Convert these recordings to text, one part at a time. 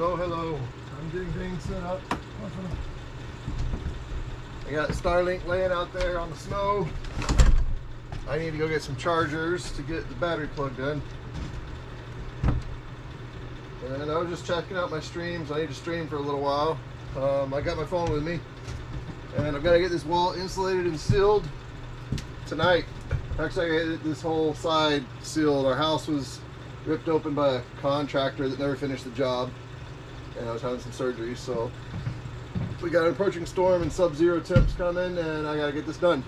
Hello, hello. I'm getting things set up. I got Starlink laying out there on the snow. I need to go get some chargers to get the battery plugged in. And I was just checking out my streams. I need to stream for a little while. I got my phone with me. And I've got to get this wall insulated and sealed tonight. Actually, I got to get this whole side sealed. Our house was ripped open by a contractor that never finished the job. And I was having some surgery, so we got an approaching storm and sub-zero temps coming, and I gotta get this done.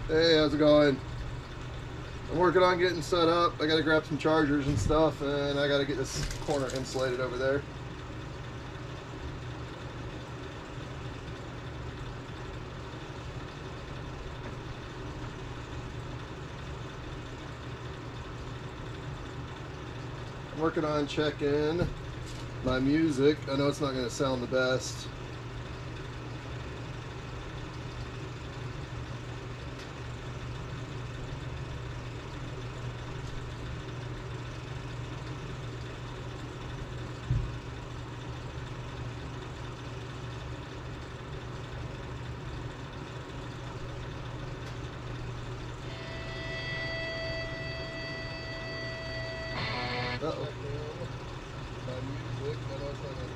Hey, how's it going? I'm working on getting set up. I gotta grab some chargers and stuff, and I gotta get this corner insulated over there. I'm working on checking my music. I know it's not gonna sound the best. Uh-oh. My music, I know it's not gonna...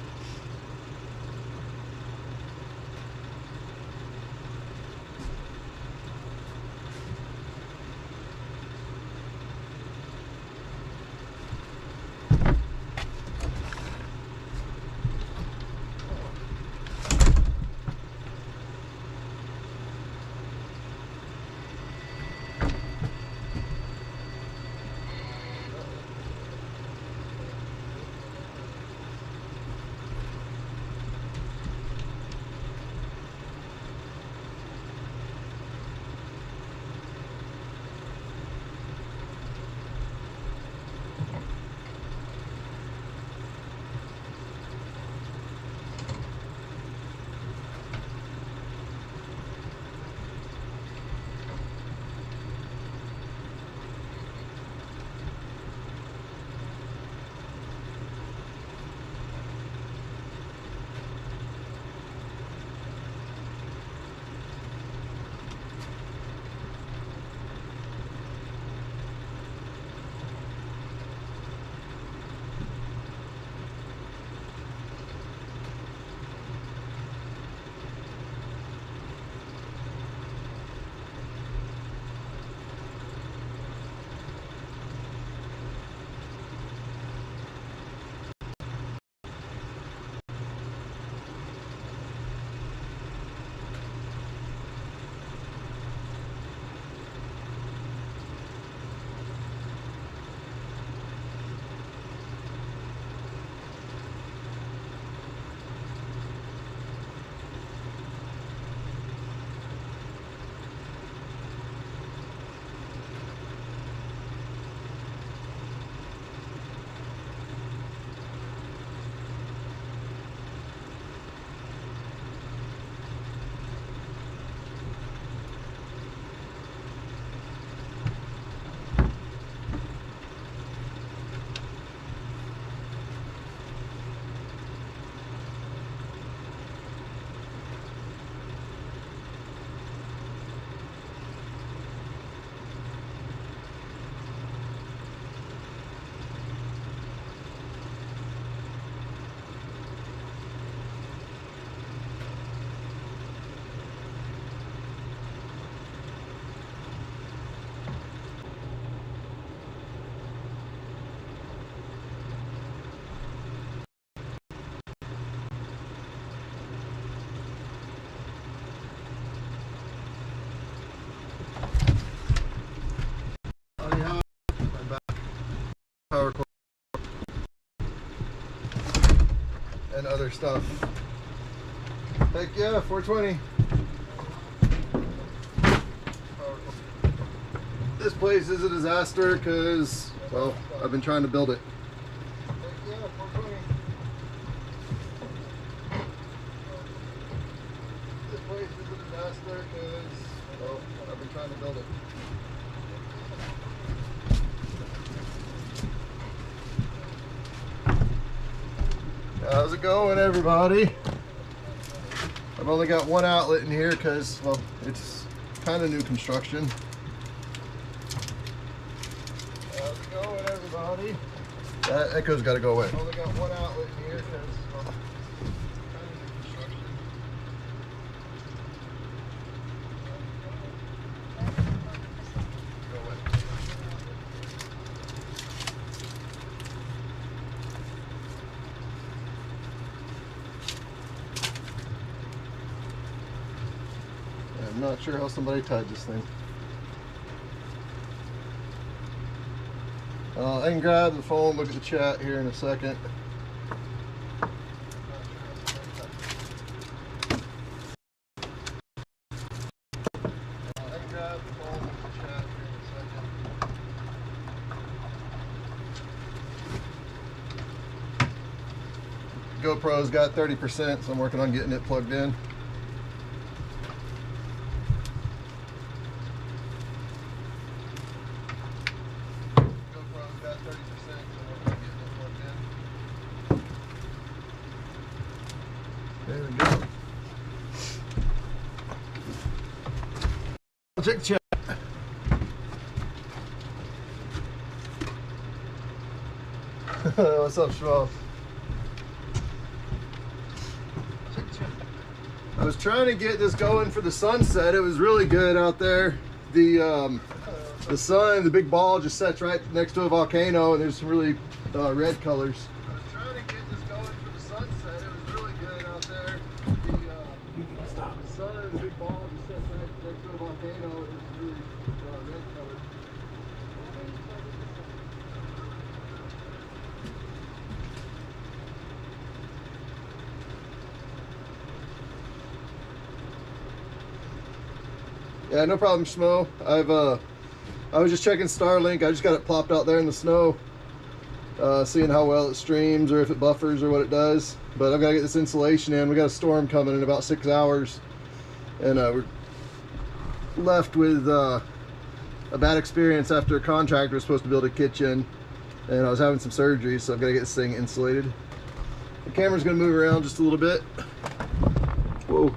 Power cord and other stuff. Heck yeah, 420. This place is a disaster because, well, I've been trying to build it. This place is a disaster because, well, I've been trying to build it. How's it going, everybody? I've only got one outlet in here because, well, it's kind of new construction. How's it going, everybody? That echo's got to go away. I've only got one outlet in here because, well, kind of new construction. Go away. I'm not sure how somebody tied this thing. I can grab the phone, look at the chat here in a second. GoPro's got 30%, so I'm working on getting it plugged in. There we go. I'll check the chat. What's up, Schwab? I was trying to get this going for the sunset. It was really good out there. The sun, the big ball just sets right next to a volcano, and there's some really red colors. I was trying to get this going for the sunset. It was really good out there. The sun, the big ball just sets right next to a volcano, and there's really red colors. Yeah, no problem, Schmo. I was just checking Starlink. I just got it plopped out there in the snow, seeing how well it streams or if it buffers or what it does. But I've got to get this insulation in. We got a storm coming in about 6 hours, and we're left with a bad experience after a contractor was supposed to build a kitchen, and I was having some surgery, so I've got to get this thing insulated. The camera's going to move around just a little bit. Whoa.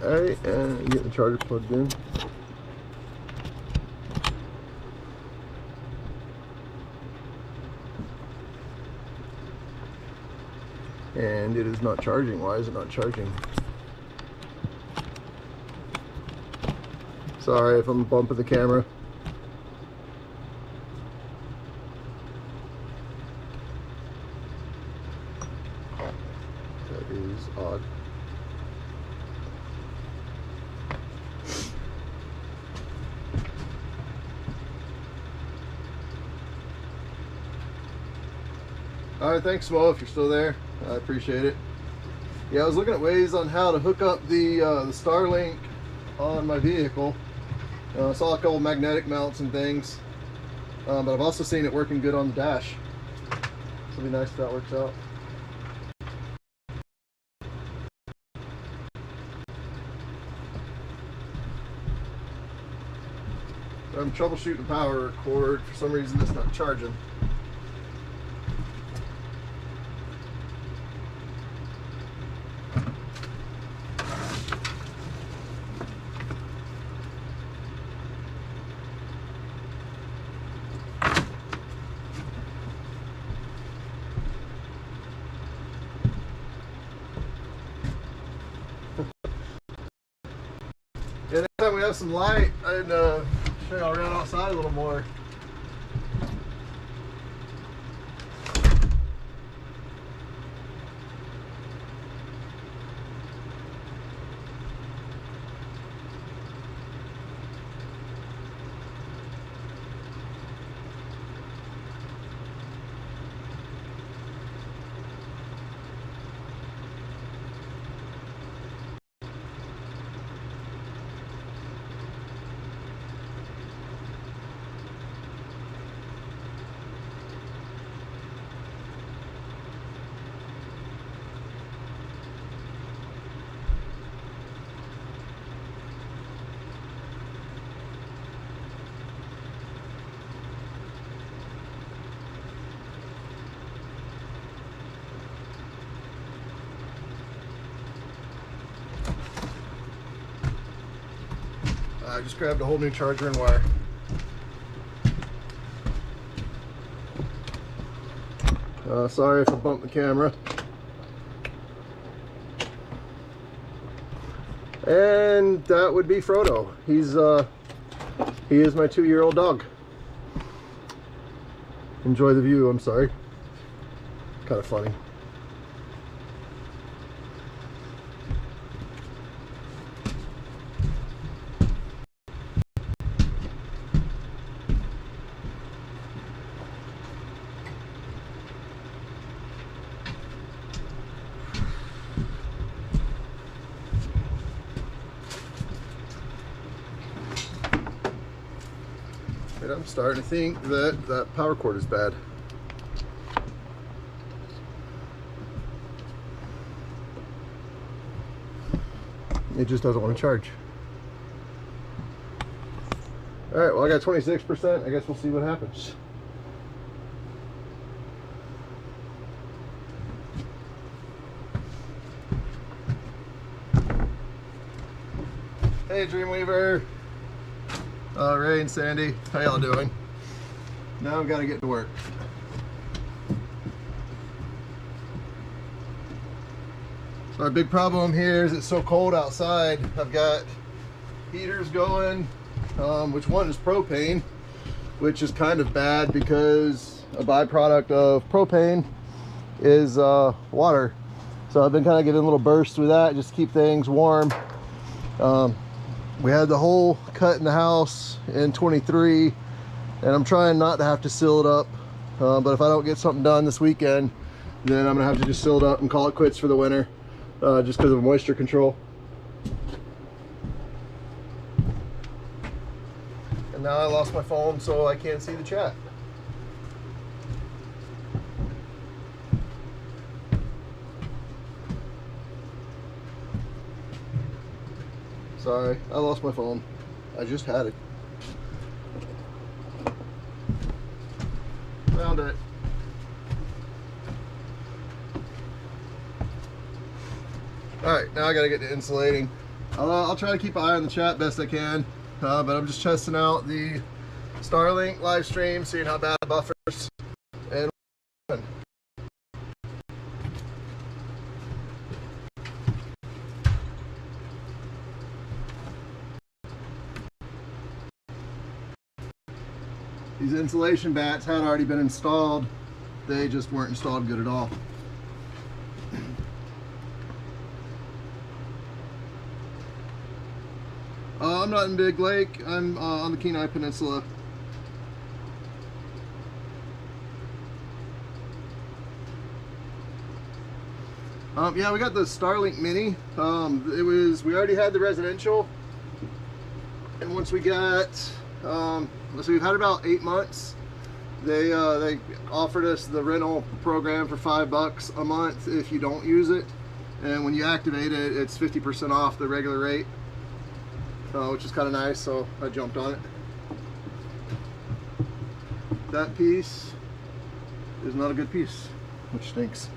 Alright, and get the charger plugged in. And it is not charging. Why is it not charging? Sorry if I'm bumping the camera. That is odd. Alright, thanks, Mo, if you're still there. I appreciate it. Yeah, I was looking at ways on how to hook up the Starlink on my vehicle. I saw a couple magnetic mounts and things, but I've also seen it working good on the dash. So it'll be nice if that works out. I'm troubleshooting the power cord. For some reason, it's not charging. Yeah, next time we have some light, I'd show y'all around outside a little more. I just grabbed a whole new charger and wire. Sorry if I bumped the camera. And that would be Frodo. He is my 2-year-old dog. Enjoy the view, I'm sorry. Kind of funny. And I'm starting to think that that power cord is bad. It just doesn't want to charge. All right, well, I got 26%. I guess we'll see what happens. Hey, Dreamweaver. Ray and Sandy, how y'all doing? Now I've got to get to work. So our big problem here is it's so cold outside. I've got heaters going, which one is propane, which is kind of bad because a byproduct of propane is water. So I've been kind of giving little bursts with that just to keep things warm. We had the hole cut in the house in 23, and I'm trying not to have to seal it up. But if I don't get something done this weekend, then I'm gonna have to just seal it up and call it quits for the winter, just because of moisture control. And now I lost my phone, so I can't see the chat. Sorry, I lost my phone. I just had it. Found it. Alright, now I gotta get to insulating. I'll try to keep an eye on the chat best I can, but I'm just testing out the Starlink live stream, seeing how bad it buffers. And these insulation bats had already been installed. They just weren't installed good at all. I'm not in Big Lake. I'm on the Kenai Peninsula. Yeah, we got the Starlink Mini. We already had the residential, and once we got, so we've had about 8 months. They offered us the rental program for $5 a month if you don't use it, and when you activate it, it's 50% off the regular rate, which is kind of nice. So I jumped on it. That piece is not a good piece, which stinks.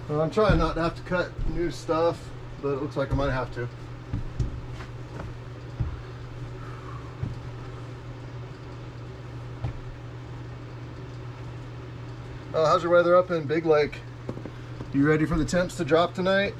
Well, I'm trying not to have to cut new stuff, but it looks like I might have to. How's your weather up in Big Lake? You ready for the temps to drop tonight?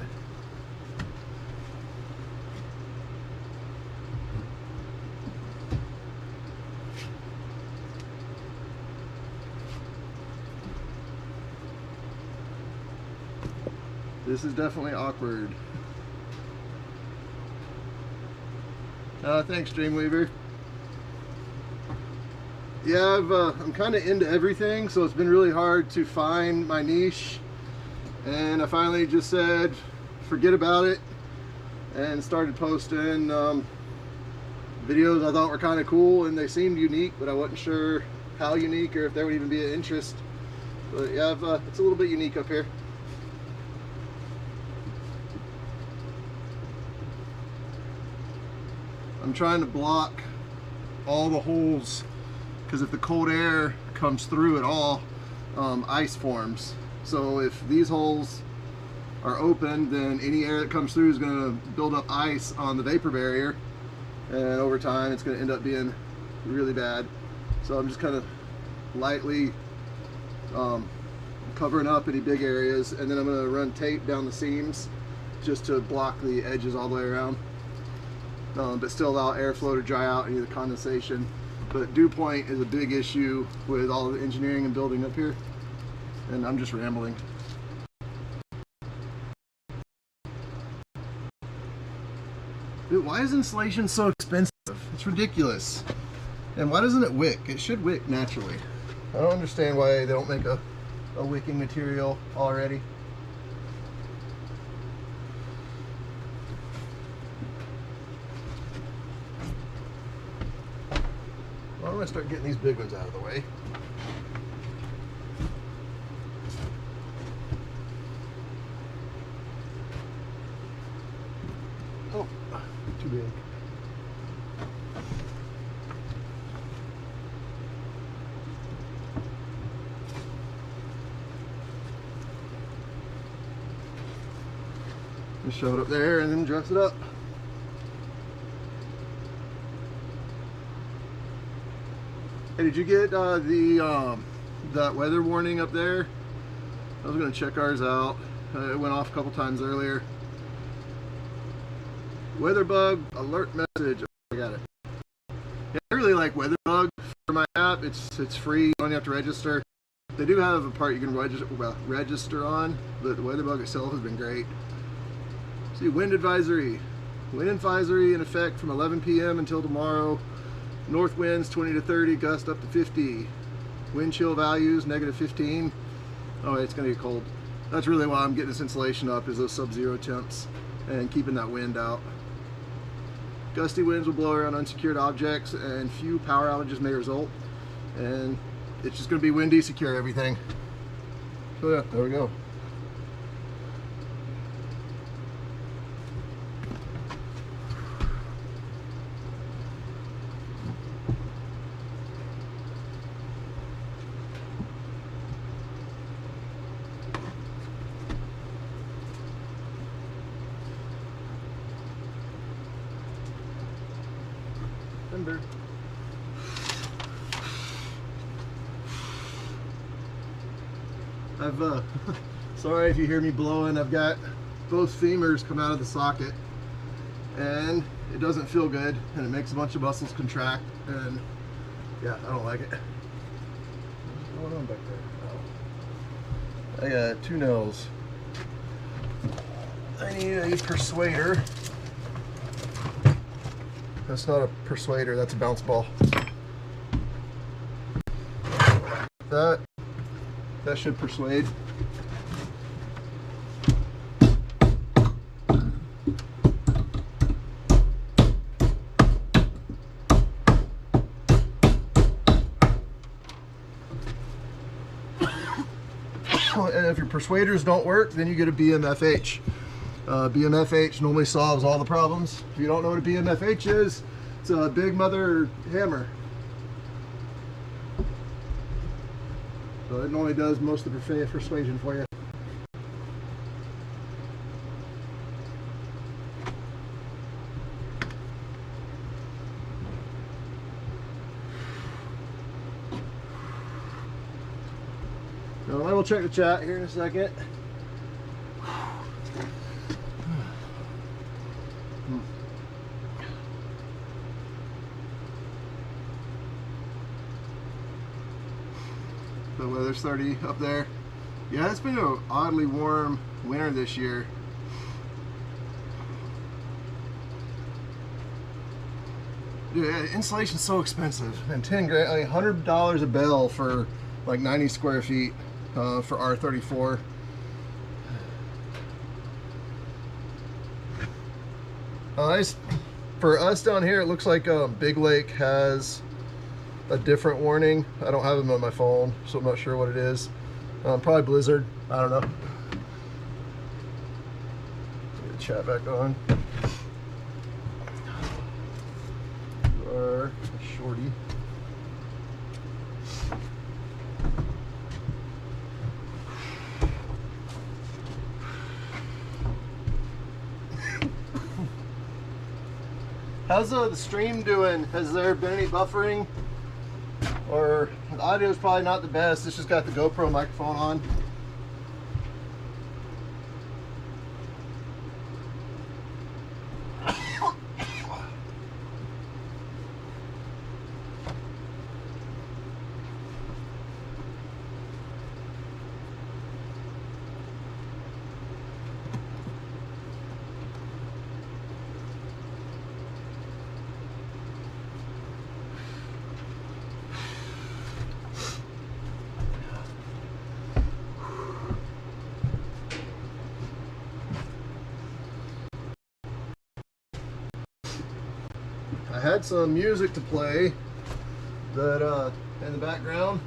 This is definitely awkward. Thanks, Dreamweaver. Yeah, I'm kind of into everything, so it's been really hard to find my niche. And I finally just said, forget about it, and started posting videos I thought were kind of cool, and they seemed unique, but I wasn't sure how unique or if there would even be an interest. But yeah, it's a little bit unique up here. I'm trying to block all the holes, because if the cold air comes through at all, ice forms. So if these holes are open, then any air that comes through is going to build up ice on the vapor barrier, and over time it's going to end up being really bad. So I'm just kind of lightly covering up any big areas, and then I'm going to run tape down the seams just to block the edges all the way around, but still allow airflow to dry out any of the condensation. But dew point is a big issue with all the engineering and building up here, and I'm just rambling. Dude, why is insulation so expensive? It's ridiculous. And why doesn't it wick? It should wick naturally. I don't understand why they don't make a wicking material already. Well, I'm gonna start getting these big ones out of the way. Oh, too big. Just show it up there and then dress it up. Hey, did you get that weather warning up there? I was gonna check ours out. It went off a couple times earlier. Weather bug alert message. I got it. Yeah, I really like weather bug for my app. It's free. You don't have to register. They do have a part you can register on, but the weather bug itself has been great. See, wind advisory. Wind advisory in effect from 11 p.m. until tomorrow. North winds 20 to 30, gust up to 50. Wind chill values -15. Oh, it's gonna get cold. That's really why I'm getting this insulation up, is those sub-zero temps and keeping that wind out. Gusty winds will blow around unsecured objects, and few power outages may result. And it's just gonna be windy, secure everything. So yeah, there we go. I've sorry if you hear me blowing. I've got both femurs come out of the socket, and it doesn't feel good, and it makes a bunch of muscles contract, and yeah, I don't like it. What's going on back there? Oh. I got 2 nails. I need a persuader. That's not a persuader, that's a bounce ball. That should persuade. And if your persuaders don't work, then you get a BMFH. BMFH normally solves all the problems. If you don't know what a BMFH is, it's a big mother hammer. So it normally does most of the persuasion for you. Now I will check the chat here in a second. The weather's 30 up there. Yeah, it's been an oddly warm winter this year. Dude, insulation's so expensive. And 10 grand, like $100 a bale for like 90 square feet for R34. For us down here, it looks like Big Lake has a different warning. I don't have them on my phone, so I'm not sure what it is. Probably blizzard. I don't know. Get the chat back on. shorty. How's the stream doing? Has there been any buffering? Or the audio is probably not the best. It's just got the GoPro microphone on. I had some music to play that in the background,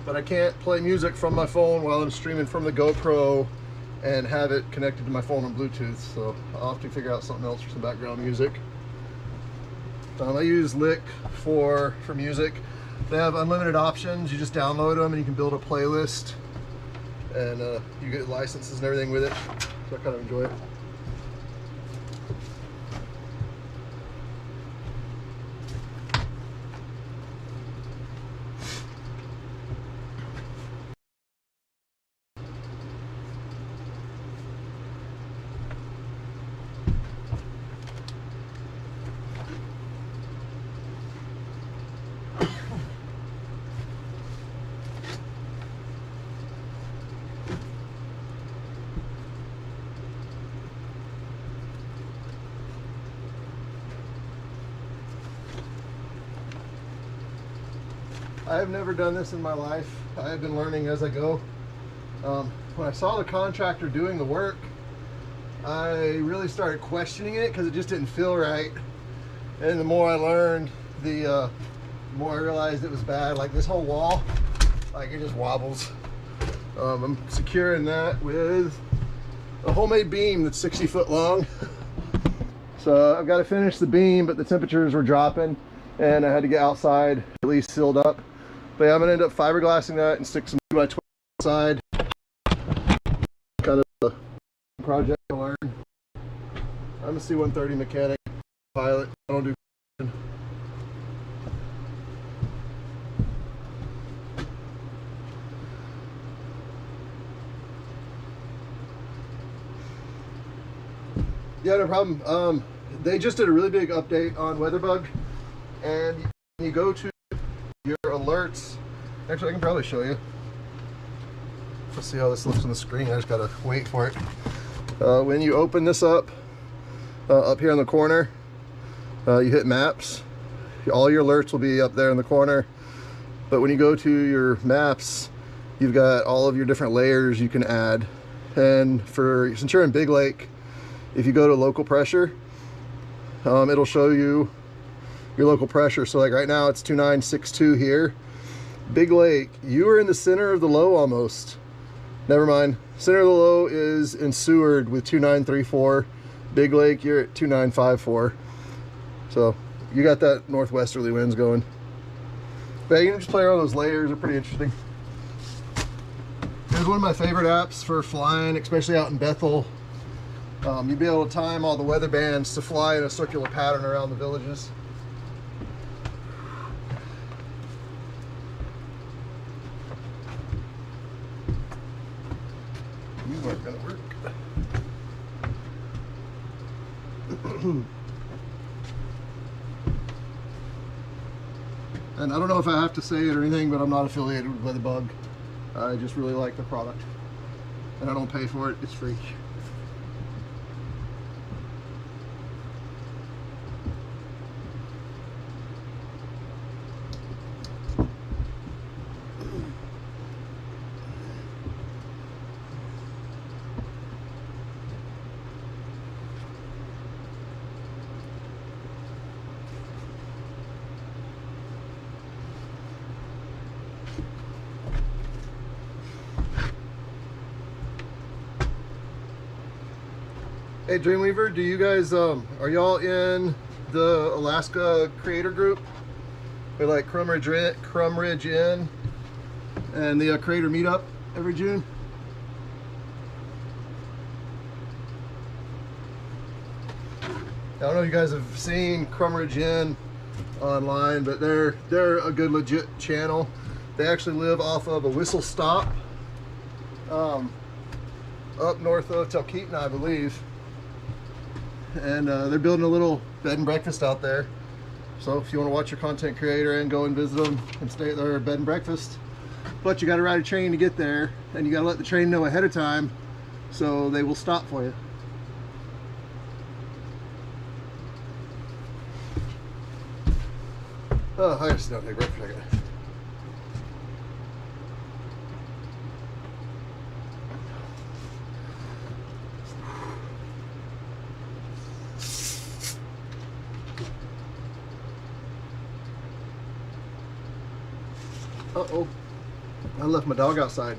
but I can't play music from my phone while I'm streaming from the GoPro and have it connected to my phone on Bluetooth, so I'll have to figure out something else for some background music. I use Lick for music. They have unlimited options. You just download them and you can build a playlist, and you get licenses and everything with it, so I kind of enjoy it. I have never done this in my life. I have been learning as I go. When I saw the contractor doing the work, I really started questioning it because it just didn't feel right. And the more I learned, the more I realized it was bad. Like this whole wall, like it just wobbles. I'm securing that with a homemade beam that's 60 foot long. So I've got to finish the beam, but the temperatures were dropping and I had to get outside, at least sealed up. But yeah, I'm gonna end up fiberglassing that and stick some 2x12 outside. Kind of a project to learn. I'm a C-130 mechanic, pilot. I don't do. Yeah, no problem. They just did a really big update on WeatherBug, and you go to your alerts. Actually, I can probably show you. Let's see how this looks on the screen. I just gotta wait for it. When you open this up here in the corner, you hit maps. All your alerts will be up there in the corner. But when you go to your maps, you've got all of your different layers you can add. And since you're in Big Lake, if you go to local pressure, it'll show you your local pressure. So like right now it's 2962 here. Big Lake, you are in the center of the low almost. Never mind. Center of the low is in Seward with 2934. Big Lake, you're at 2954. So you got that northwesterly winds going. But yeah, you can just play around those layers. They're pretty interesting. It's one of my favorite apps for flying, especially out in Bethel. You'd be able to time all the weather bands to fly in a circular pattern around the villages. You aren't gonna work. And I don't know if I have to say it or anything, but I'm not affiliated with WeatherBug. I just really like the product. And I don't pay for it, it's free. Hey Dreamweaver, do you guys, are y'all in the Alaska creator group? We like Crum Ridge Inn and the Crater Meetup every June. I don't know if you guys have seen Crum Ridge Inn online, but they're a good legit channel. They actually live off of a whistle stop up north of Talkeetna, I believe. And they're building a little bed and breakfast out there. So if you want to watch your content creator and go and visit them and stay at their bed and breakfast, but you got to ride a train to get there, and you got to let the train know ahead of time so they will stop for you. Oh, I just don't take a break for a second. Uh-oh, I left my dog outside.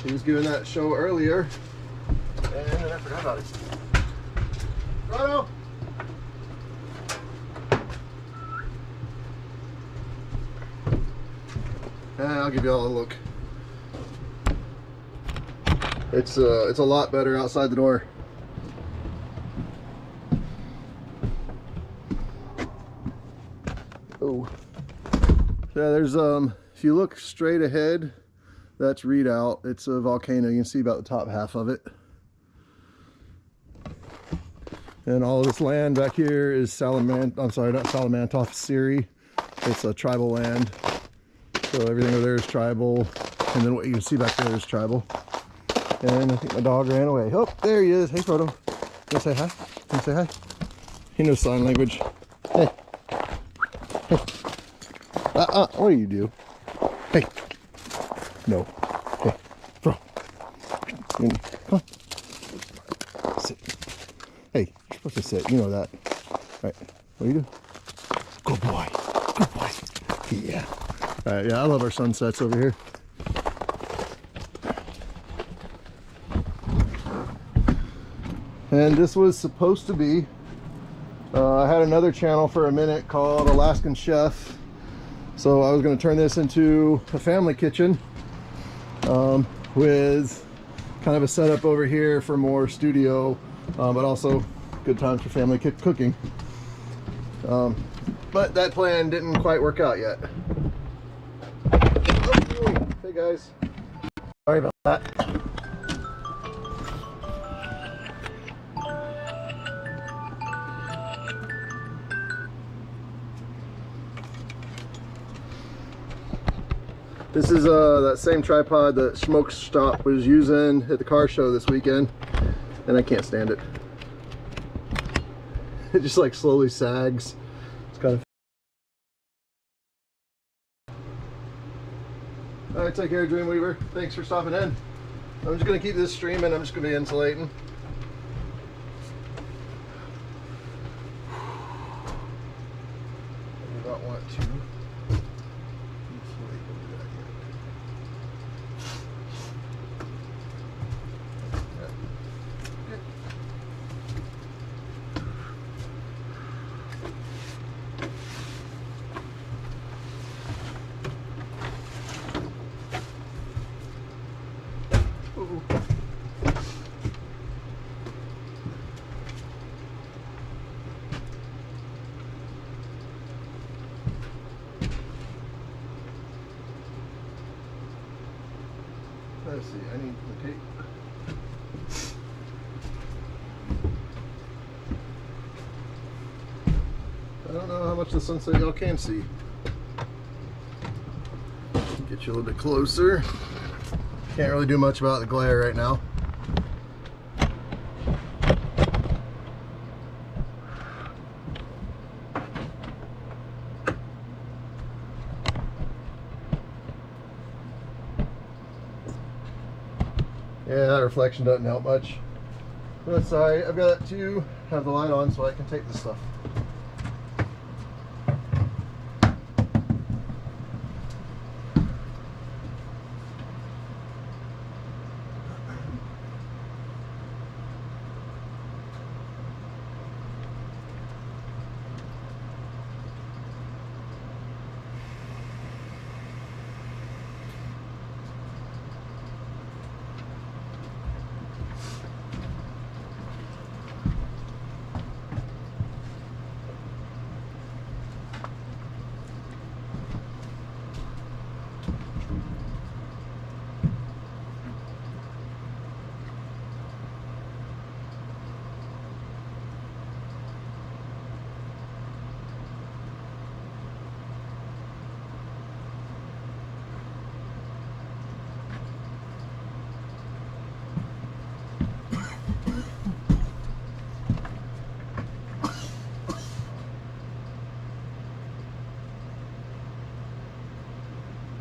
He was giving that show earlier, and then I forgot about it. Rhino! I'll give you all a look. It's a lot better outside the door. Oh, yeah. There's if you look straight ahead, that's Redoubt. It's a volcano. You can see about the top half of it. And all of this land back here is I'm sorry, not Salamantoff, Siri. It's a tribal land. So everything over there is tribal, and then what you can see back there is tribal. And I think my dog ran away. Oh, there he is. Hey, Frodo. You wanna say hi? You wanna say hi? He knows sign language. Hey. Hey. What do you do? Hey. No. Hey. Fro. Come on. Sit. Hey, you're supposed to sit. You know that. All right. What do you do? Good boy. Good boy. Yeah. Alright, yeah, I love our sunsets over here. And this was supposed to be, I had another channel for a minute called Alaskan Chef. So I was going to turn this into a family kitchen with kind of a setup over here for more studio, but also good times for family cooking. But that plan didn't quite work out yet. Hey guys, sorry about that. This is that same tripod that Smoke Stop was using at the car show this weekend, and I can't stand it. It just like slowly sags. It's kind of. All right, take care, Dreamweaver. Thanks for stopping in. I'm just going to keep this streaming. I'm just going to be insulating. I do not want to insulate over that yet. Let's see, I need the tape. I don't know how much the sunset y'all can see. Get you a little bit closer. Can't really do much about the glare right now. Yeah, that reflection doesn't help much. But sorry, I've got to have the light on so I can take this stuff.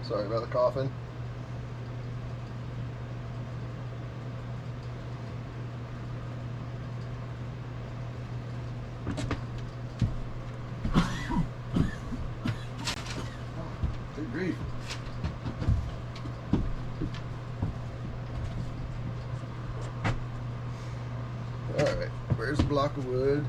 Sorry about the coughing. Good grief. Alright, where's the block of wood?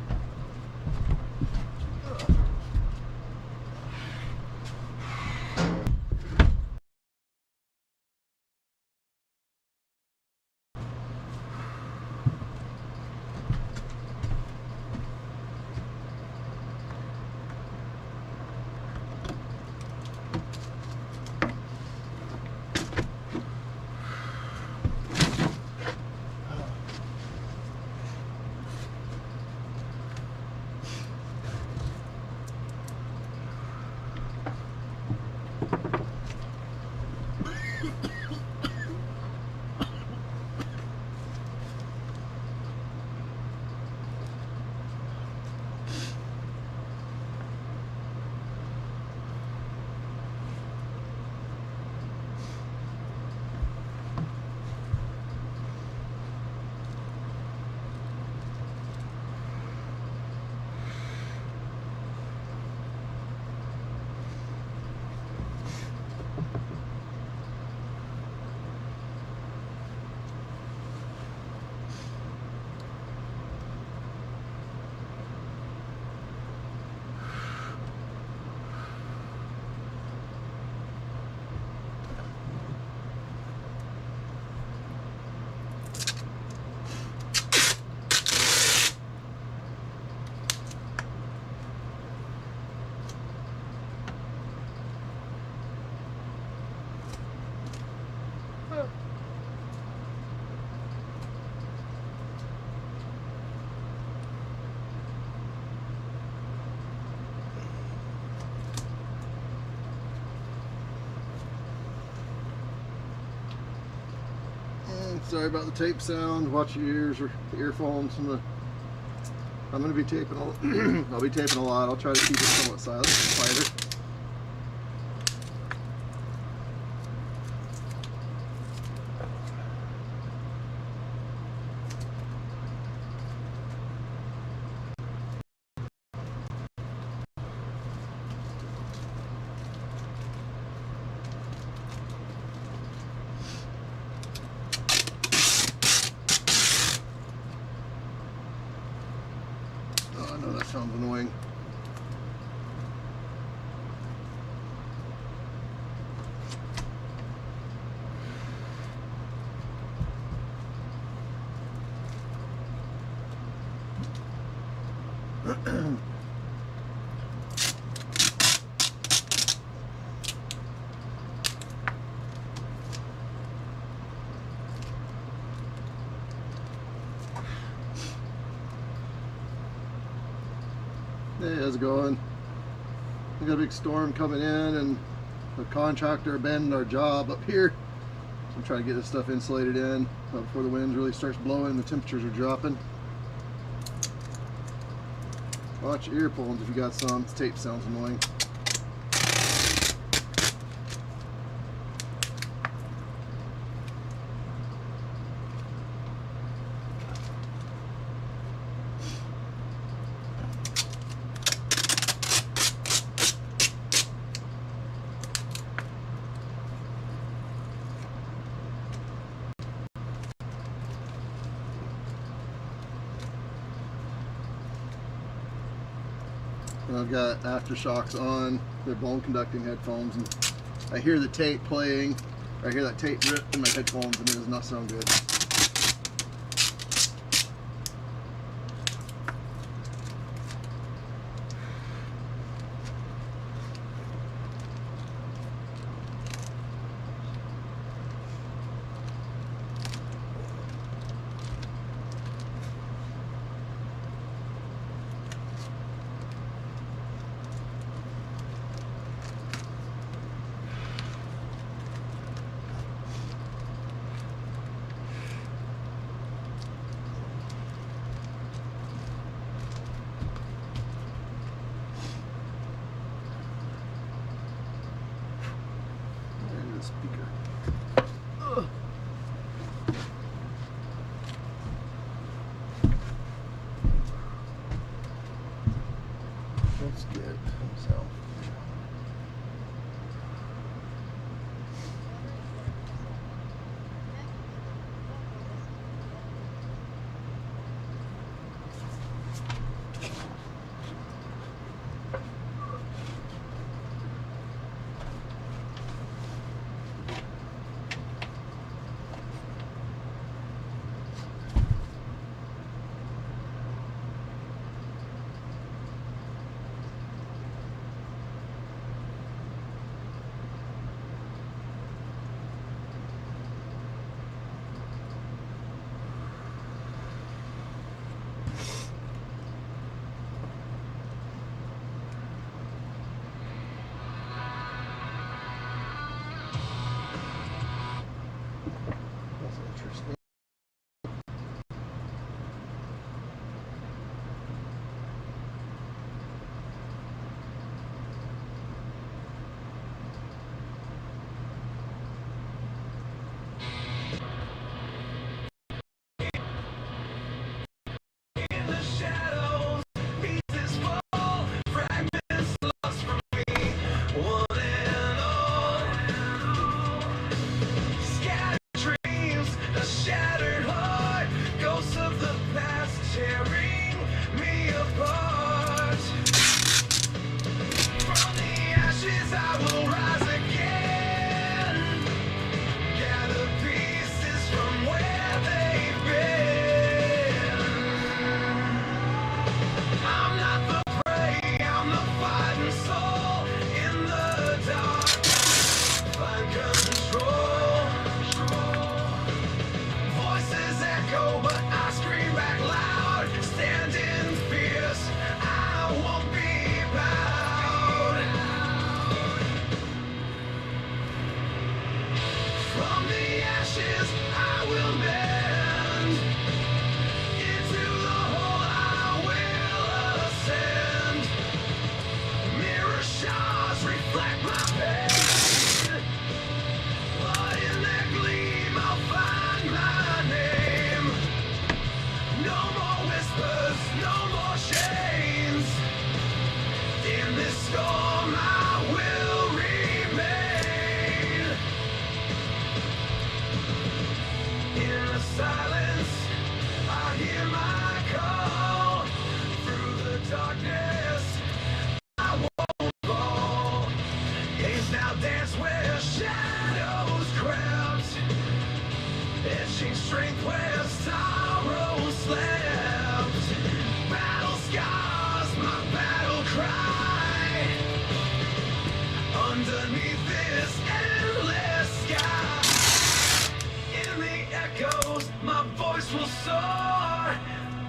Sorry about the tape sound. Watch your ears or earphones. I'm gonna be taping. I'll be taping a lot. I'll try to keep it somewhat silent, quieter. Oh, I know that sounds annoying. Hey, how's it going? We got a big storm coming in and the contractor abandoned our job up here. So I'm trying to get this stuff insulated in before the wind really starts blowing and the temperatures are dropping. Watch your earphones if you got some. This tape sounds annoying. And I've got aftershocks on. They're bone conducting headphones, and I hear the tape playing. I hear that tape rip in my headphones, and it does not sound good. That's interesting.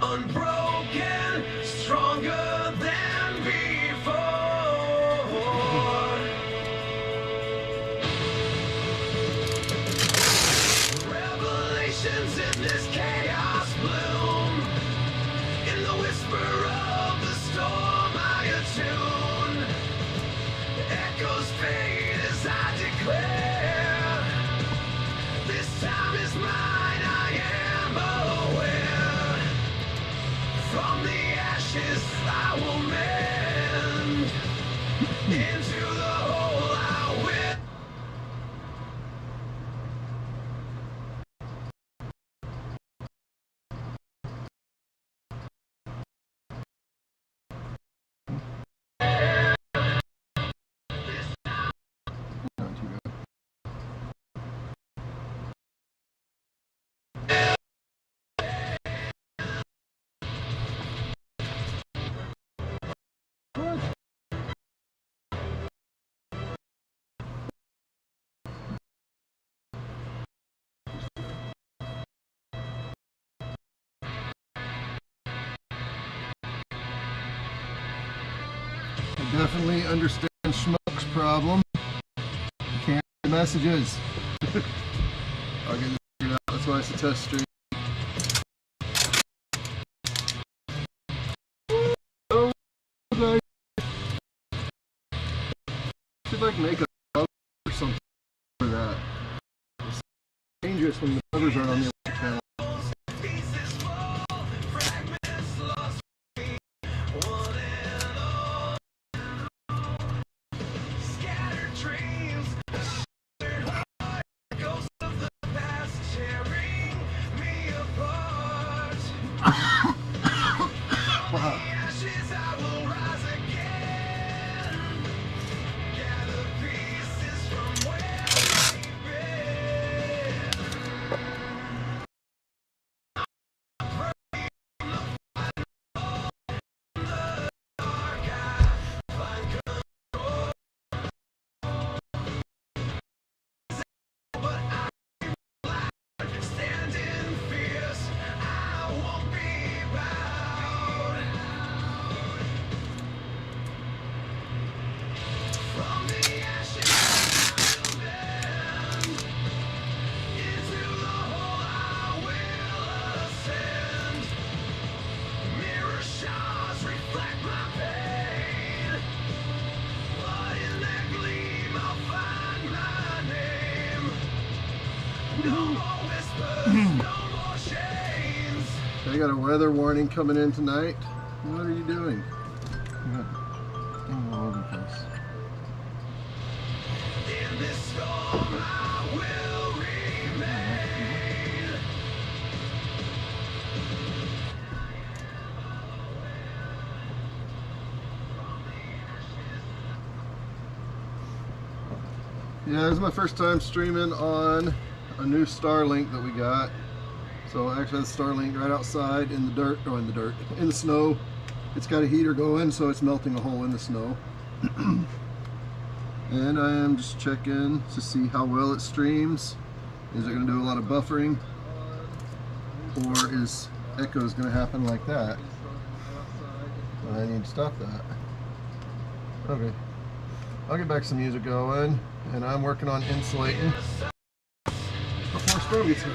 Unbroken, stronger than before. Revelations in this chaos bloom. In the whisper of the storm I attune. Echoes fade as I declare. This time is mine, I am aware. From the ashes I will mend. Into the hole I will. Not too bad. I definitely understand Schmuck's problem. Can't read messages. I'll get this figured out. That's why it's a test stream. Oh, guys. Should like make a bug or something for that. It's dangerous when the buggers aren't on the other channel. They got a weather warning coming in tonight. What are you doing? You're all over the place. In this storm I will remain. Yeah, this is my first time streaming on a new Starlink that we got. So actually, the Starlink right outside in the dirt, or in the snow. It's got a heater going, so it's melting a hole in the snow. And I am just checking to see how well it streams. Is it going to do a lot of buffering, or is echoes going to happen like that? I need to stop that. Okay, I'll get back some music going, and I'm working on insulating before Storm gets here.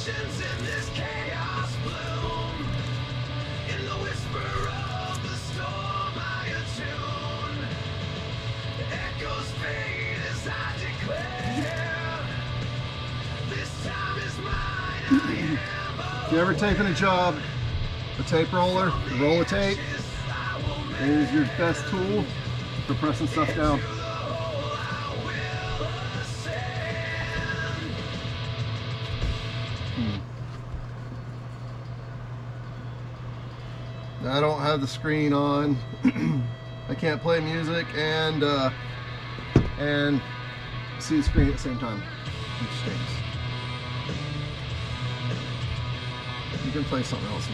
In this chaos bloom, in the whisper of the storm I attune. Echoes fade as I declare, this time is mine. If you ever taken a job, a tape roller, a roll of tape is your best tool for pressing stuff down. I don't have the screen on. I can't play music and see the screen at the same time. It stinks. You can play something else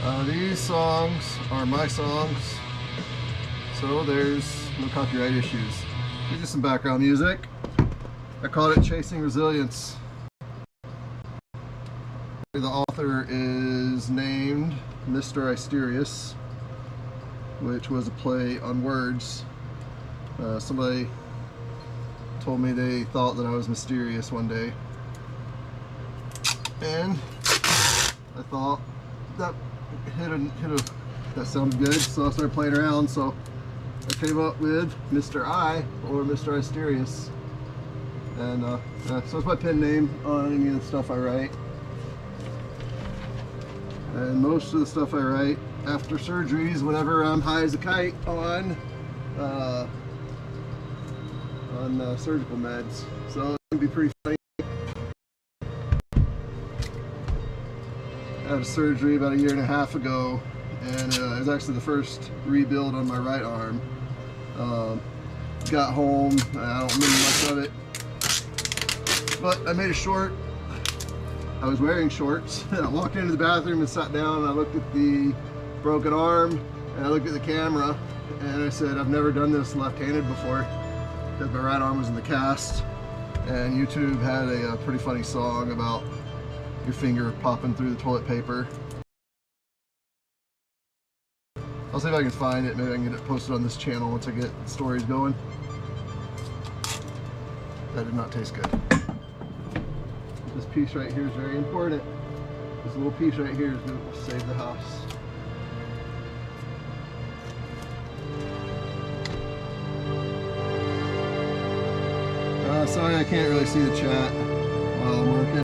now. These songs are my songs, so there's no copyright issues. These are some background music. I called it Chasing Resilience. The author is named Mr. Mysterious, which was a play on words. Somebody told me they thought that I was mysterious one day, and I thought that that sounds good, so I started playing around. So I came up with Mr. I, or Mr. Mysterious, and so it's my pen name on any of the stuff I write. And most of the stuff I write after surgeries, whenever I'm high as a kite on surgical meds, so it can be pretty funny. I had a surgery about 1.5 years ago, and it was actually the first rebuild on my right arm. Got home, I don't remember much of it, but I made it short. I was wearing shorts, and I walked into the bathroom and sat down, and I looked at the broken arm, and I looked at the camera, and I said, I've never done this left-handed before, because my right arm was in the cast. And YouTube had a pretty funny song about your finger popping through the toilet paper. I'll see if I can find it. Maybe I can get it posted on this channel once I get stories going. That did not taste good. This piece right here is very important. This little piece right here is going to save the house. Sorry, I can't really see the chat while I'm working.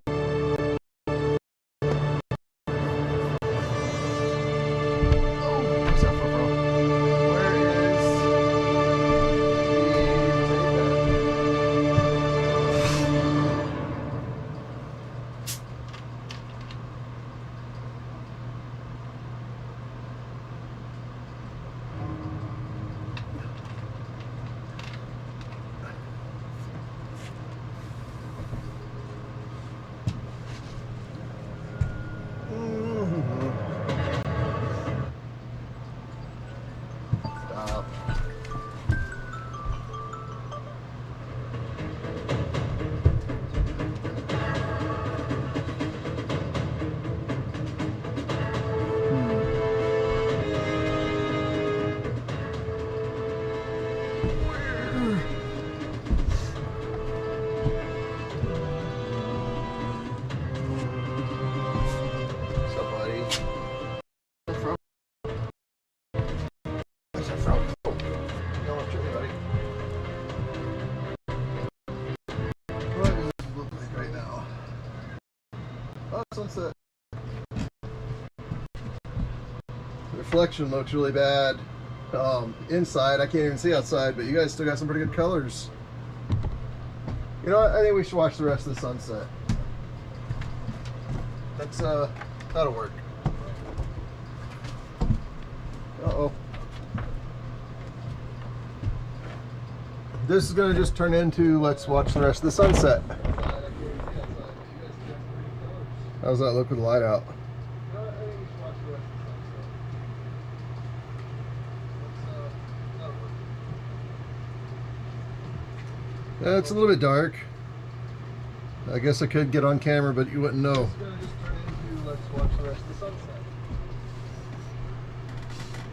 sunset. The reflection looks really bad. Inside, I can't even see outside, but you guys still got some pretty good colors. You know what? I think we should watch the rest of the sunset. That'll work. Uh-oh. This is going to just turn into let's watch the rest of the sunset. How's that look with the light out? Yeah, it's a little bit dark. I guess I could get on camera, but you wouldn't know. It's going to just turn into let's watch the rest of the sunset.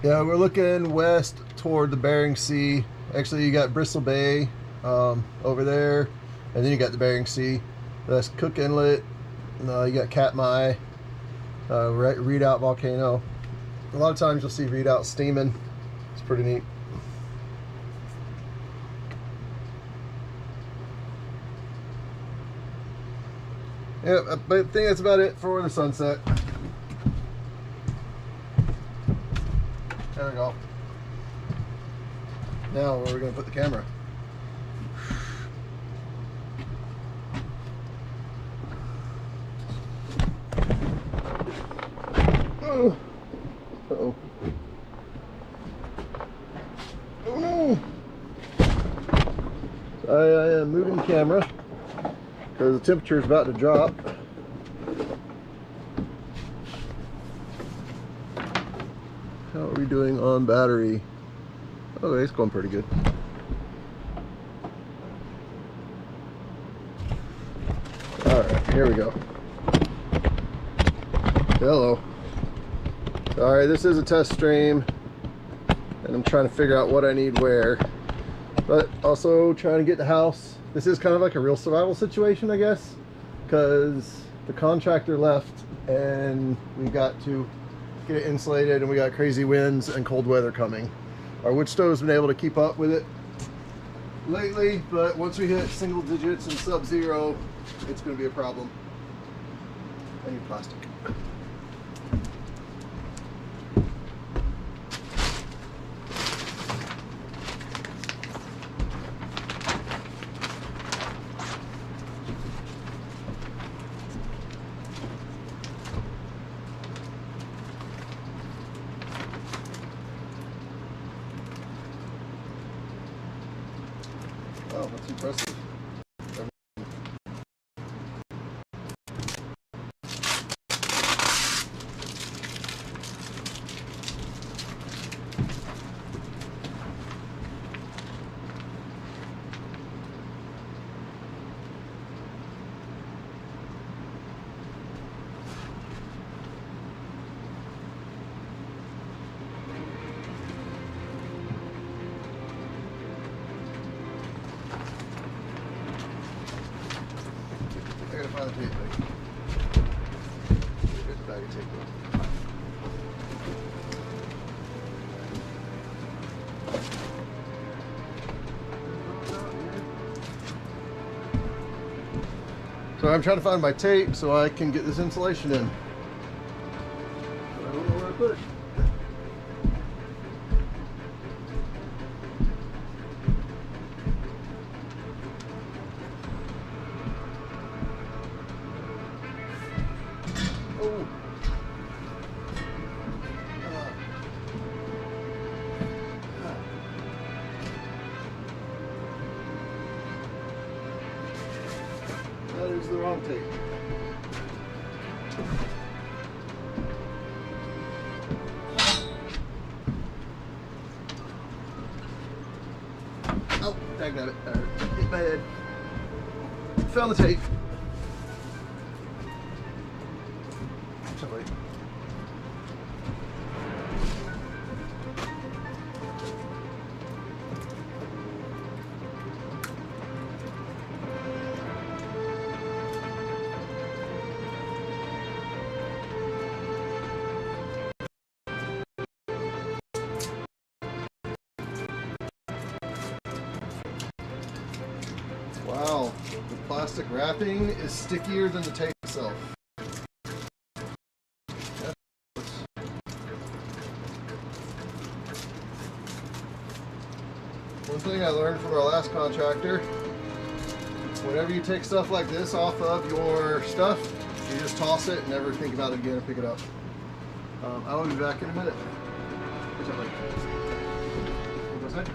Yeah, we're looking west toward the Bering Sea. Actually, you got Bristol Bay over there, and then you got the Bering Sea. That's Cook Inlet. You got Katmai, Redoubt Volcano. A lot of times you'll see Redoubt steaming. It's pretty neat. Yeah, but I think that's about it for the sunset. There we go. Now, where are we going to put the camera? Oh. Uh-oh. Oh no! I am moving the camera because the temperature is about to drop. How are we doing on battery? Oh, it's going pretty good. Alright, here we go. Hello. Alright, this is a test stream, and I'm trying to figure out what I need where. But also trying to get the house. This is kind of like a real survival situation, I guess, because the contractor left and we got to get it insulated, and we got crazy winds and cold weather coming. Our wood stove's been able to keep up with it lately, but once we hit single digits and sub-zero, it's going to be a problem. I need plastic. Oh, that's impressive. I gotta find the tape thing. Here's the bag of tape. So I'm trying to find my tape so I can get this insulation in. But I don't know where I put it. Oh. That is the wrong tape. Oh, dagnabbit. Hit my head. Found the tape. Sorry. Wow, the plastic wrapping is stickier than the tape itself. One thing I learned from our last contractor, whenever you take stuff like this off of your stuff, you just toss it and never think about it again and pick it up. I will be back in a minute. What's up, buddy? What's that?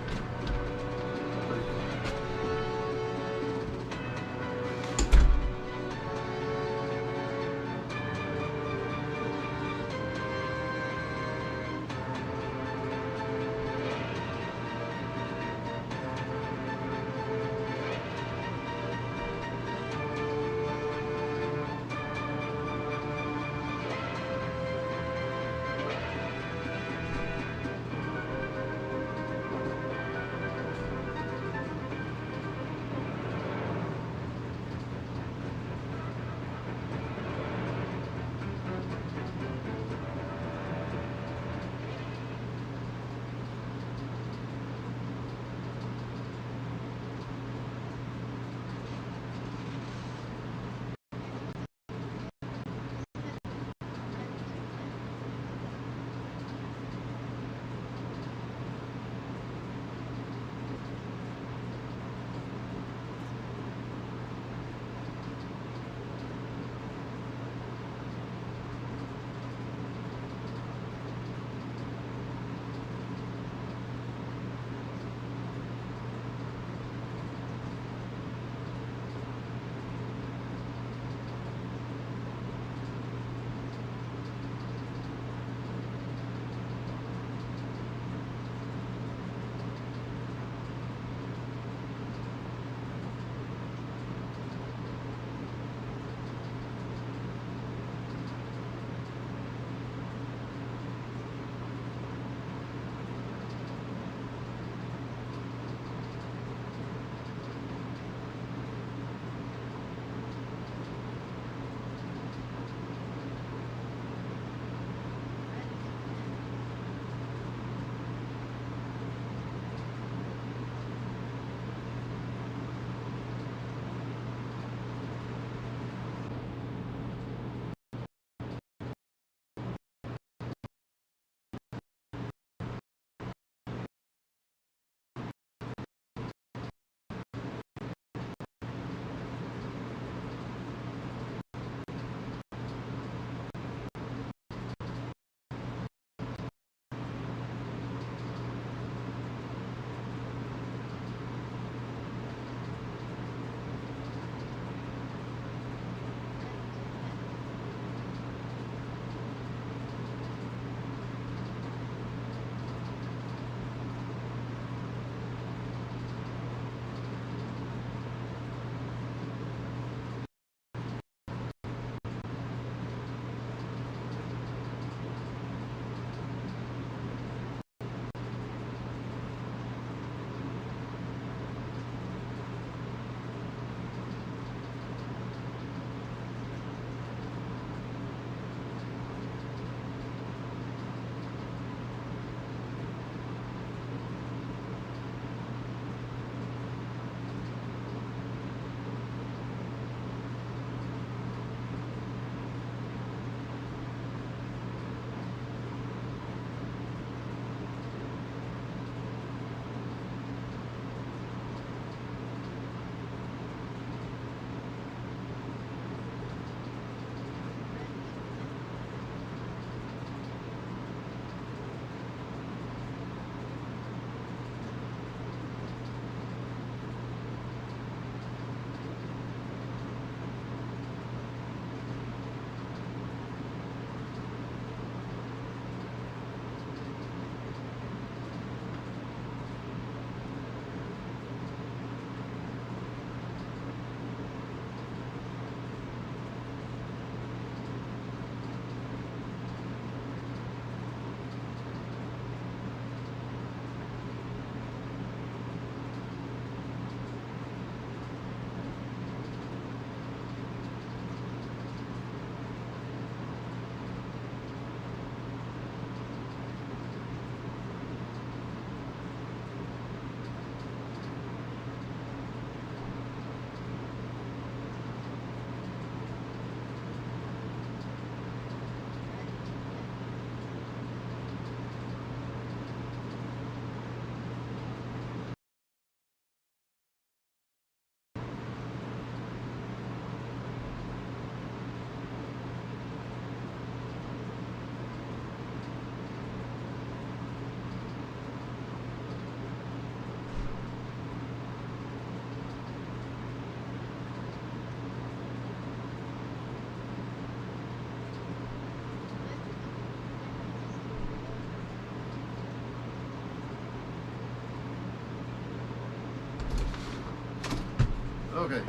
Okay.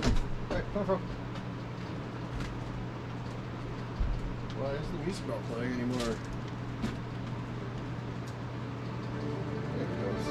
Alright, come from. Why is the music not playing anymore? There it goes.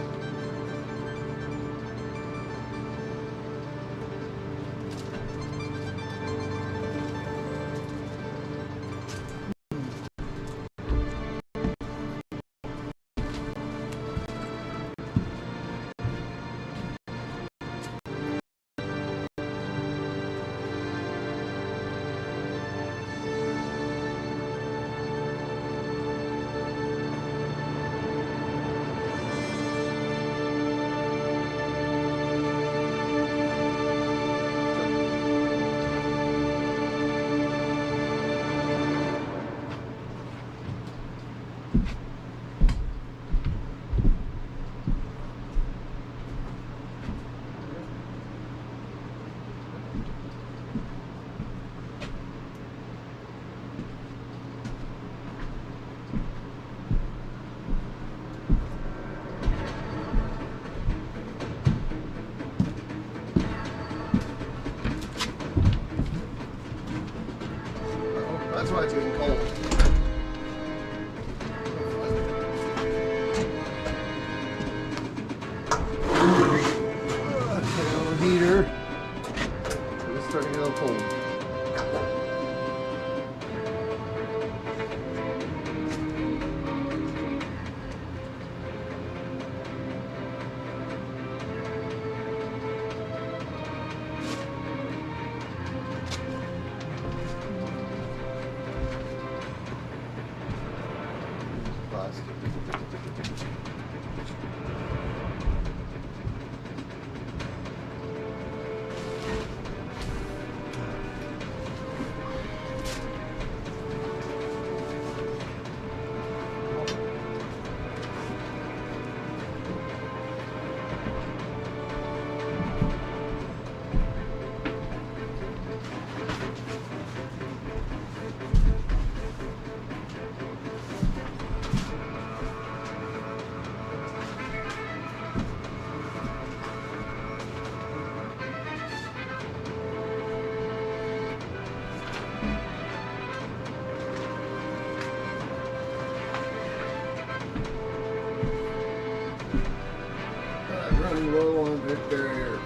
That's why it's getting cold. Turn on the heater. It's starting to get a little cold. Running low on bit barrier.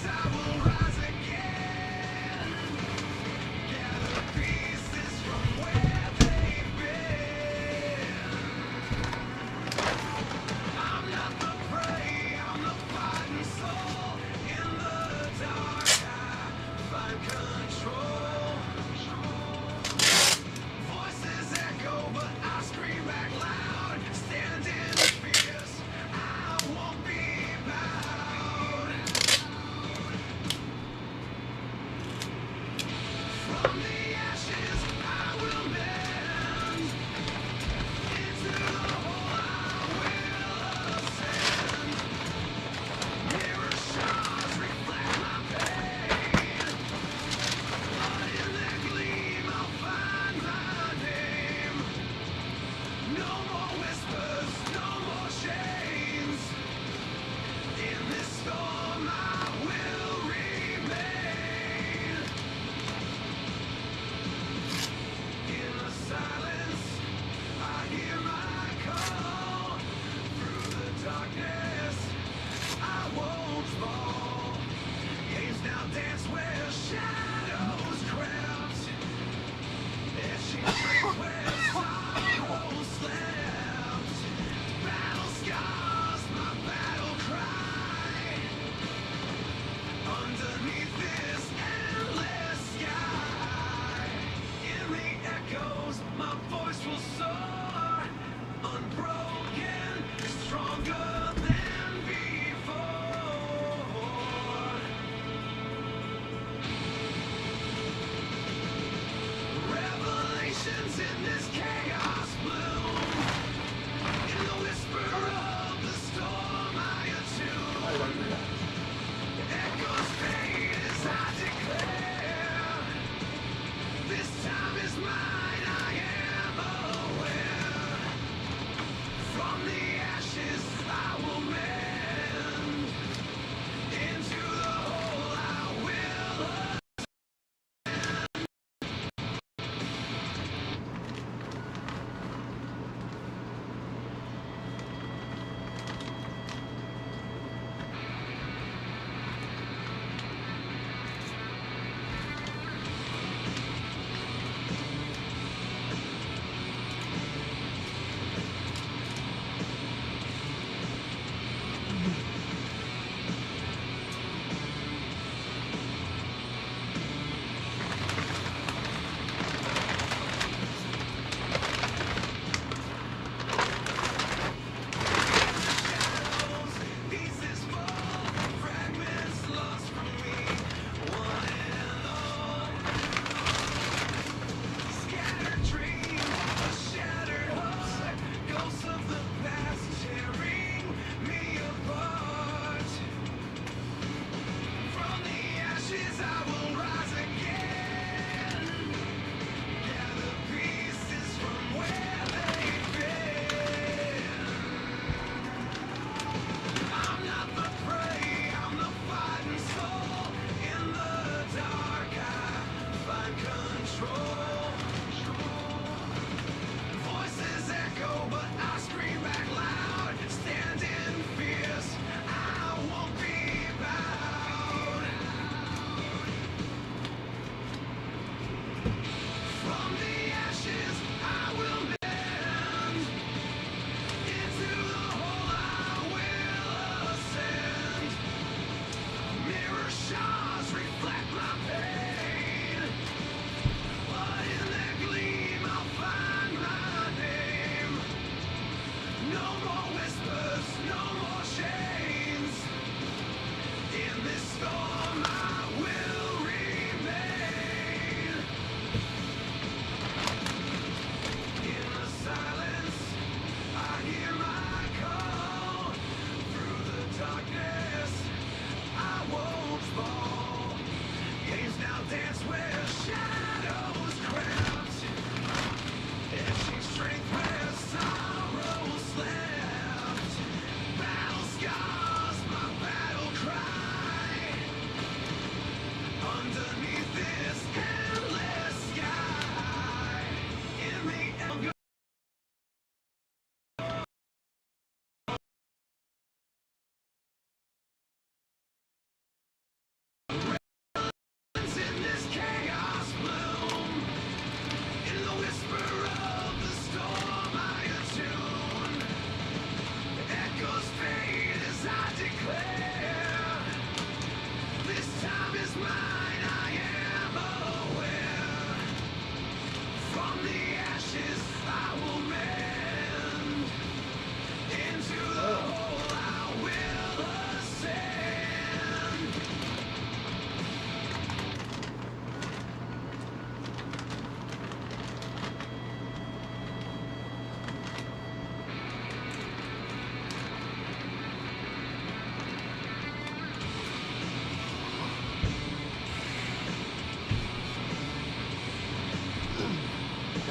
I will rise again. Gather pieces from where they've been. I'm not the prey, I'm the fighting soul. In the dark, I find control. Voices echo, but I scream back loud. Standing fierce, I won't be bowed.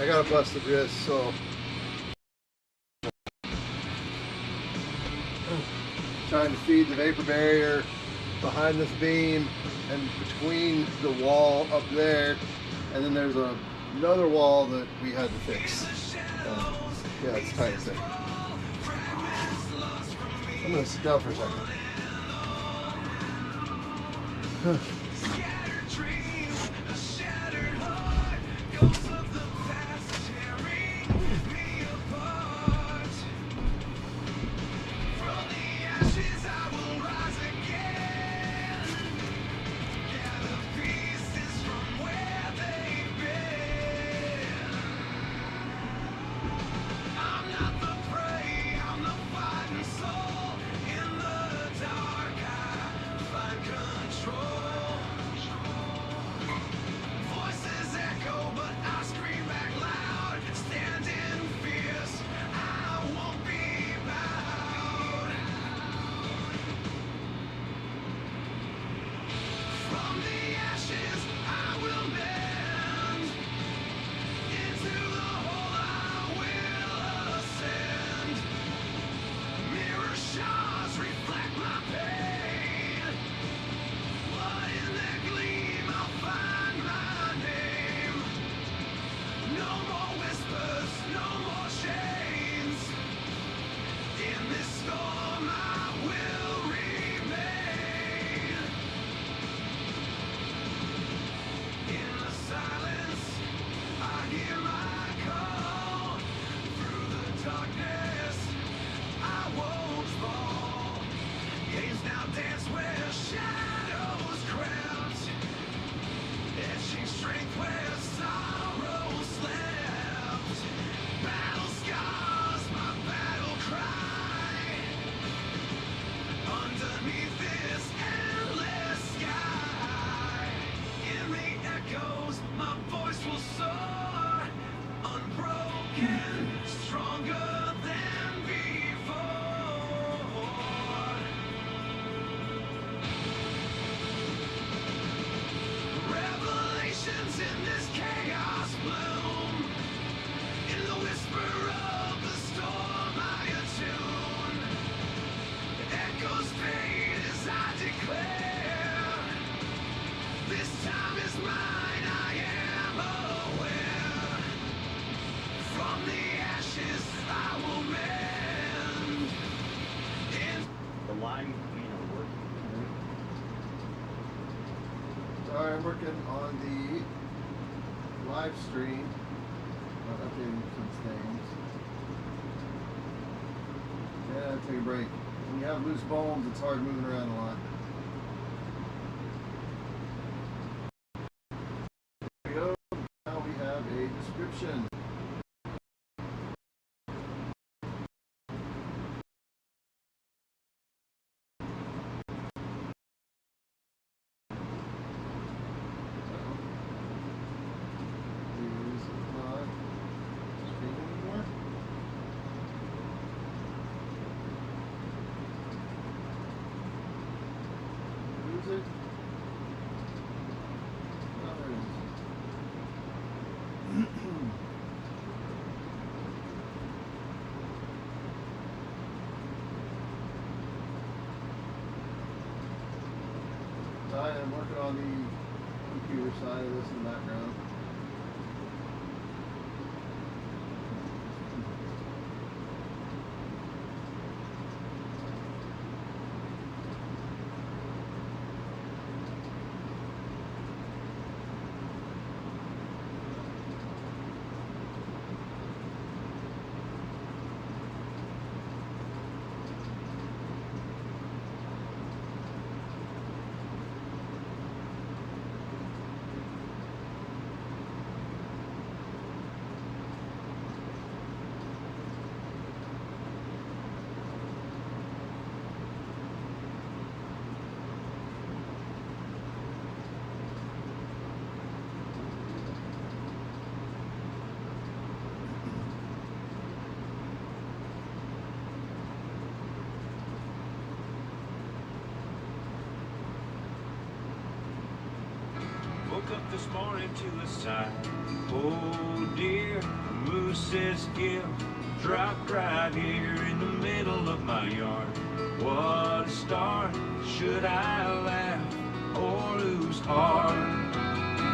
I got a busted wrist, so trying to feed the vapor barrier behind this beam and between the wall up there, and then there's another wall that we had to fix. Yeah, it's tight as heck. I'm gonna sit down for a second. Scattered dreams, a shattered heart, ghosts of the past tearing me apart. From the ashes I will rise again, gather pieces from where they've been. I'm not the prey, I'm the fighting soul. In the dark I find control. Voices echo, but I scream back loud. Standing fierce, I won't be bowed. From the ashes I will mend. Into the hole I will ascend. Mirror shards reflect my pain. But in their gleam I'll find my name. No more whispers, no more chains. In this storm I will remain. In the silence I hear my call. Through the darkness I won't fall. Games now dance where shadows crouch, etching strength where sorrow slept. Battle scars my battle cry. Underneath this endless sky, in the echoes my voice will soar. Unbroken, stronger than before. Revelations in this chaos bloom. In the whisper of the storm I attune. Echoes fade as I declare. This time is mine, I am aware. From the ashes I will mend. The line, working. Sorry, I'm working on the live stream, updating some things. Yeah, take a break. When you have loose bones, it's hard moving around a lot. Here we go. Now we have a description. Is not streaming anymore. Who is it? Oh, there it is. I am working on the computer side of this in the background. Woke up this morning to a sight. Oh dear, a moose's gill dropped right here in the middle of my yard. What a start, should I laugh or lose heart?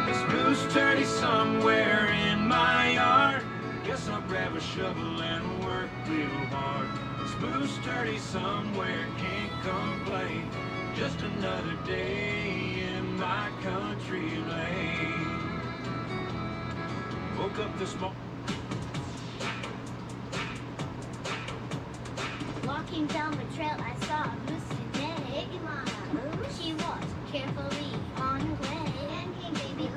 This moose turdy somewhere in my yard. Guess I'll grab a shovel and work real hard. This moose turdy somewhere, can't complain. Just another day in my country lane. Woke up this morning. Walking down the trail, I saw a moose today. She walked carefully on her way. And came baby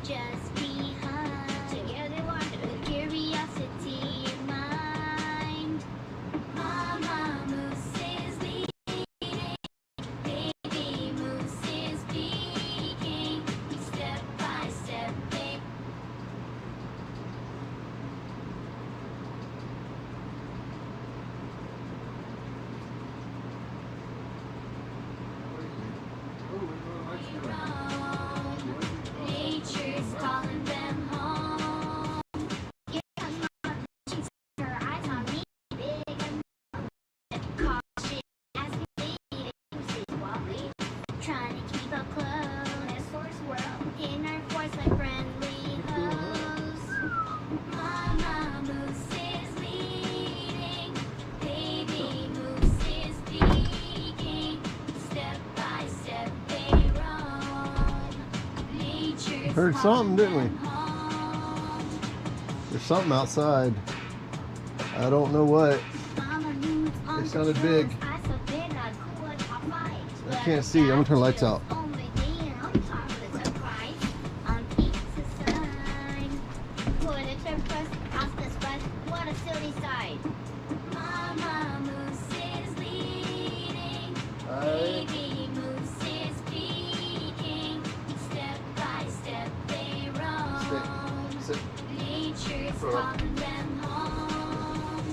just behind. Together walked with curiosity in mind. Mama moose is leading, baby moose is speaking. Step by step, baby. Nature's calling them home. Here comes Mama, she's her eyes on me, big and caution as we lead. She's walking, trying to keep up close. Force world in our force like friendly hosts. Mama moose is leading, baby moose is speaking. Step by step they roam. Nature's Heard something, didn't we? calling them home. There's something outside. I don't know what. Mama moves on They sounded patrols. big. I so big I could fight. I can't see. I'm gonna turn the lights out. Only being on top of the surprise. On pizza sign. Put a trip first, off the spread. What a silly sight. Mama moose is leading. Baby moose is speaking. Step by step they roam. Sit. Nature's Throw up. calling them home.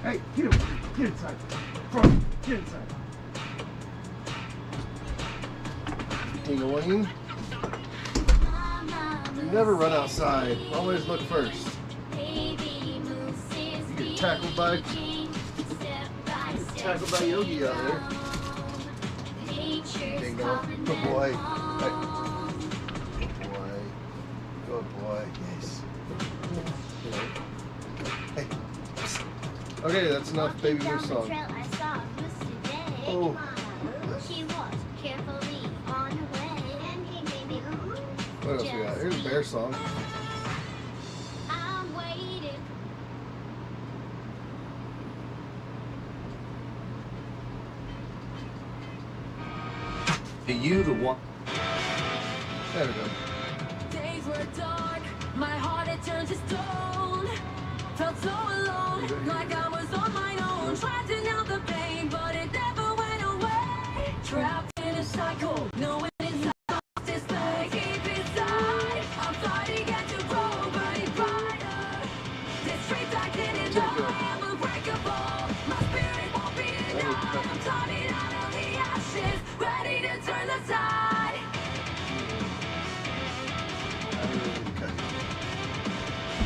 Hey, get him. Get inside. Front. Get inside. Annoying. Mama You moose never run is outside. Always look first. Baby moose is You get tackled by- speaking. Step by step tackled by Yogi out there. Nature's Bingo. calling Good them boy. home. Good boy. Good boy. Yes. Hey. Okay, that's enough Walking baby down moose the song. trail, I saw a moose today. Oh. She walked carefully on her way. And came baby What else we got? Here's a bear song. I'm waiting. Are you the one? There we go. Days were dark, my heart had turned to stone. Felt so alone, like I was on my own. Tried to numb the pain, but it never went away. Trapped in a cycle, knowing inside this thing deep inside. I'm fighting against the road, burning brighter. This street I didn't know I am unbreakable. My spirit won't be denied. I'm climbing out of the ashes, ready to turn the tide. Okay.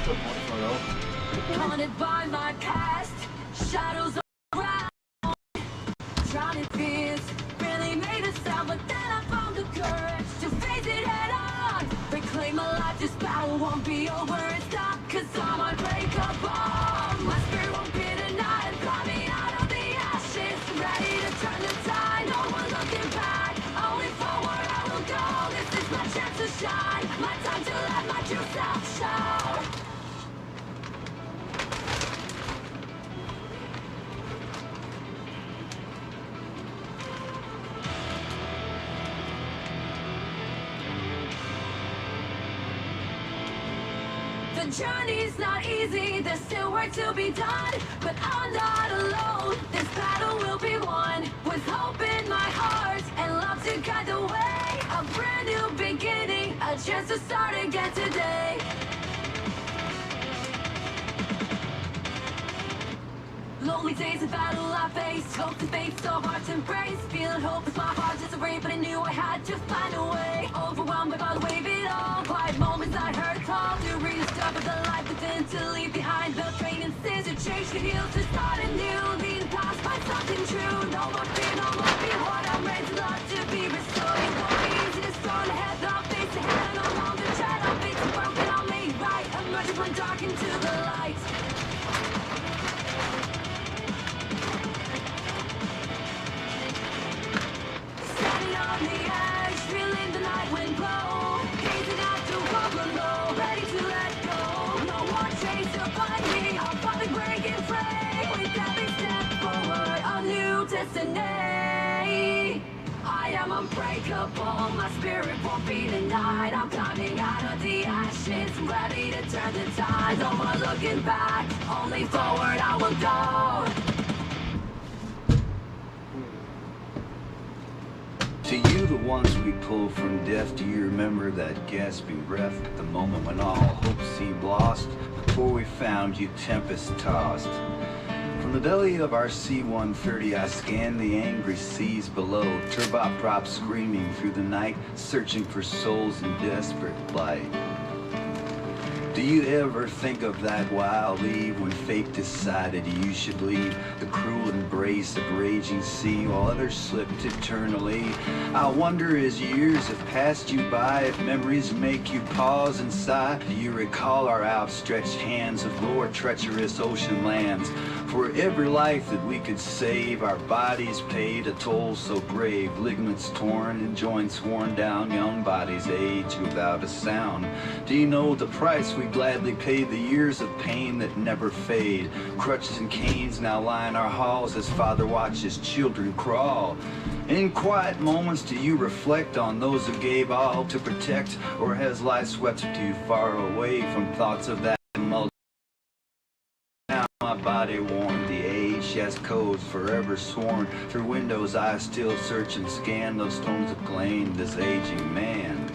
Good boy, Frodo. Haunted by my past, shadows around. Drowning fears, barely made a sound, but then I found the courage to face it head on. Reclaim my life, this battle won't be over and stop, 'cause I'm unbreakable. My spirit won't be denied, climbing out of the ashes, ready to turn the tide. No one looking back, only forward I will go. This is my chance to shine, my time to let my true self show. The journey's not easy, there's still work to be done. But I'm not alone, this battle will be won. With hope in my heart and love to guide the way. A brand new beginning, a chance to start again today. Lonely days of battle I faced, hope to faith so hard to embrace. Feeling hopeless, my heart disarrayed, but I knew I had to find a way. Overwhelmed by the wave it all, quiet moments I heard call to rediscover the life within, to leave behind the pain and sins, to change, to heal, to start anew. Leading past by something true. No more fear, no more fear. What I'm ready to love to be restored. It won't be easy to storm ahead, I'll face ahead. No longer try, I'll face the broken, I'll make right. Emerging from dark into the light. Standing on the edge, feeling the night wind blow. Gazing out the world below, ready to let go. No more chains to bind me, I'll finally break and free. With every step forward, a new destiny. I am unbreakable, my spirit won't be denied. I'm climbing out of the ashes, ready to turn the tide. No more looking back, only forward I will go. To you, the ones we pull from death, do you remember that gasping breath, the moment when all hope seemed lost, before we found you tempest-tossed? From the belly of our C-130, I scanned the angry seas below, turboprop screaming through the night, searching for souls in desperate plight. Do you ever think of that wild eve when fate decided you should leave the cruel embrace of raging sea while others slipped eternally? I wonder, as years have passed you by, if memories make you pause and sigh. Do you recall our outstretched hands of more treacherous ocean lands? For every life that we could save, our bodies paid a toll so grave. Ligaments torn and joints worn down, young bodies age without a sound. Do you know the price we gladly paid, the years of pain that never fade? Crutches and canes now line our halls as father watches children crawl. In quiet moments, do you reflect on those who gave all to protect? Or has life swept you far away from thoughts of that multitude? Now my body worn, the age has codes forever sworn. Through windows I still search and scan, those stones have claimed this aging man.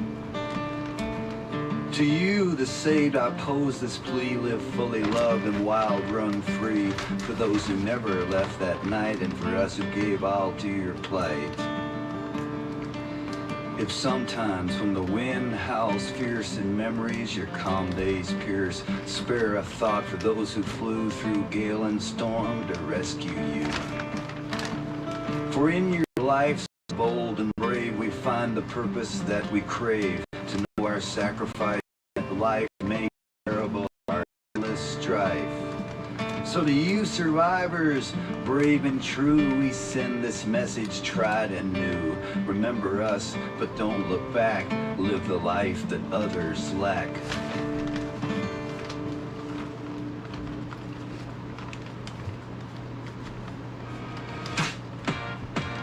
To you, the saved, I pose this plea: live fully, love and wild, run free. For those who never left that night, and for us who gave all to your plight. If sometimes when the wind howls fierce and memories your calm days pierce, spare a thought for those who flew through gale and storm to rescue you. For in your life so bold and brave, we find the purpose that we crave, to know our sacrifice, life made terrible, our endless strife. So to you survivors, brave and true, we send this message tried and new. Remember us, but don't look back. Live the life that others lack.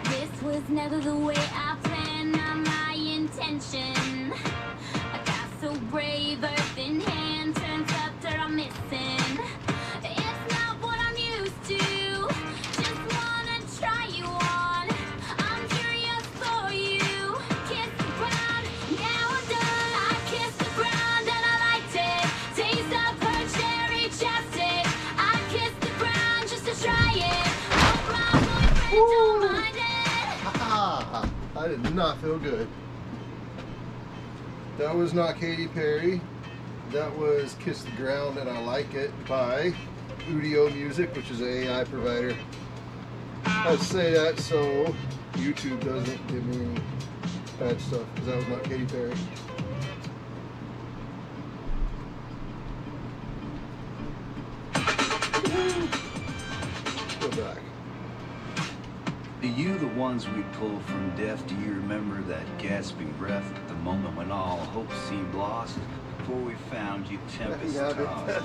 This was never the way I planned, not my intention. I got so brave, earth in hand, turns up that I'm missing. It's not what I'm used to, just wanna try you on. I'm curious for you, kiss the ground, now I'm done. I kissed the ground and I liked it, taste of her cherry chapstick. I kissed the ground just to try it, hope my boyfriend don't mind it. Ha! I did not feel good. That was not Katy Perry. That was Kiss the Ground and I Like It by Udio Music, which is an AI provider. I say that so YouTube doesn't give me any bad stuff, because that was not Katy Perry. Go back. To you, the ones we pull from death, do you remember that gasping breath, the moment when all hope seemed lost, before we found you tempest-tossed?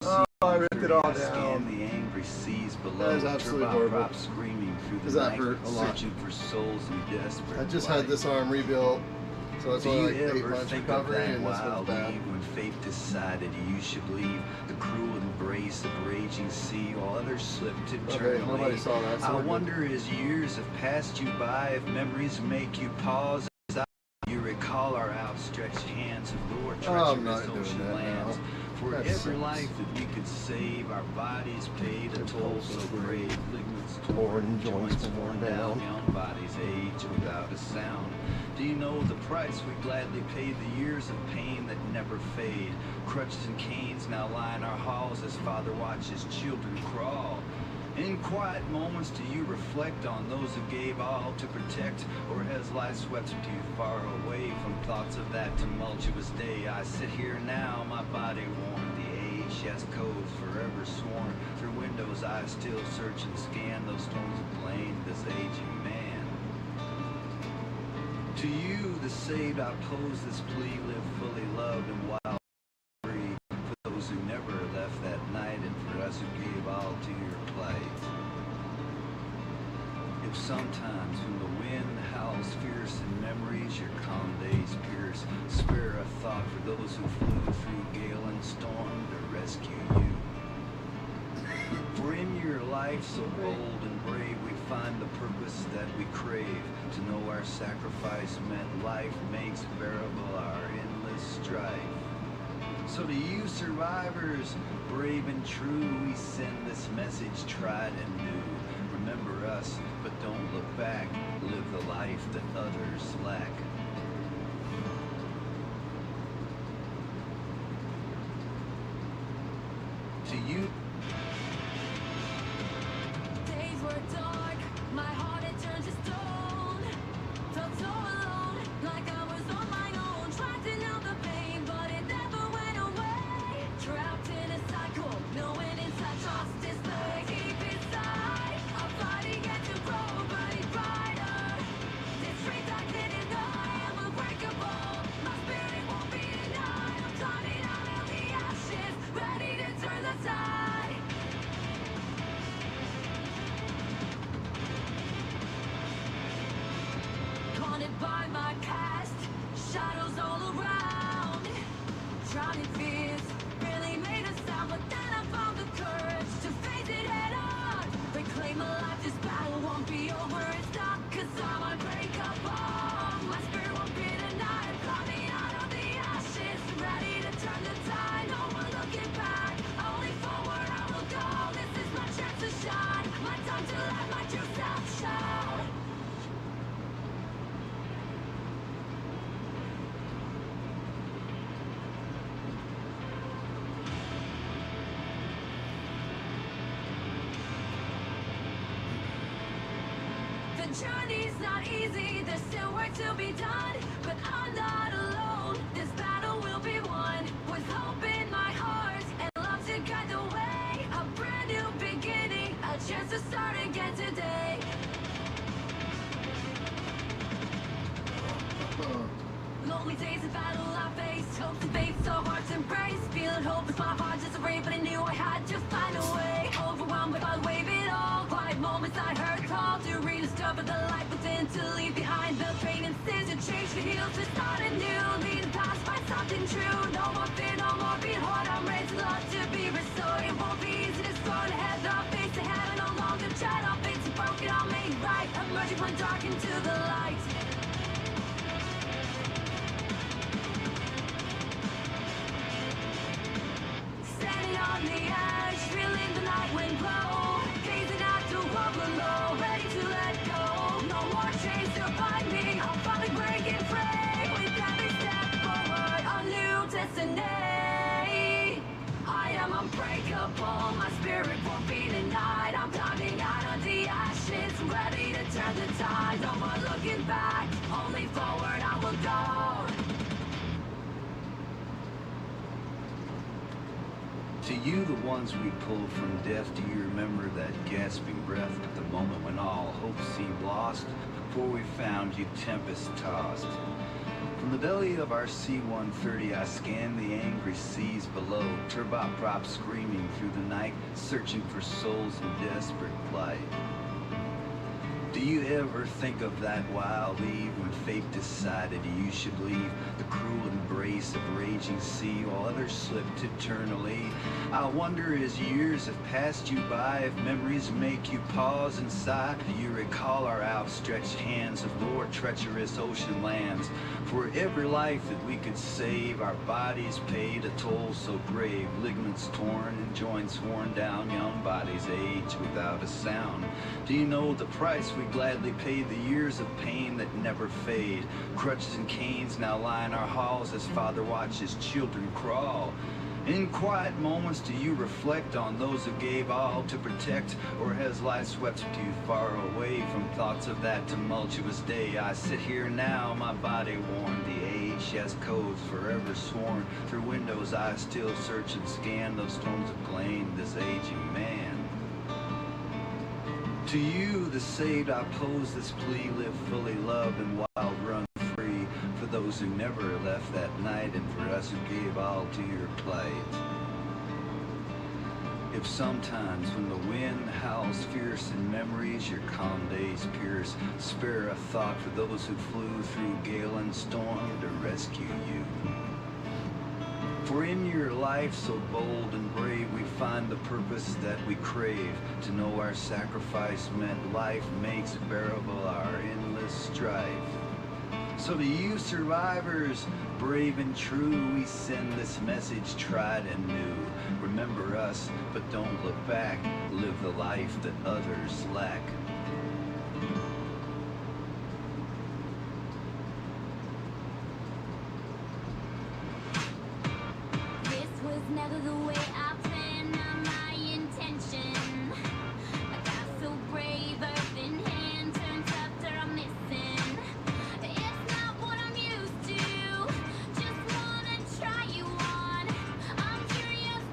Oh, I ripped it all Scan down. the angry seas That below, is absolutely horrible. turboprop screaming through Because the that night, hurt a lot. searching for souls in desperate I just plight. had this arm rebuilt, so it's Do only you like 8 ever months think of recovery, that and this one's wild bad. eve when fate decided you should leave the cruel embrace of raging sea while others slipped eternally? nobody saw that, so I we're good. wonder, as years have passed you by, if memories make you pause as you recall our outstretched hands of more Oh, I'm not treacherous doing ocean that lands. now. For That every sucks. life that we could save, our bodies paid a toll so great. Ligaments torn, joints worn down, young bodies age without a sound. Do you know the price we gladly paid? The years of pain that never fade. Crutches and canes now line our halls as father watches children crawl. In quiet moments, do you reflect on those who gave all to protect? Or has life swept you far away from thoughts of that tumultuous day? I sit here now, my body worn, the age has codes forever sworn. Through windows I still search and scan those stones of blame, this aging man. To you, the saved, I pose this plea, live fully loved and wild free. For those who never left that night, and for us who gave all to your plight. If sometimes when the wind howls fierce and memories your calm days pierce, spare a thought for those who flew through gale and storm to rescue you. For in your life so bold and brave, we find the purpose that we crave. To know our sacrifice meant life makes bearable our endless strife. So to you survivors, brave and true, we send this message tried and new. Remember us, but don't look back. Live the life that others lack. To you, Days were dark, my heart had turned to stone. Felt so alone, like I was on my own. Tried to numb the pain, but it never went away. Trapped in a cycle, knowing inside trust is the deep inside. I'm fighting it to grow, but it's brighter. This strength I didn't know I am unbreakable. My spirit won't be denied. I'm climbing out of the ashes, ready to turn the tide. Haunted by my past, shadows all around. Drowning fears, really made a sound, but then I found the courage to face it head on. Reclaim my life, this battle won't be over, it's not, 'cause I'm unbreakable. My spirit won't be denied, I'm climbing out of the ashes, ready to turn the tide. No more looking back, only forward I will go. This is my chance to shine, my time to let my true self show. The journey's not easy, there's still work to be done, but I'm not alone. This battle will be won with hope in my heart and love to guide the way. A brand new beginning, a chance to start again today. Lonely days of battle I faced, hope to face, so hard to embrace. Feeling hopeless, my heart disarray, but I knew I had to find a way. Overwhelmed by the wave it all, quiet moments I heard call to rediscover the light within, to leave behind the pain and sins, to change the heal, to start anew. Lead the past, find something true. No more fear, no more being hard. I'm ready to love, to be restored. It won't be easy to start ahead, the face ahead, I no longer chat. I'll fix it broken, I'll make it right. Emerging from dark into the light. Standing on the edge, feeling the night wind blow. Gazing at the world below, ready to let go. No more chains to bind me, I'm finally breaking free. With every step forward, a new destiny. I am unbreakable, my spirit won't be denied. I'm climbing out of the ashes, ready to turn the tide. No more looking back, only forward I will go. to you, the ones we pulled from death, do you remember that gasping breath at the moment when all hope seemed lost, before we found you tempest-tossed? From the belly of our C-130, I scanned the angry seas below, turboprop screaming through the night, searching for souls in desperate plight. Do you ever think of that wild eve when fate decided you should leave the cruel embrace of raging sea while others slipped eternally? I wonder as years have passed you by if memories make you pause and sigh. Do you recall our outstretched hands of more treacherous ocean lands? For every life that we could save, our bodies paid a toll so grave. Ligaments torn and joints worn down, young bodies age without a sound. Do you know the price we gladly paid, the years of pain that never fade? Crutches and canes now line our halls as father watches children crawl. In quiet moments, do you reflect on those who gave all to protect? Or has life swept you far away from thoughts of that tumultuous day? I sit here now, my body worn, the age has codes forever sworn. Through windows I still search and scan, those storms have claimed this aging man. To you, the saved, I pose this plea: live fully, love and wild, run free. For those who never left that night, and for us who gave all to your plight. If sometimes when the wind howls fierce and memories your calm days pierce, spare a thought for those who flew through gale and storm to rescue you. For in your life so bold and brave, we find the purpose that we crave. To know our sacrifice meant life makes bearable our endless strife. So to you survivors, brave and true, we send this message tried and new. Remember us, but don't look back. Live the life that others lack. Never the way I planned, not my intention. I got so brave, earth in hand, turns up that I'm missing. It's not what I'm used to, just wanna try you on. I'm curious.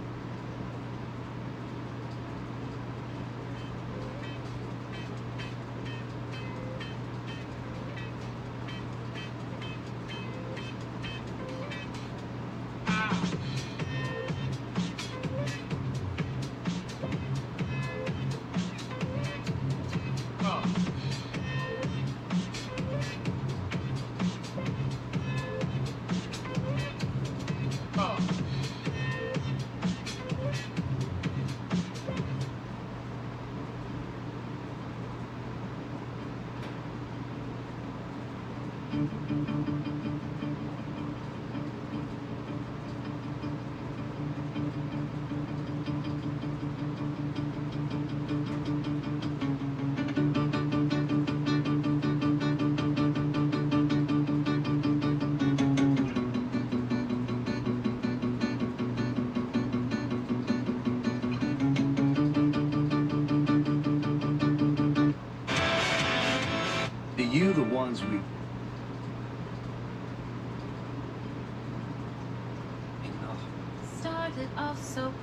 You the ones we Started off so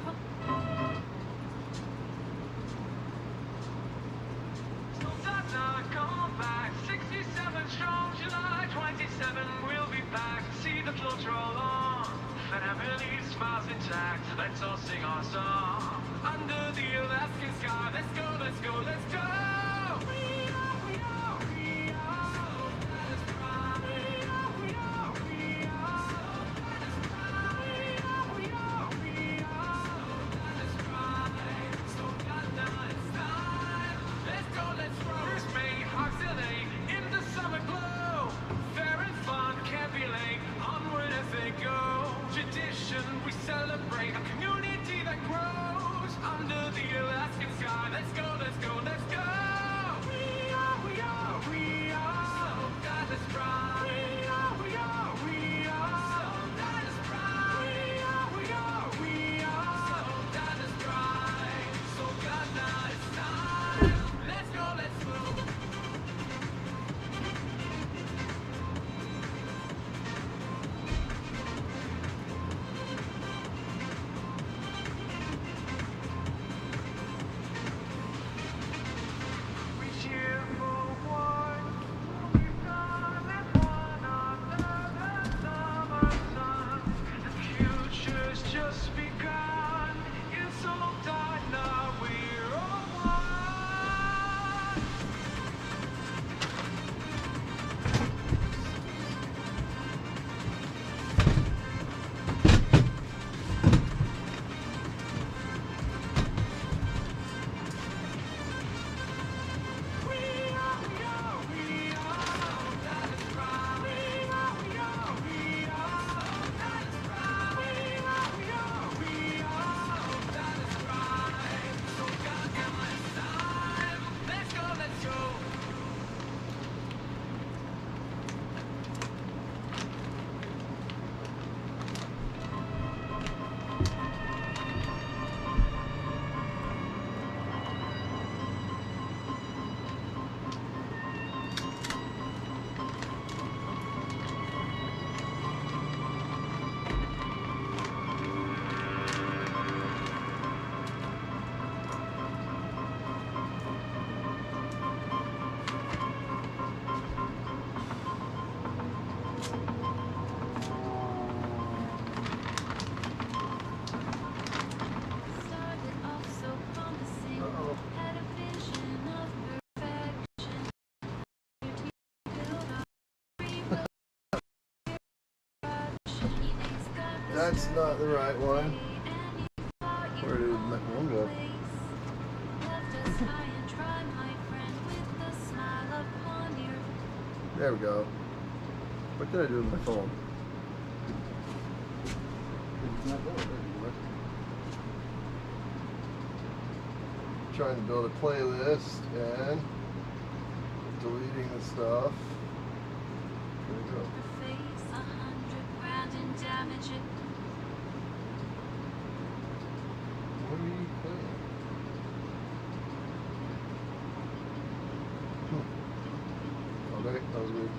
Come back, 67 strong, July 27, we'll be back. See the floats roll on, family smiles intact. Let's all sing our song under the Alaskan sky. Let's go, let's go, let's go. We celebrate a community that grows. That's not the right one. Where did my phone go? There we go. What did I do with my phone? It's not going anymore. Trying to build a playlist and deleting the stuff. There we go. What are you playing? Okay, that was weird.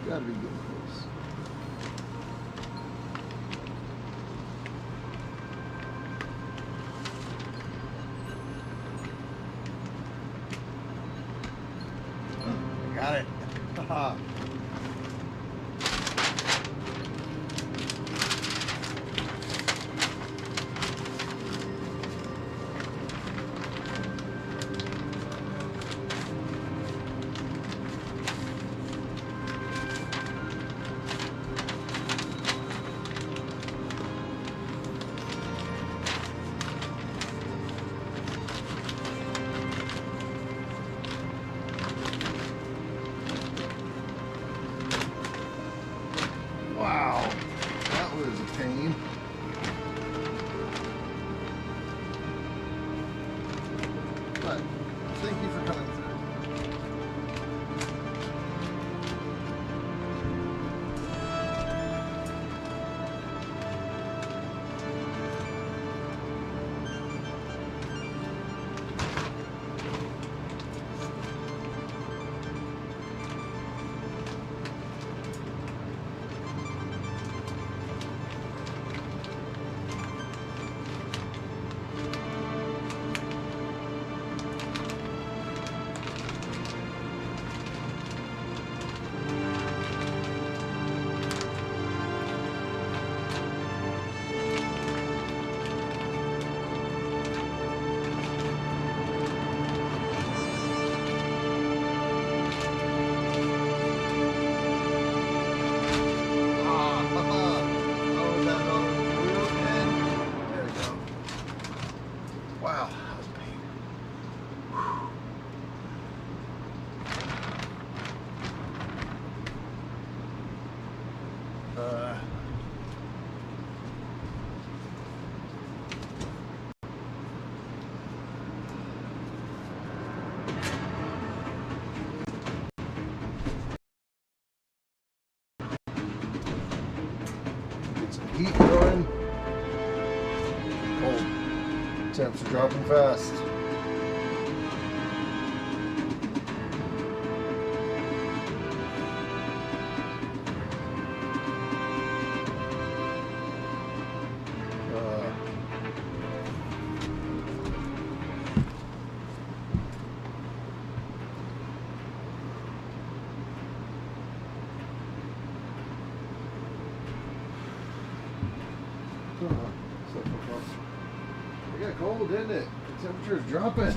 Gotta be good close. I got it. Haha. Temps are dropping fast. It got cold, didn't it? The temperature's dropping.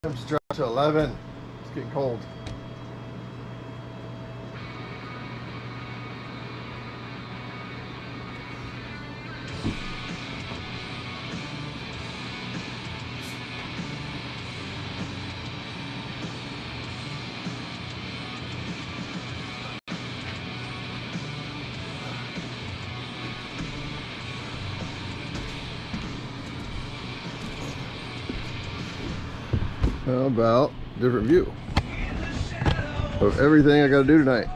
Temps dropped to 11. It's getting cold. How about a different view of everything I gotta do tonight?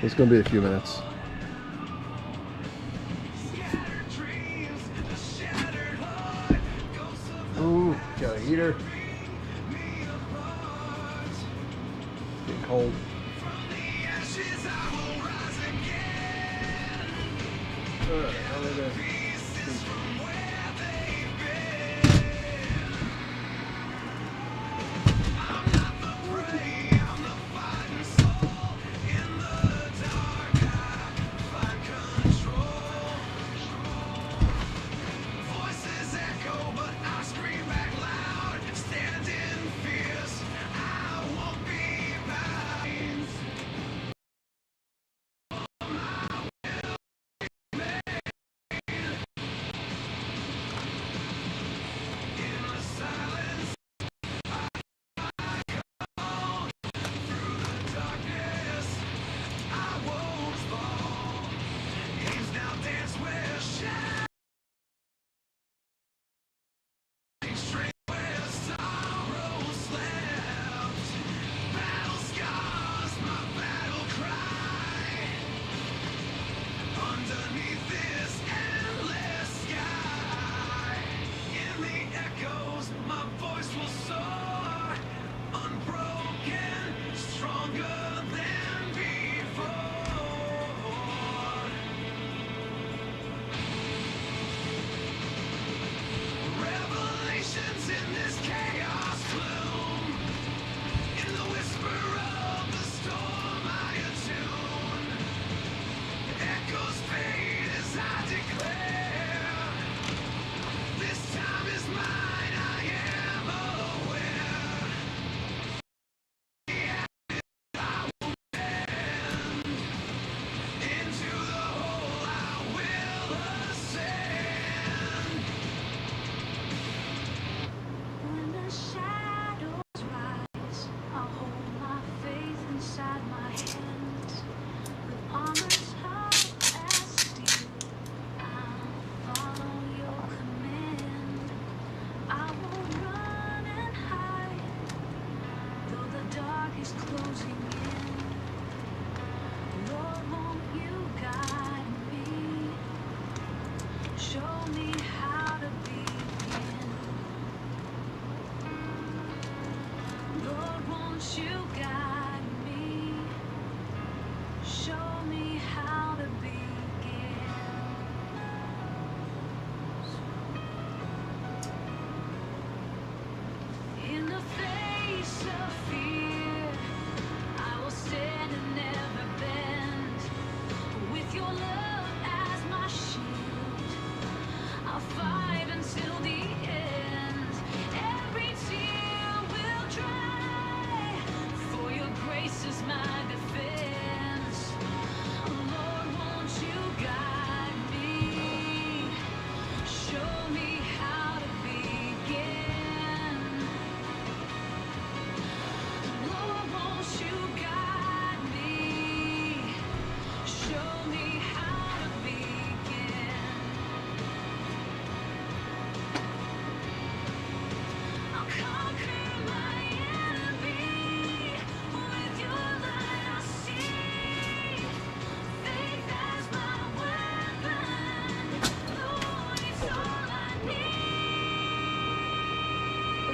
It's gonna be a few minutes. Ooh, got a heater. Getting cold. Standing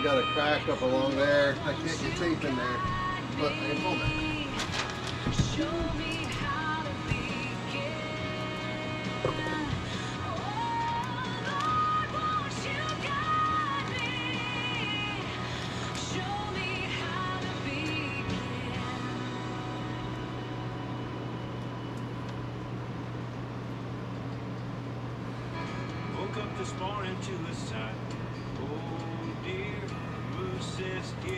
I got a crack up along there. I can't get tape in there, but I can film it. Show me how to begin. Oh Lord, won't you guide me? Show me how to begin. Woke up this morning to the sight. Oh dear, Moose's gill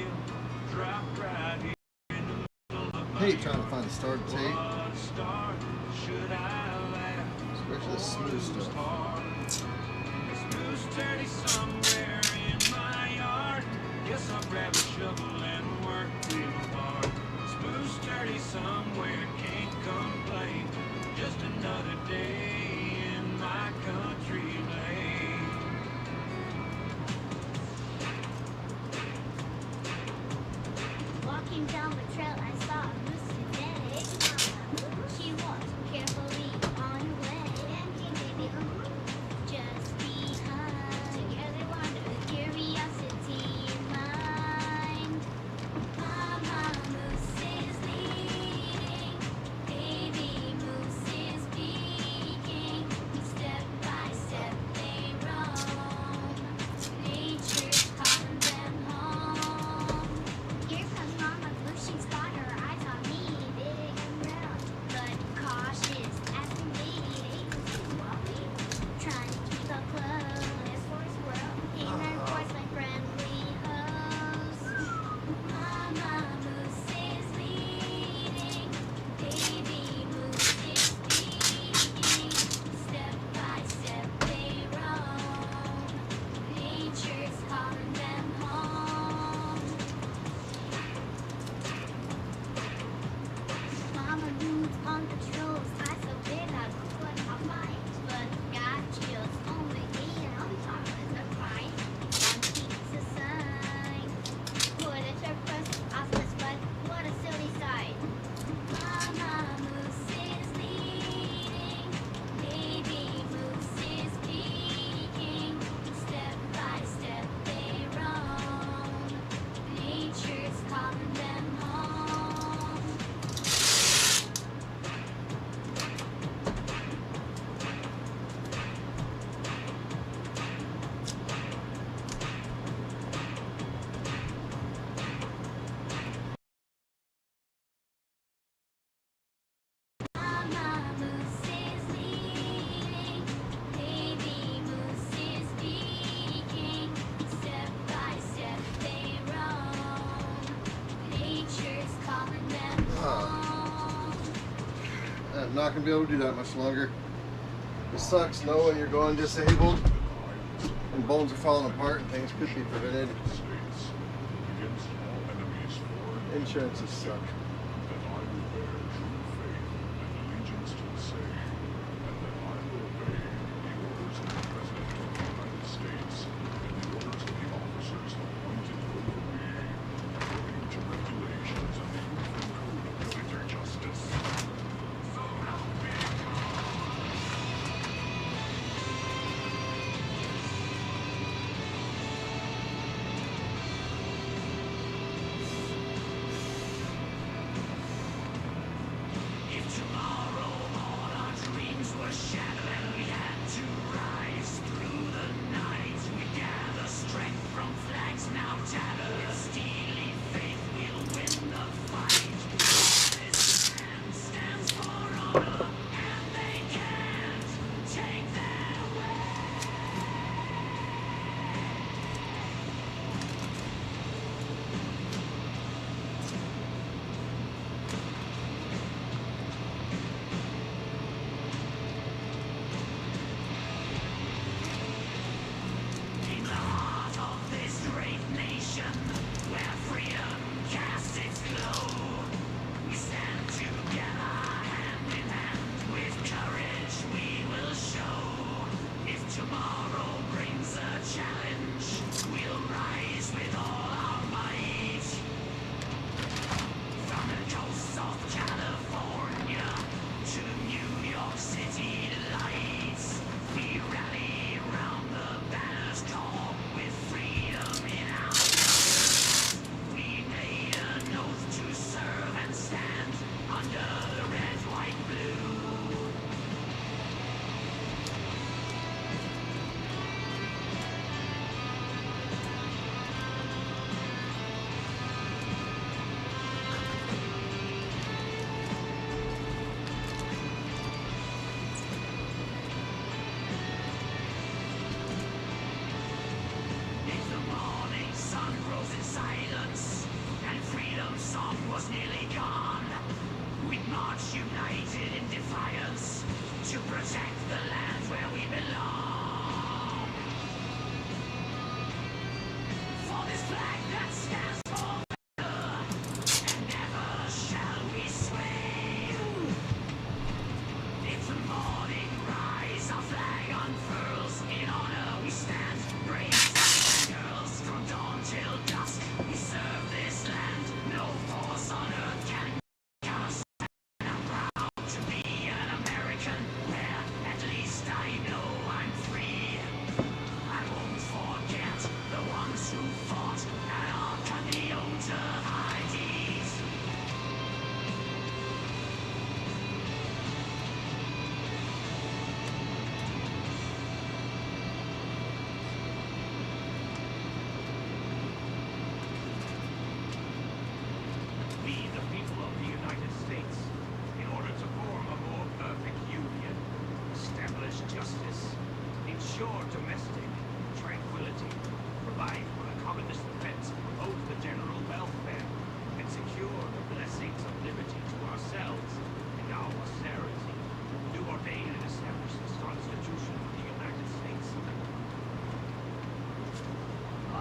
dropped right here in the middle of my Hate trying to find the started tape, What star should I laugh? especially the smooth stuff. Smooth sturdy somewhere in my yard. Guess I'll grab a shovel and work real hard. Smooth sturdy somewhere, can't complain. Just another day in my country lane. Walking down the trail, I saw a moose today. She walked carefully on her way. Just behind, together wander with curiosity in mind. Mama moose is leading, baby moose is peeking. Step by step they roam, nature's calling them home. Here comes Mama Blue, she's got her eyes on me, big and round, but cautious as can be. Wobbly, trying to keep up close for a squirrel. In her voice, my friendly host. Mama Moose is leading, baby Moose is speaking. Step by step they roam, nature's calling them home. Mama moves on patrols, eyes so big I could not find, but got chills only here on top of the pine. One keeps a sign, put a surface off the spot, what a silly sight. Mama Moose is leading, baby Moose is peeking. Step by step they roam, nature's calling them home. Mama Moose is leading, baby Moose is peeking. Step by step they roam, nature's calling them home. I'm not gonna be able to do that much longer. It sucks knowing you're going disabled and bones are falling apart and things could be prevented. Insurances suck.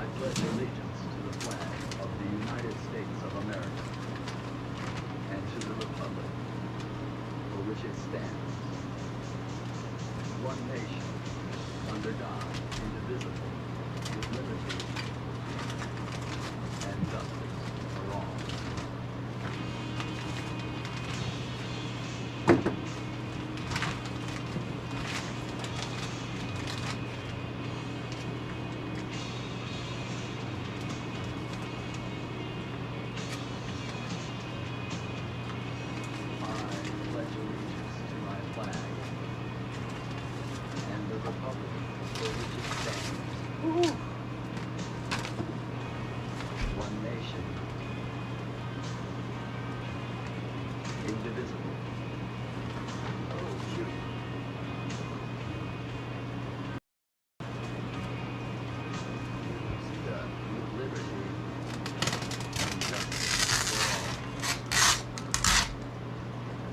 I pledge allegiance to the flag of the United States of America and to the republic for which it stands, one nation, under God, indivisible, with liberty and justice for all. Indivisible. Oh, shoot. See that? With liberty and justice for all.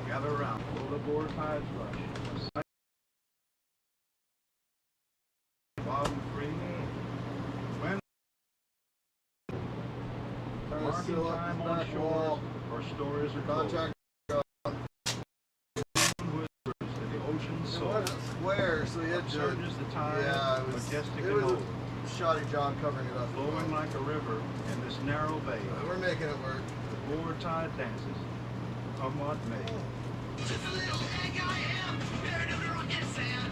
Gather around. Pull the board pies rush. Bottom free. When marking time on shore or stories or Contractor. It wasn't square, so you had to. Surges the tide, Yeah, majestic it and was noble, a shoddy job covering it up. flowing like a river in this narrow bay. We're making it work. The board tide dances, come what may. Just a little egg I am, buried under rock and sand.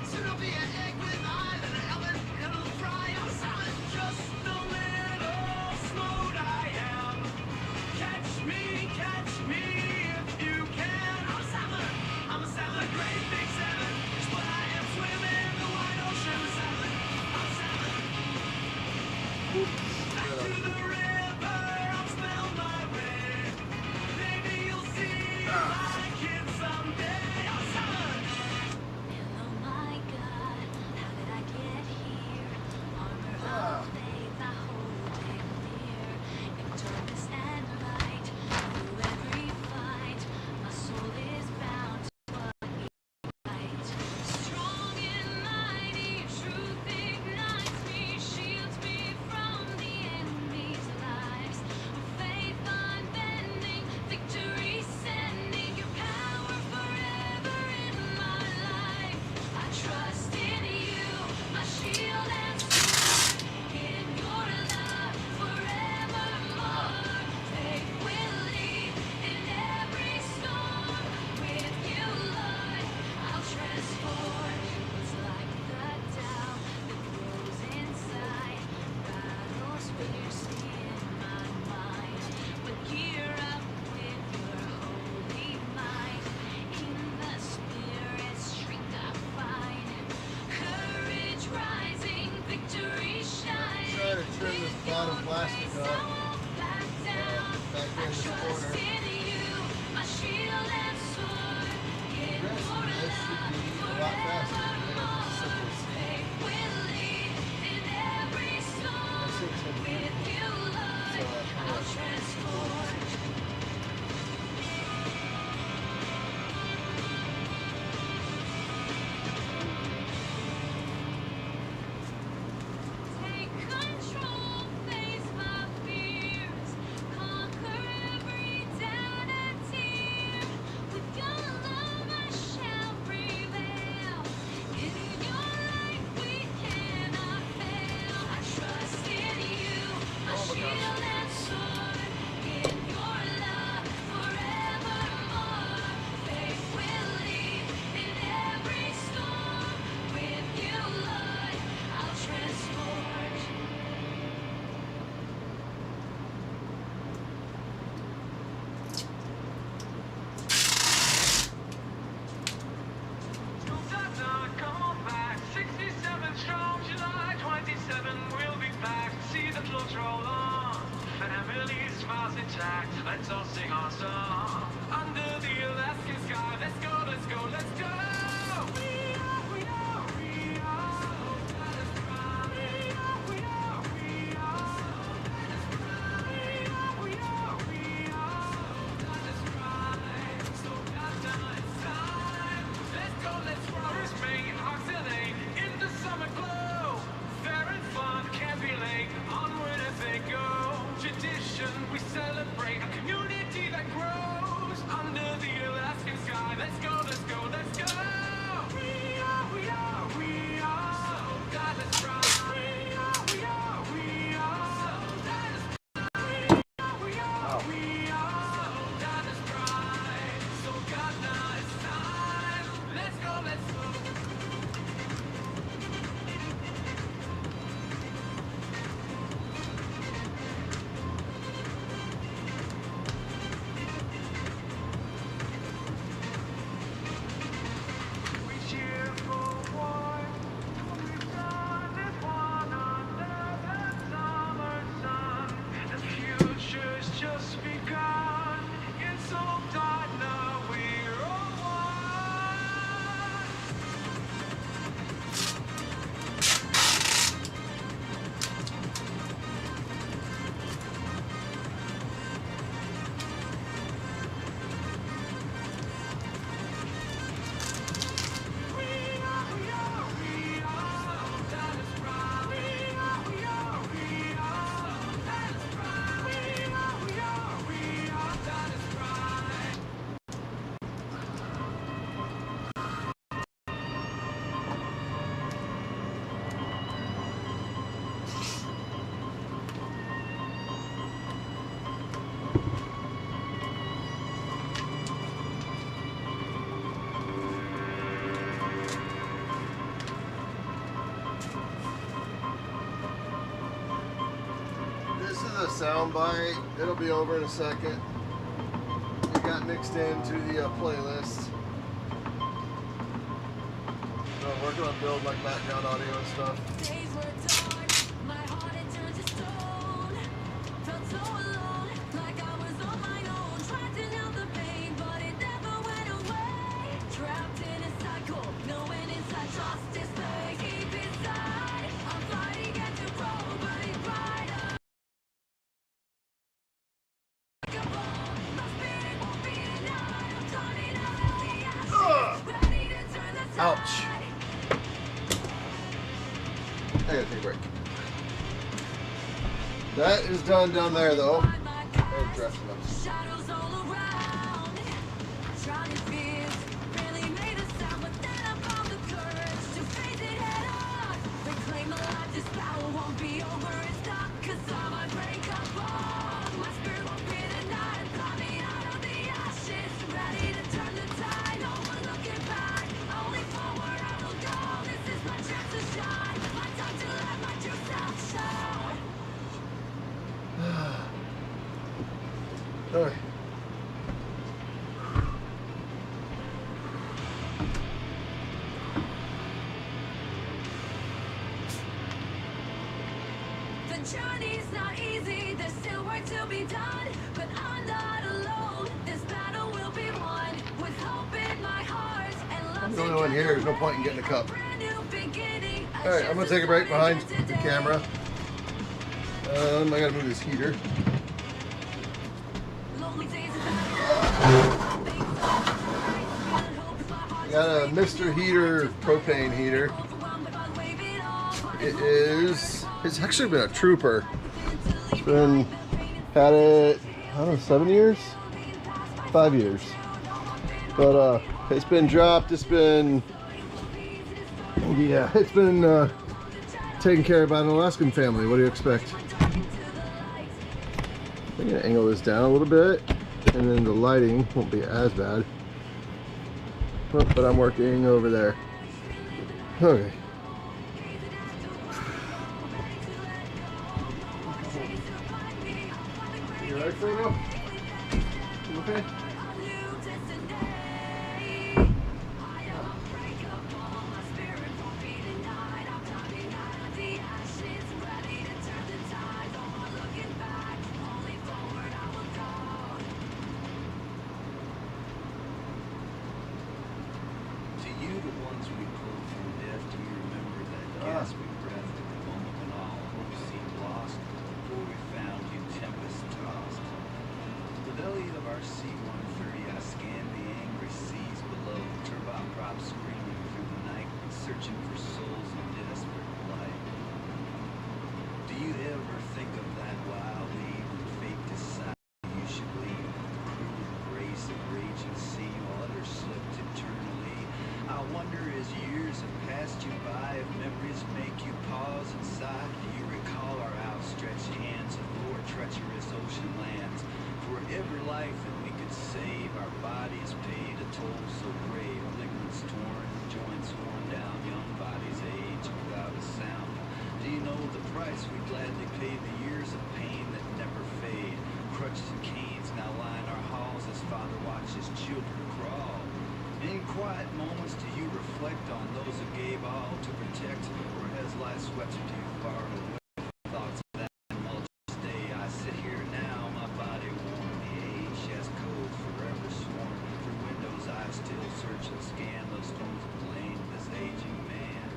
Soon I'll be an egg with eyes and an oven, and it'll fry on salad. Just a little smote I am. Catch me if you can. I'm a salmon, great big salmon. It's what I am, swimming in the wide ocean of salmon. I'm salmon. Back to the river, I'll smell my way. Maybe you'll see like it someday. I'm salmon. Oh my God, how did I get here? Armor of faith, I hold it near. In darkness and light, through every fight, my soul is bound to what is right. Strong and mighty, truth ignites me, shields me from the enemy's lives. Faith unbending, victory sending, your power forever in my life. I trust in you, my shield and sword, in your love forevermore. Faith will lead in every storm. With you, Lord, I'll transform. It's like the doubt that grows inside, battles fiercely in my mind. But gear up with your holy might. In the spirit's strength I find courage rising, victory shining. Try to trim this bottom plastic up. Back I in this trust corner. in you, my shield and sword. In The rest your of this should love be a lot faster than forevermore. it's simple. Faith will lead in every storm. With you, Lord, I'll transform. Take control, face my fears, conquer every doubt and tear. With your love I shall prevail. In your light we cannot fail. I trust in you, my shield and sword. In your love forevermore. Faith will lead in every storm. With you, Lord, I'll transform. Come on back. 67 strong, July 27. We'll be back. See the floats roll on. Family smiles intact. Let's all sing our song. Under the Alaska sky. Let's go, let's go, let's go. We are, we are, we are. So let us fly. We are, we are, we are. So let us fly. We are, we are, we are. So let us fly. So goddamn it's time. Let's go, let's roll. First mate, oxygenate in the summer glow. Fair and fun can't be late. the sound bite. It'll be over in a second. It got mixed into the playlist. So I'm working on building like background audio and stuff. Days were dark, my heart had turned to stone. Felt so alone, like I was on my own. Tried to numb the pain, but it never went away. Trapped in a cycle, knowing inside just this pain. Deep inside, I'm fighting against the road, burning brighter. Like a bomb, my spirit won't be denied. I'm climbing out of the ashes, ready to turn the tide. Ouch. I gotta take a break. That is done down there though. There's dressing up. Shadows all around. Drowning fears barely made a sound, but then I found the courage to face it head on. Reclaim the life, this battle won't be over. It's not 'cause I might break apart. My spirit won't be denied. I'm climbing out of the ashes, ready to turn the tide. No one looking back, only forward I will go. This is my chance to shine. My time to let my true self show. Alright. The journey's not easy, there's still work to be done. But I'm not alone, this battle will be won. With hope in my heart and love I'm the only one here, there's no point in getting a cup. brand new beginning. Alright, I'm gonna take a break behind the camera. I gotta move this heater. I got a Mr. Heater propane heater. It's actually been a trooper. It's been, had it, I don't know, 7 years? 5 years. But it's been dropped, it's been, yeah, it's been taken care of by an Alaskan family. What do you expect? I'm gonna angle this down a little bit, and then the lighting won't be as bad. Oh, but I'm working over there. Okay. You ready, Fredo? You okay? To you, the ones we pulled from death, do you remember that gasping breath at the moment when all hope seemed lost? Before we found you tempest-tossed. The belly of our C-130, I scanned the angry seas below. Turboprops screaming through the night, searching for souls in desperate flight. Do you ever think of that wild eve when fate decided you should leave the cruel embrace of raging sea while others slipped eternally? I wonder as years have passed you by if memories make you pause and sigh. Do you recall our outstretched hands before treacherous ocean lands? For every life that we could save, our bodies paid a toll so brave. Ligaments torn, joints worn down, young bodies age without a sound. Do you know the price we gladly paid, the years of pain that never fade? Crutches and canes now line our halls as father watches children crawl. In quiet moments, do you reflect on those who gave all to protect, or has life swept you too far away? Thoughts of that mulch day. I sit here now, my body worn, the age has codes forever sworn. Through windows I still search and scan those stones of blame, this aging man.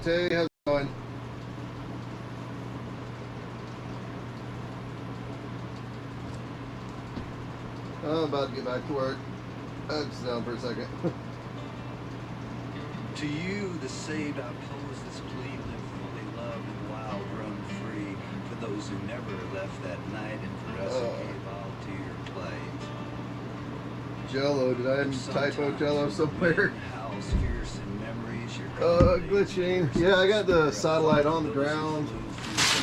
Tay, how's it going? I'm about to get back to work. I'll sit down for a second. To you, the saved, I pose this plea, live fully loved and wild, run free. For those who never left that night, and for us who gave all to your plight. Jello, did I typo Jello somewhere? House, fierce in memories, your Glitching. Yeah, I got the satellite on the ground.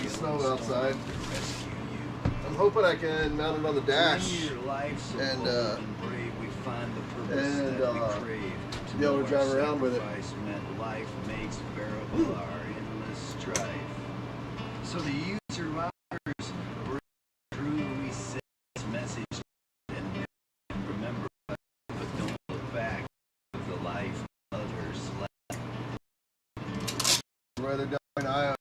Snow outside. I'm hoping I can mount it on the dash and be able to drive around with it. Life makes bearable our endless strife. So the you survivors bring true we say this message and remember, but don't look back of the life others left. Where they're going, Iowa.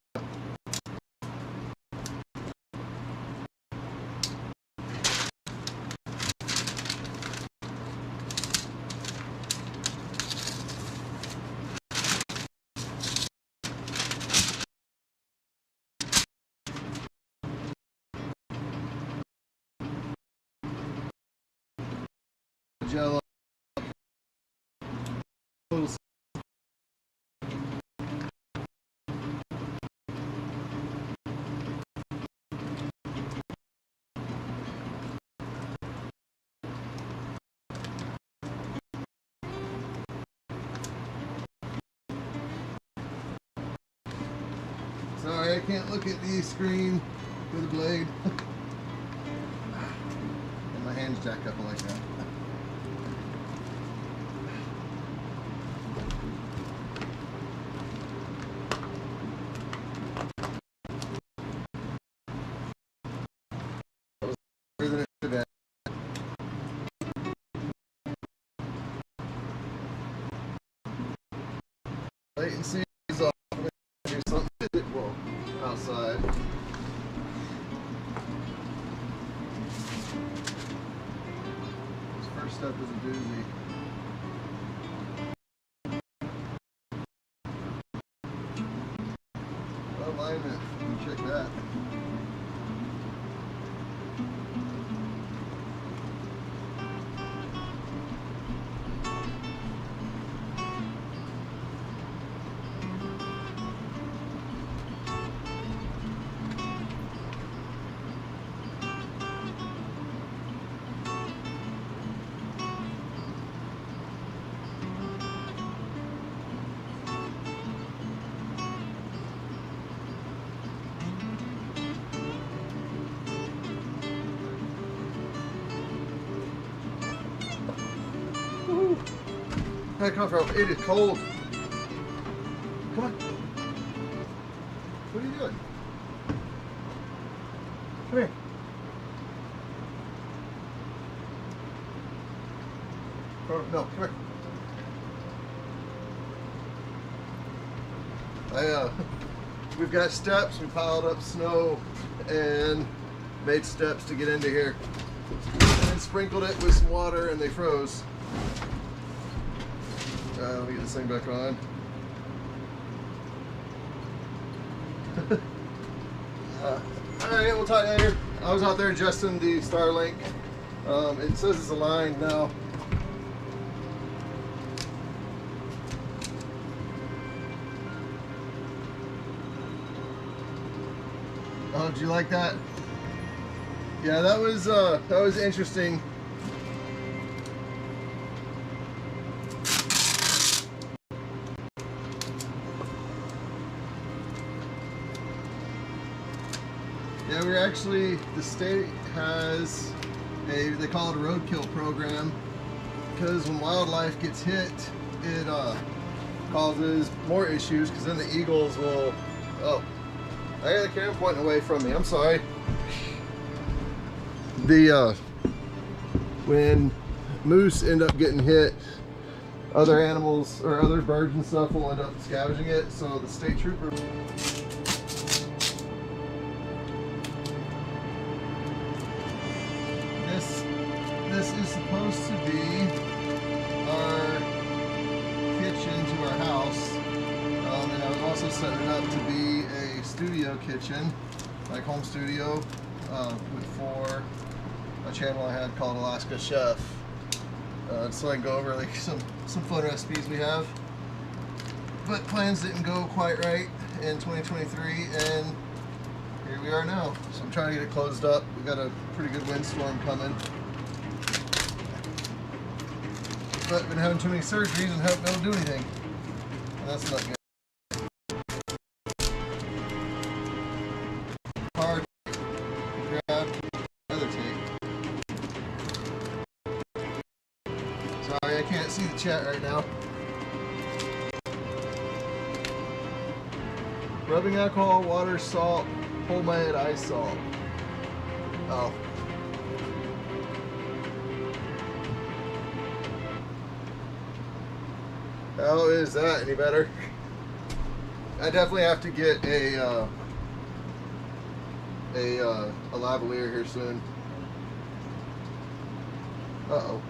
Jello. Sorry, I can't look at the screen with the blade. And my hands jack up like that. Latency is off. I'm gonna do something well outside. This first step is a doozy. Alignment. You can check that. Hey, come from. It is cold. Come on. What are you doing? Come here. Oh, no, come here. We've got steps. We piled up snow and made steps to get into here. And sprinkled it with some water, and they froze. Let me get this thing back on. Alright, we'll talk later. I was out there adjusting the Starlink. It says it's aligned now. Oh, did you like that? Yeah, that was interesting. Yeah, we're actually, the state has they call it a roadkill program, because when wildlife gets hit, it causes more issues, because then the eagles will, oh, I got the camera pointing away from me, I'm sorry. When moose end up getting hit, other animals or other birds and stuff will end up scavenging it, so the state trooper. This is supposed to be our kitchen to our house, and I was also setting it up to be a studio kitchen, like home studio, for a channel I had called Alaska Chef. So I can go over like some fun recipes we have. But plans didn't go quite right in 2023, and here we are now. So I'm trying to get it closed up. We got a pretty good windstorm coming. But I've been having too many surgeries and haven't been able to do anything. And that's not good. Hard to grab other tape. Sorry, I can't see the chat right now. Rubbing alcohol, water, salt, homemade ice salt. Oh. How is that any better? I definitely have to get a lavalier here soon. Uh-oh.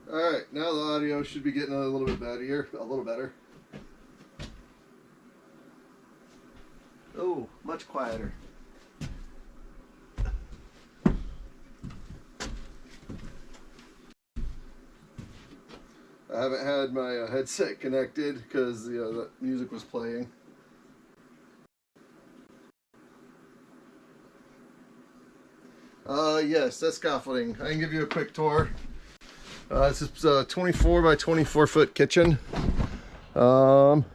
Alright, now the audio should be getting a little bit better here. A little better. Oh, much quieter. I haven't had my headset connected because the music was playing. Yes, that's scaffolding. I can give you a quick tour. This is a 24 by 24 foot kitchen. And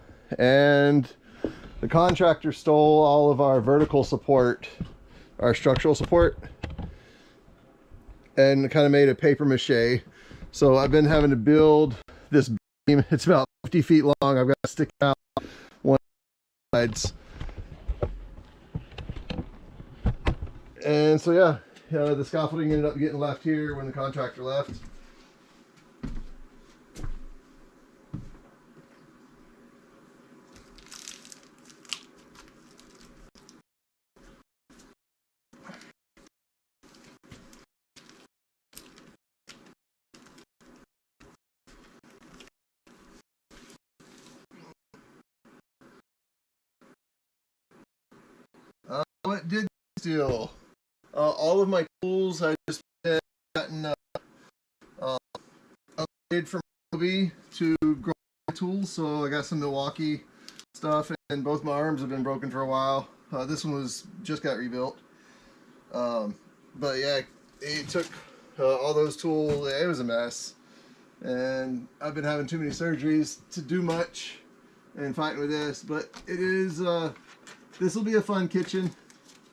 the contractor stole all of our vertical support, our structural support, and kind of made a paper mache. So I've been having to build this beam. It's about 50 feet long. I've got to stick out one sides. And so yeah, the scaffolding ended up getting left here when the contractor left. What did steal? All of my tools. I just gotten upgraded from Hobby to grow tools. So I got some Milwaukee stuff, and both my arms have been broken for a while. This one just got rebuilt. But yeah, it took all those tools. It was a mess, and I've been having too many surgeries to do much and fighting with this. But it is. This will be a fun kitchen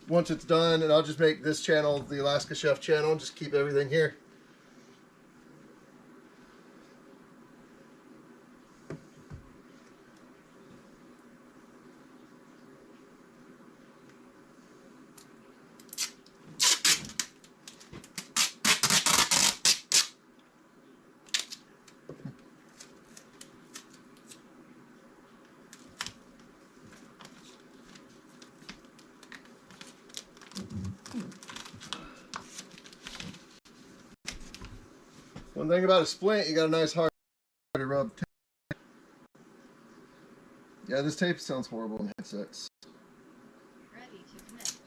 once it's done, and I'll just make this channel the Alaska Chef channel and just keep everything here. One thing about a splint, you got a nice hard to rub tape. Yeah, this tape sounds horrible in headsets. Ready to connect.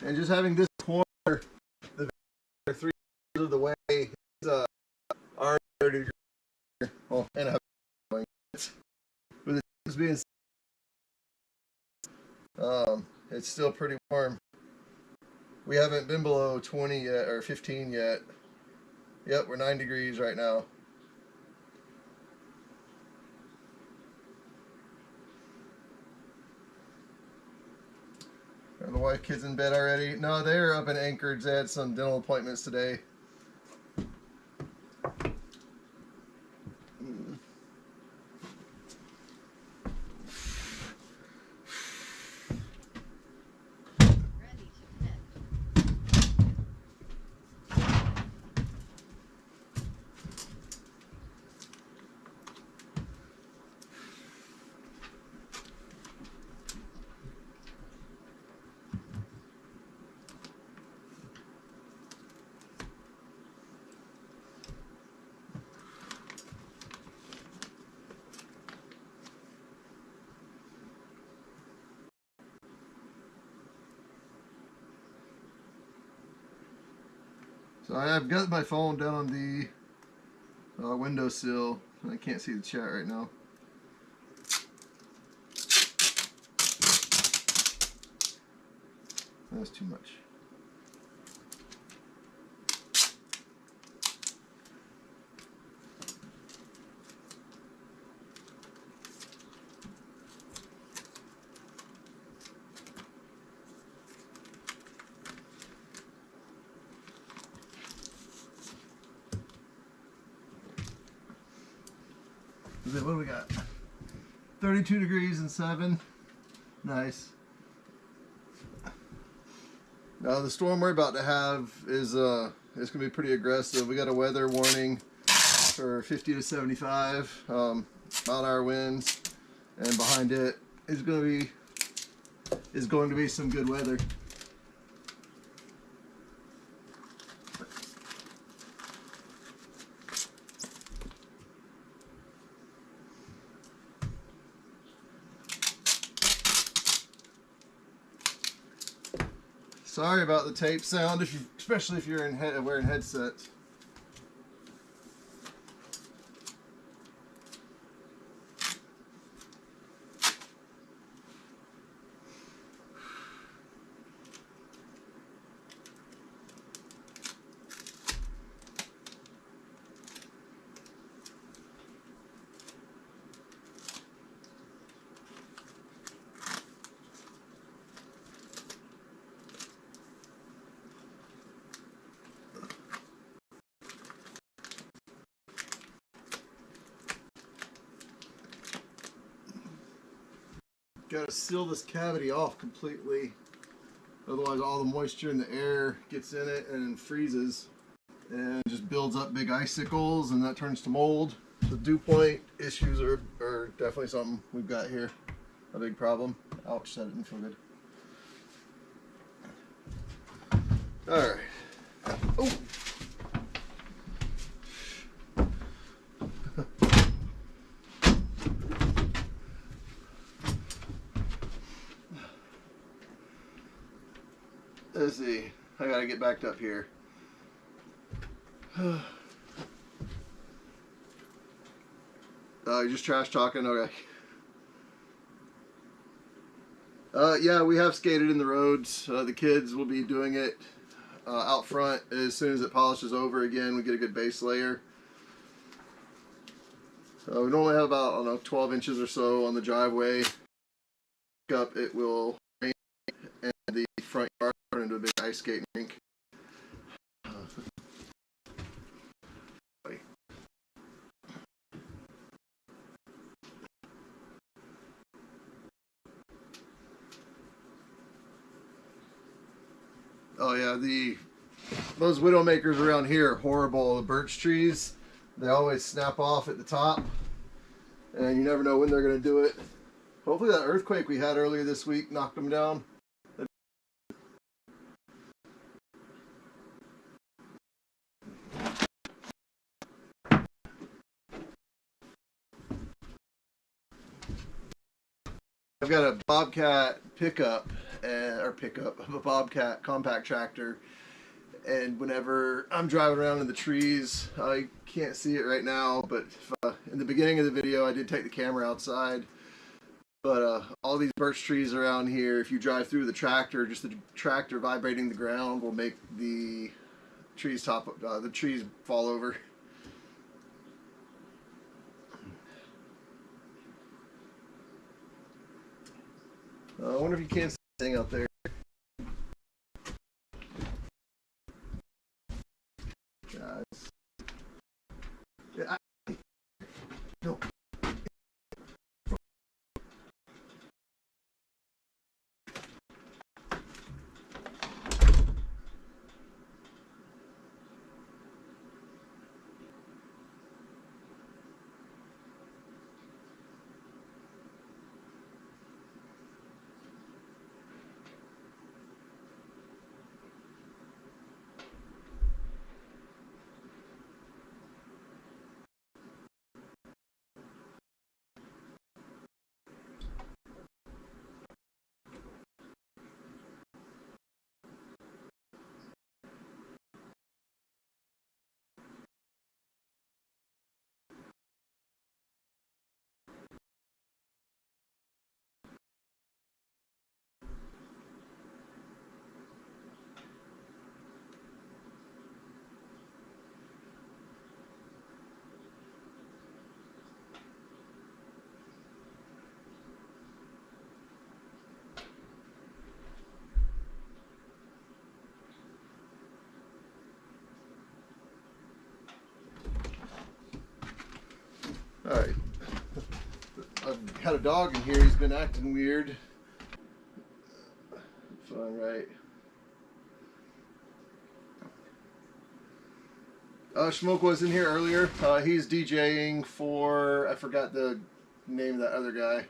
And just having this corner, the 3 of the way, is already 30 degrees. Well, and I have with it being it's still pretty warm. We haven't been below 20 yet, or 15 yet. Yep, we're 9 degrees right now. Are the wife kids in bed already? No, they're up in Anchorage. They had some dental appointments today. Ready to commit. So I've got my phone down on the windowsill. I can't see the chat right now. That's too much. What do we got? 32 degrees and 7. Nice. Now the storm we're about to have is it's gonna be pretty aggressive. We got a weather warning for 50 to 75 mile-an-hour winds, and behind it is going to be some good weather. Sorry about the tape sound, especially if you're wearing headsets. Got to seal this cavity off completely, otherwise all the moisture in the air gets in it and freezes and just builds up big icicles, and that turns to mold. The dew point issues are definitely something we've got here, a big problem. Ouch, that didn't feel good. All right. Oh. Let's see. I gotta get backed up here. You're just trash talking? Okay. Yeah, we have skated in the roads. The kids will be doing it out front as soon as it polishes over again. We get a good base layer. We normally have about, I don't know, 12 inches or so on the driveway. Up, it will rain, and the front yard turn into a big ice skating rink. Oh yeah, those widowmakers around here are horrible. The birch trees, they always snap off at the top, and you never know when they're going to do it. Hopefully that earthquake we had earlier this week knocked them down. I've got a Bobcat pickup, a Bobcat compact tractor, and whenever I'm driving around in the trees, I can't see it right now, but in the beginning of the video I did take the camera outside, but all these birch trees around here, if you drive through the tractor, just the tractor vibrating the ground will make the trees fall over. I wonder if you can see anything out there. Alright. I've had a dog in here, he's been acting weird. Fine, right. Schmoke was in here earlier. He's DJing for, I forgot the name of that other guy.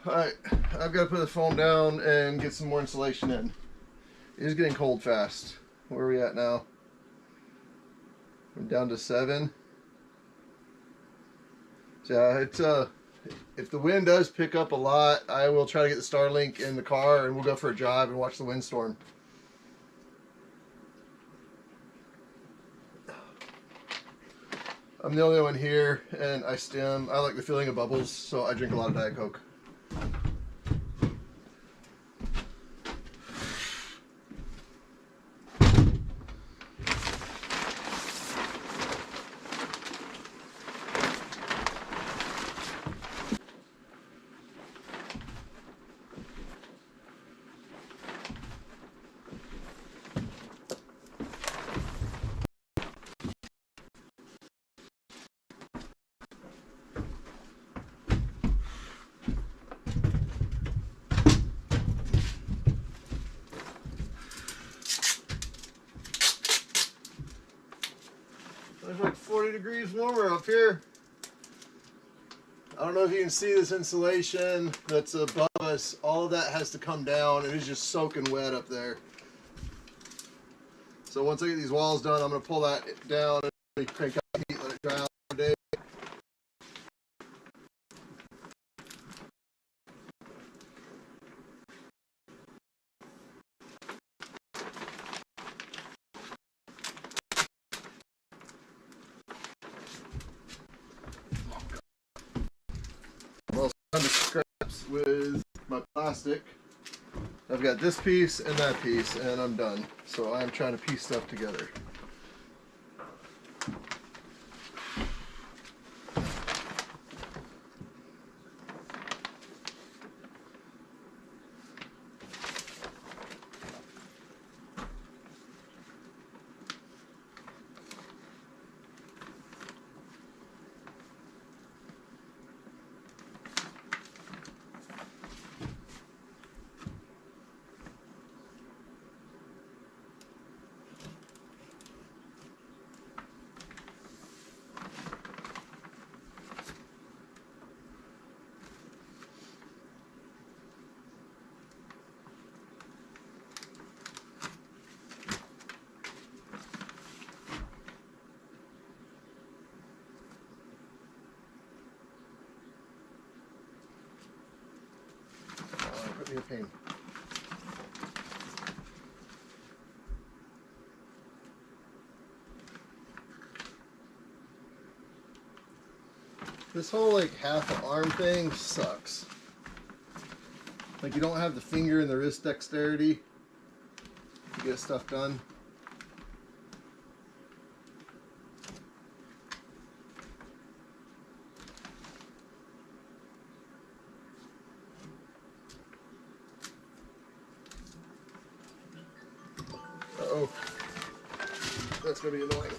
Alright, I've got to put the phone down and get some more insulation in. It is getting cold fast. Where are we at now? I'm down to 7. So yeah, it's if the wind does pick up a lot, I will try to get the Starlink in the car and we'll go for a drive and watch the windstorm. I'm the only one here and I stim. I like the feeling of bubbles, so I drink a lot of Diet Coke. It's like 40 degrees warmer up here. I don't know if you can see this insulation that's above us. All of that has to come down. It is just soaking wet up there. So once I get these walls done, I'm going to pull that down and crank out the heat, let it dry out for a day. I'm also done the scraps with my plastic. I've got this piece and that piece, and I'm done. So I'm trying to piece stuff together. Put me a pain. This whole like half an arm thing sucks. Like you don't have the finger and the wrist dexterity to get stuff done. Uh-oh. That's gonna be annoying.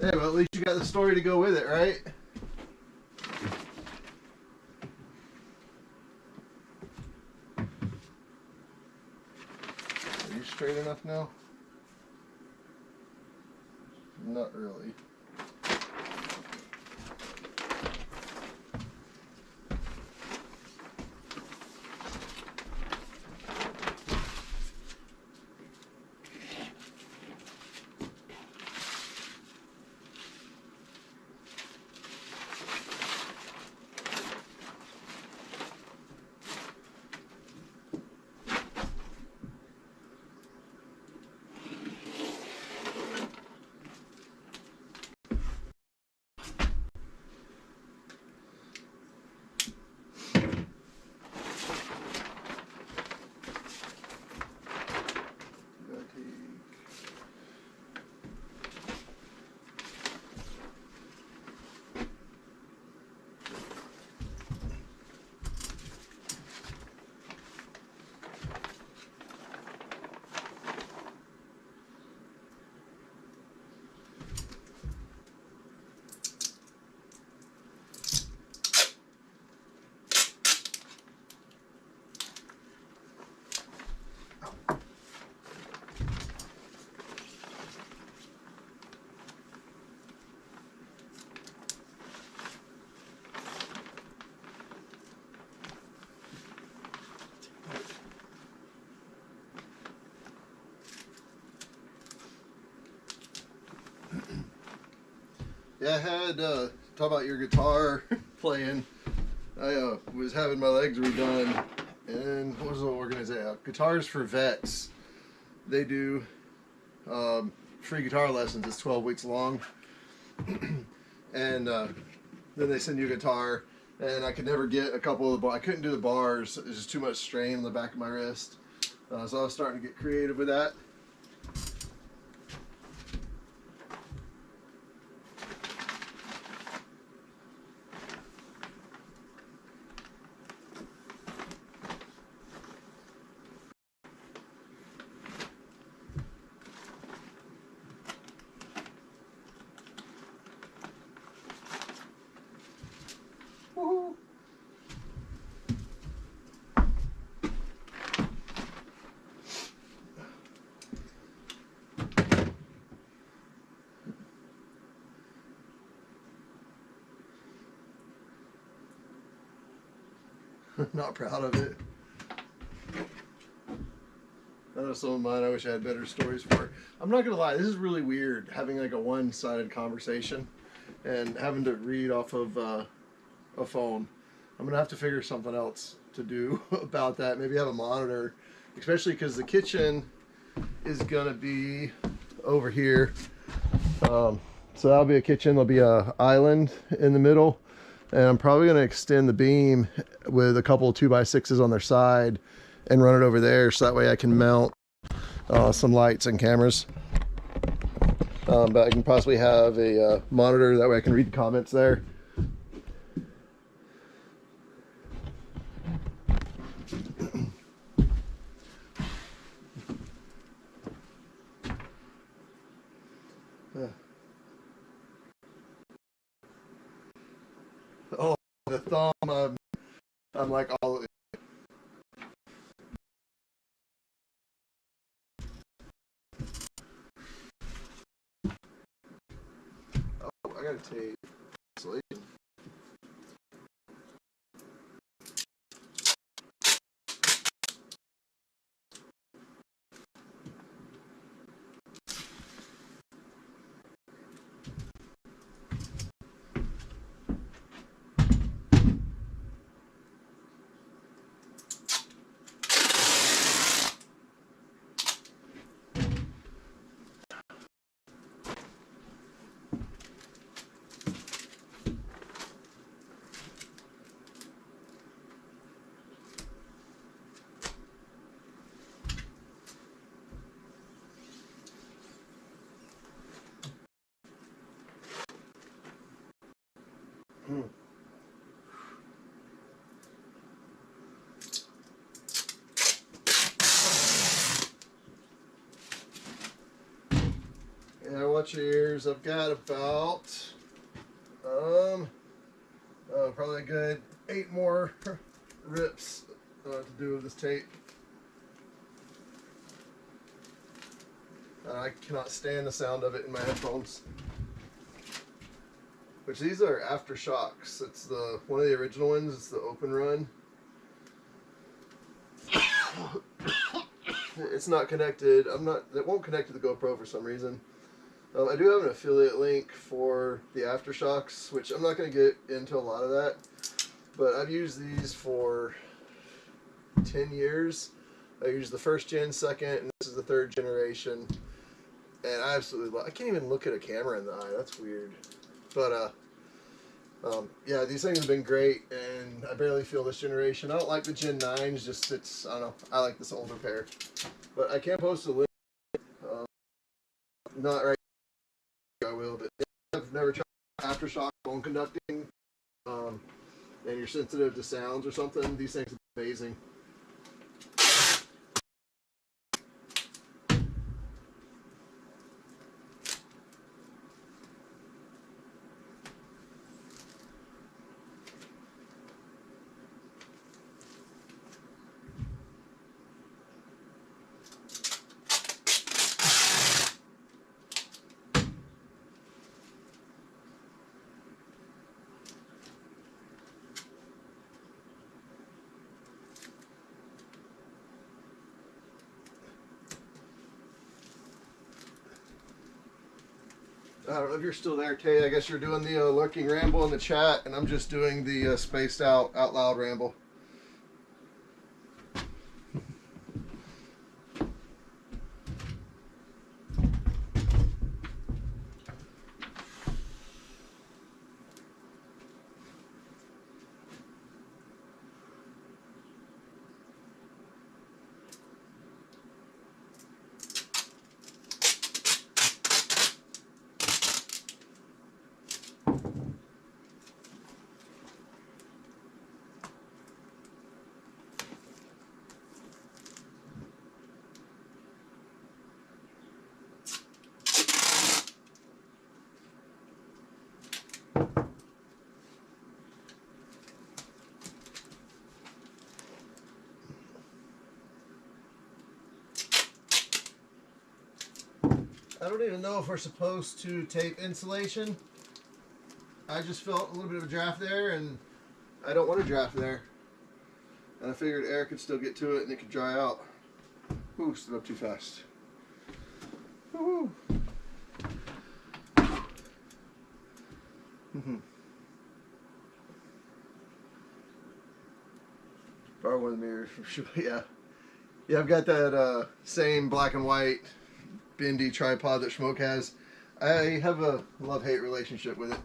Hey, well, at least you got the story to go with it, right? Are you straight enough now? Not really. Yeah, I had, talk about your guitar playing. I was having my legs redone, and what was the organization? Guitars for Vets. They do free guitar lessons. It's 12 weeks long. And then they send you a guitar, and I could never get a couple of the bars. I couldn't do the bars. It's just too much strain on the back of my wrist. So I was starting to get creative with that. Woohoo! Not proud of it. I know some of mine I wish I had better stories for. I'm not gonna lie, this is really weird having like a one-sided conversation and having to read off of a phone. I'm gonna have to figure something else to do about that. Maybe have a monitor, especially because the kitchen is gonna be over here. So that'll be a kitchen. There'll be a island in the middle, and I'm probably gonna extend the beam with a couple of 2x6s on their side and run it over there, so that way I can mount some lights and cameras. But I can possibly have a monitor, that way I can read the comments there. Oh, the thumb, I'm like all... Oh, I gotta tape. Insulating. Yeah, watch your ears. I've got about probably a good 8 more rips to do with this tape. I cannot stand the sound of it in my headphones. Which these are aftershocks. It's the one of the original ones. It's the open run. It's not connected. It won't connect to the GoPro for some reason. I do have an affiliate link for the aftershocks, which I'm not going to get into a lot of that. But I've used these for 10 years. I used the first gen, second, and this is the third generation. And I absolutely love. I can't even look at a camera in the eye. That's weird. But yeah, these things have been great, and I barely feel this generation. I don't like the Gen 9s. Just I don't know. I like this older pair. But I can't post a link. Not right. I will, but I've never tried aftershock bone conducting. And you're sensitive to sounds or something. These things are amazing. I don't know if you're still there, Tate. I guess you're doing the lurking ramble in the chat, and I'm just doing the spaced out loud ramble. I don't even know if we're supposed to tape insulation. I just felt a little bit of a draft there, and I don't want a draft there. And I figured air could still get to it and it could dry out. Ooh, stood up too fast. Woo-hoo. Borrow one of the mirrors. Yeah. Yeah, I've got that same black and white bendy tripod that Schmoke has. I have a love-hate relationship with it.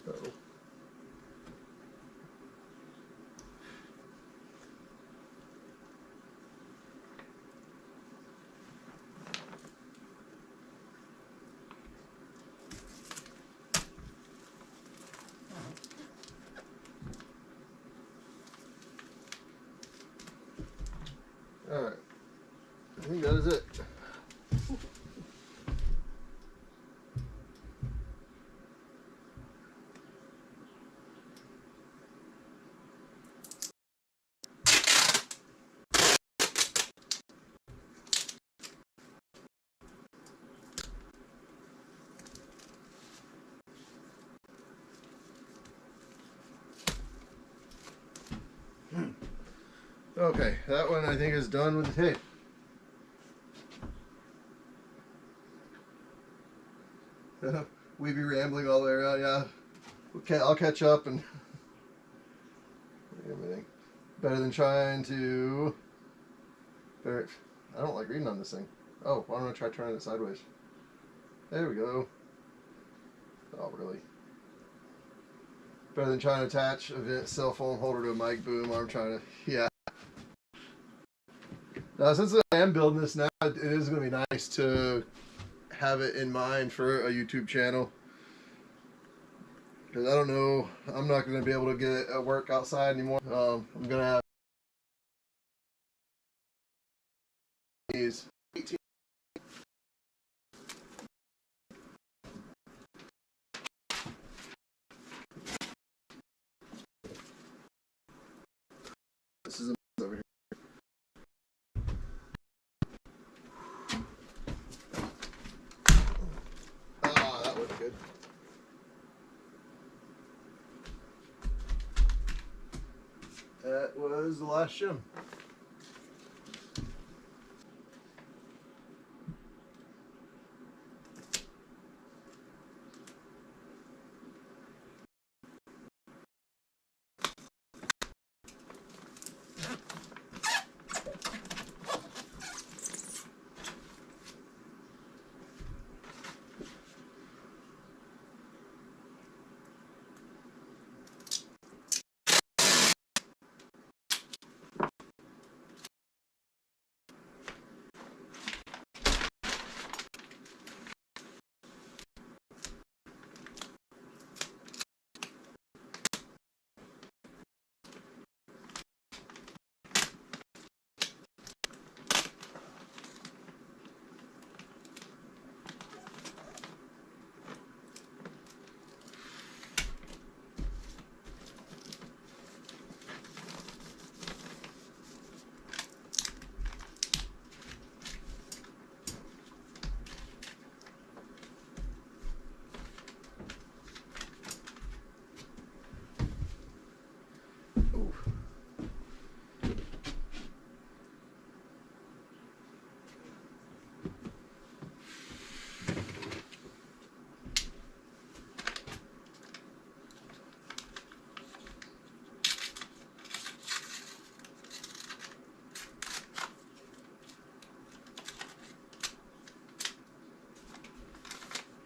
Uh-oh. Alright. I think that is it. Okay, that one I think is done with the tape. We be rambling all the way around, yeah. Okay, I'll catch up and everything. Better than trying to. Better, I don't like reading on this thing. Oh, why don't I try turning it sideways? There we go. Oh, really? Better than trying to attach a cell phone holder to a mic boom. I'm trying to, yeah. Now, since I am building this now, it is going to be nice to have it in mind for a YouTube channel. Because I don't know, I'm not going to be able to get it at work outside anymore. I'm going to have these 18. This is a mess over here. Ah, that looks good. That was the last shim.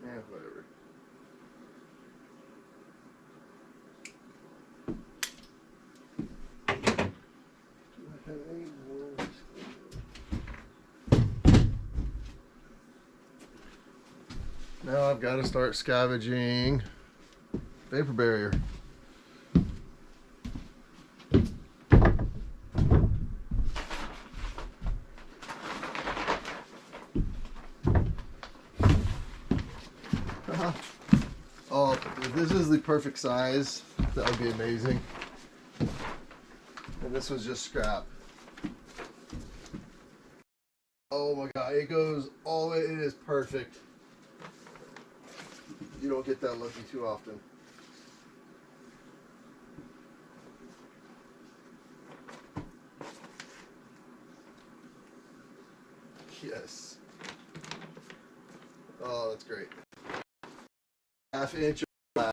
Yeah, whatever. Do I have any more? Now I've got to start scavenging vapor barrier. Oh, if this is the perfect size, that would be amazing. And this was just scrap. Oh my god, it goes all the way, it is perfect. You don't get that lucky too often. Yes. Oh, that's great. Half inch of flat.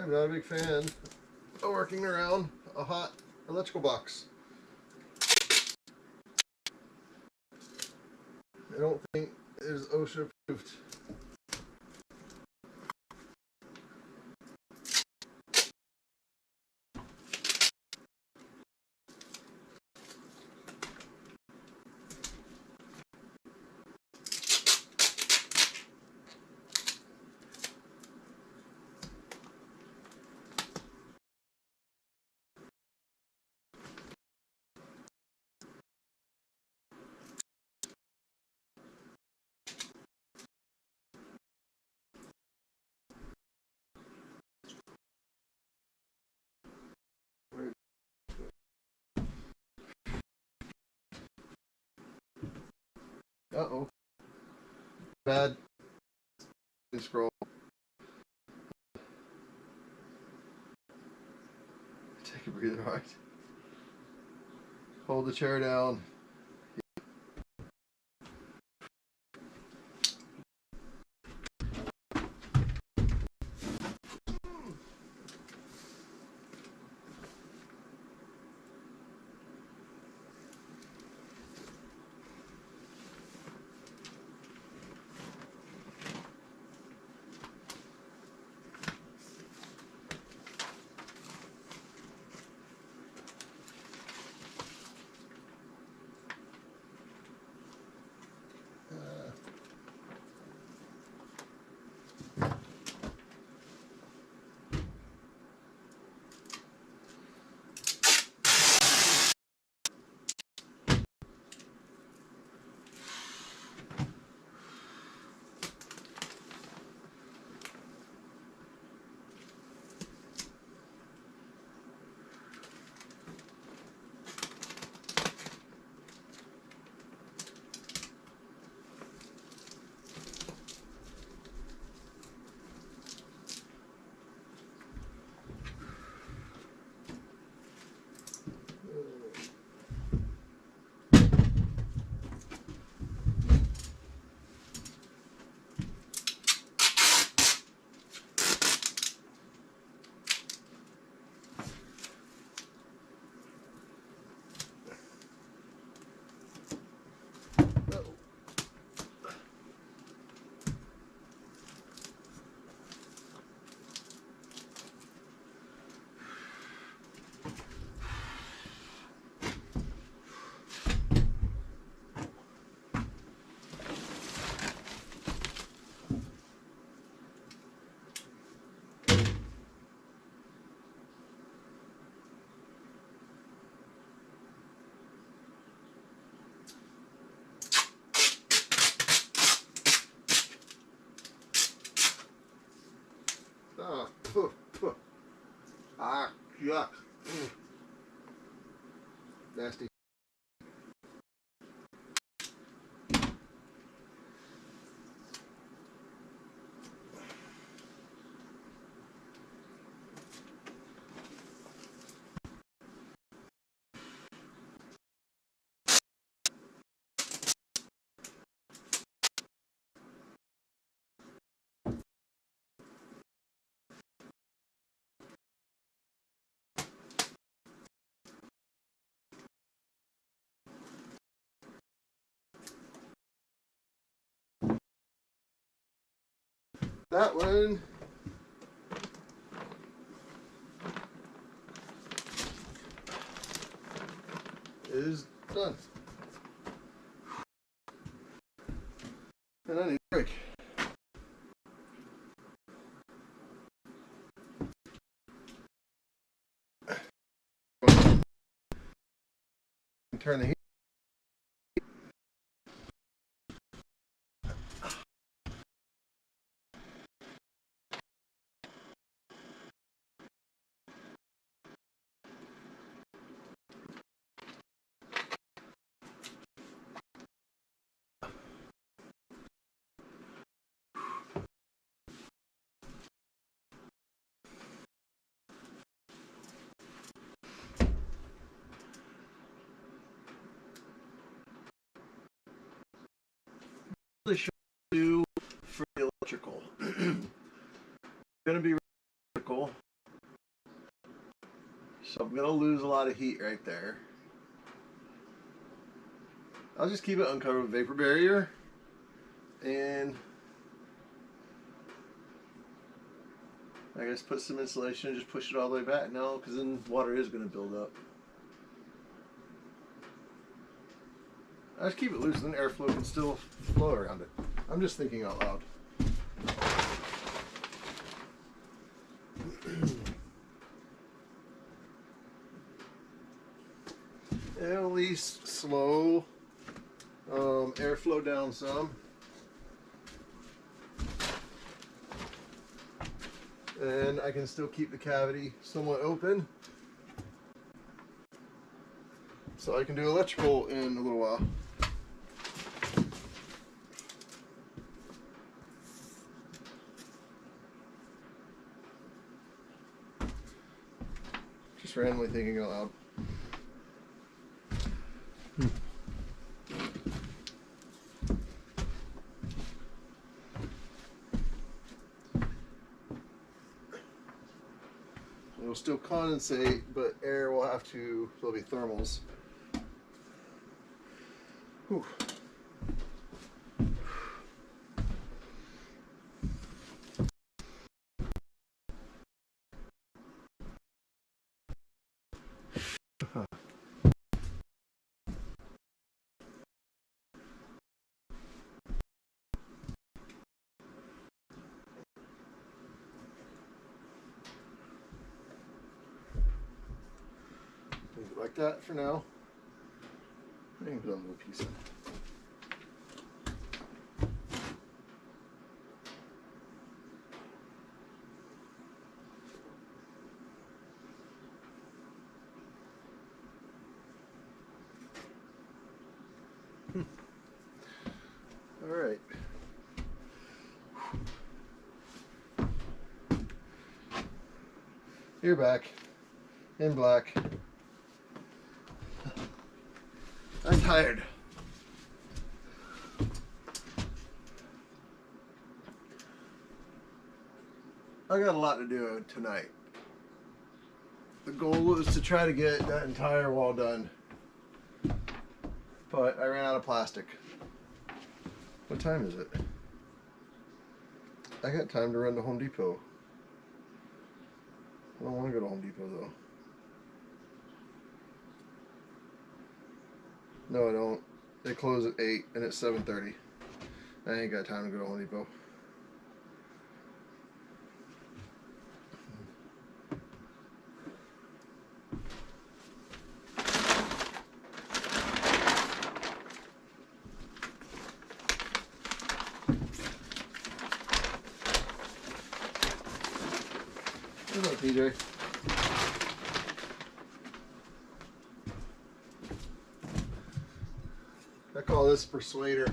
I'm not a big fan of working around a hot electrical box. I don't think it is OSHA approved. Uh-oh. Bad. Scroll. Take a breather, right? Hold the chair down. Ah, poof, poof. Ah, yuck. Nasty. That one is done. And I need a break. Turn the heat. So I'm gonna lose a lot of heat right there. I'll just keep it uncovered with vapor barrier, and I guess put some insulation and just push it all the way back now, because then water is going to build up. I just keep it loose, and then airflow can still flow around it. I'm just thinking out loud. At least slow airflow down some. And I can still keep the cavity somewhat open, so I can do electrical in a little while. Just randomly thinking out loud. It'll still condensate, but air will have to, there'll be thermals. Whew. Like that for now. I can put a little piece in. All right. You're back in black. I'm tired. I got a lot to do tonight. The goal is to try to get that entire wall done, but I ran out of plastic. What time is it? I got time to run to Home Depot. I don't want to go to Home Depot though. No, I don't. They close at 8 and it's 7:30. I ain't got time to go to Home Depot. What's up, PJ? I call this persuader.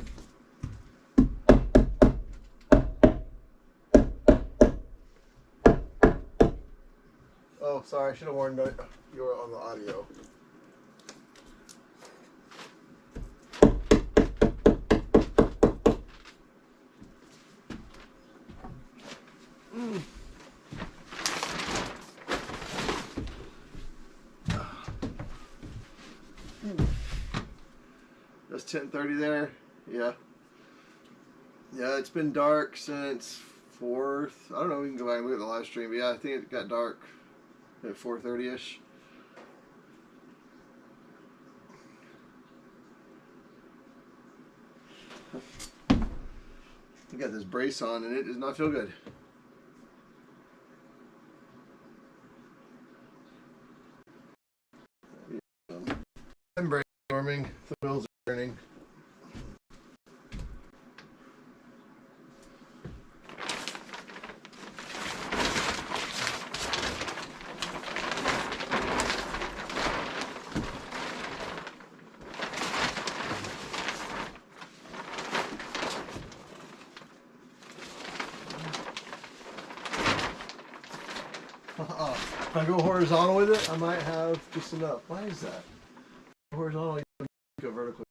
Oh, sorry, I should have warned you were on the audio. That's 10:30 there. Yeah. Yeah, it's been dark since 4th. I don't know, we can go back and look at the live stream, but yeah, I think it got dark at 4:30ish. I got this brace on and it does not feel good. I'm brainstorming, the wheels are turning. If I go horizontal with it, I might have just enough. Why is that? Horizontal, you go vertical.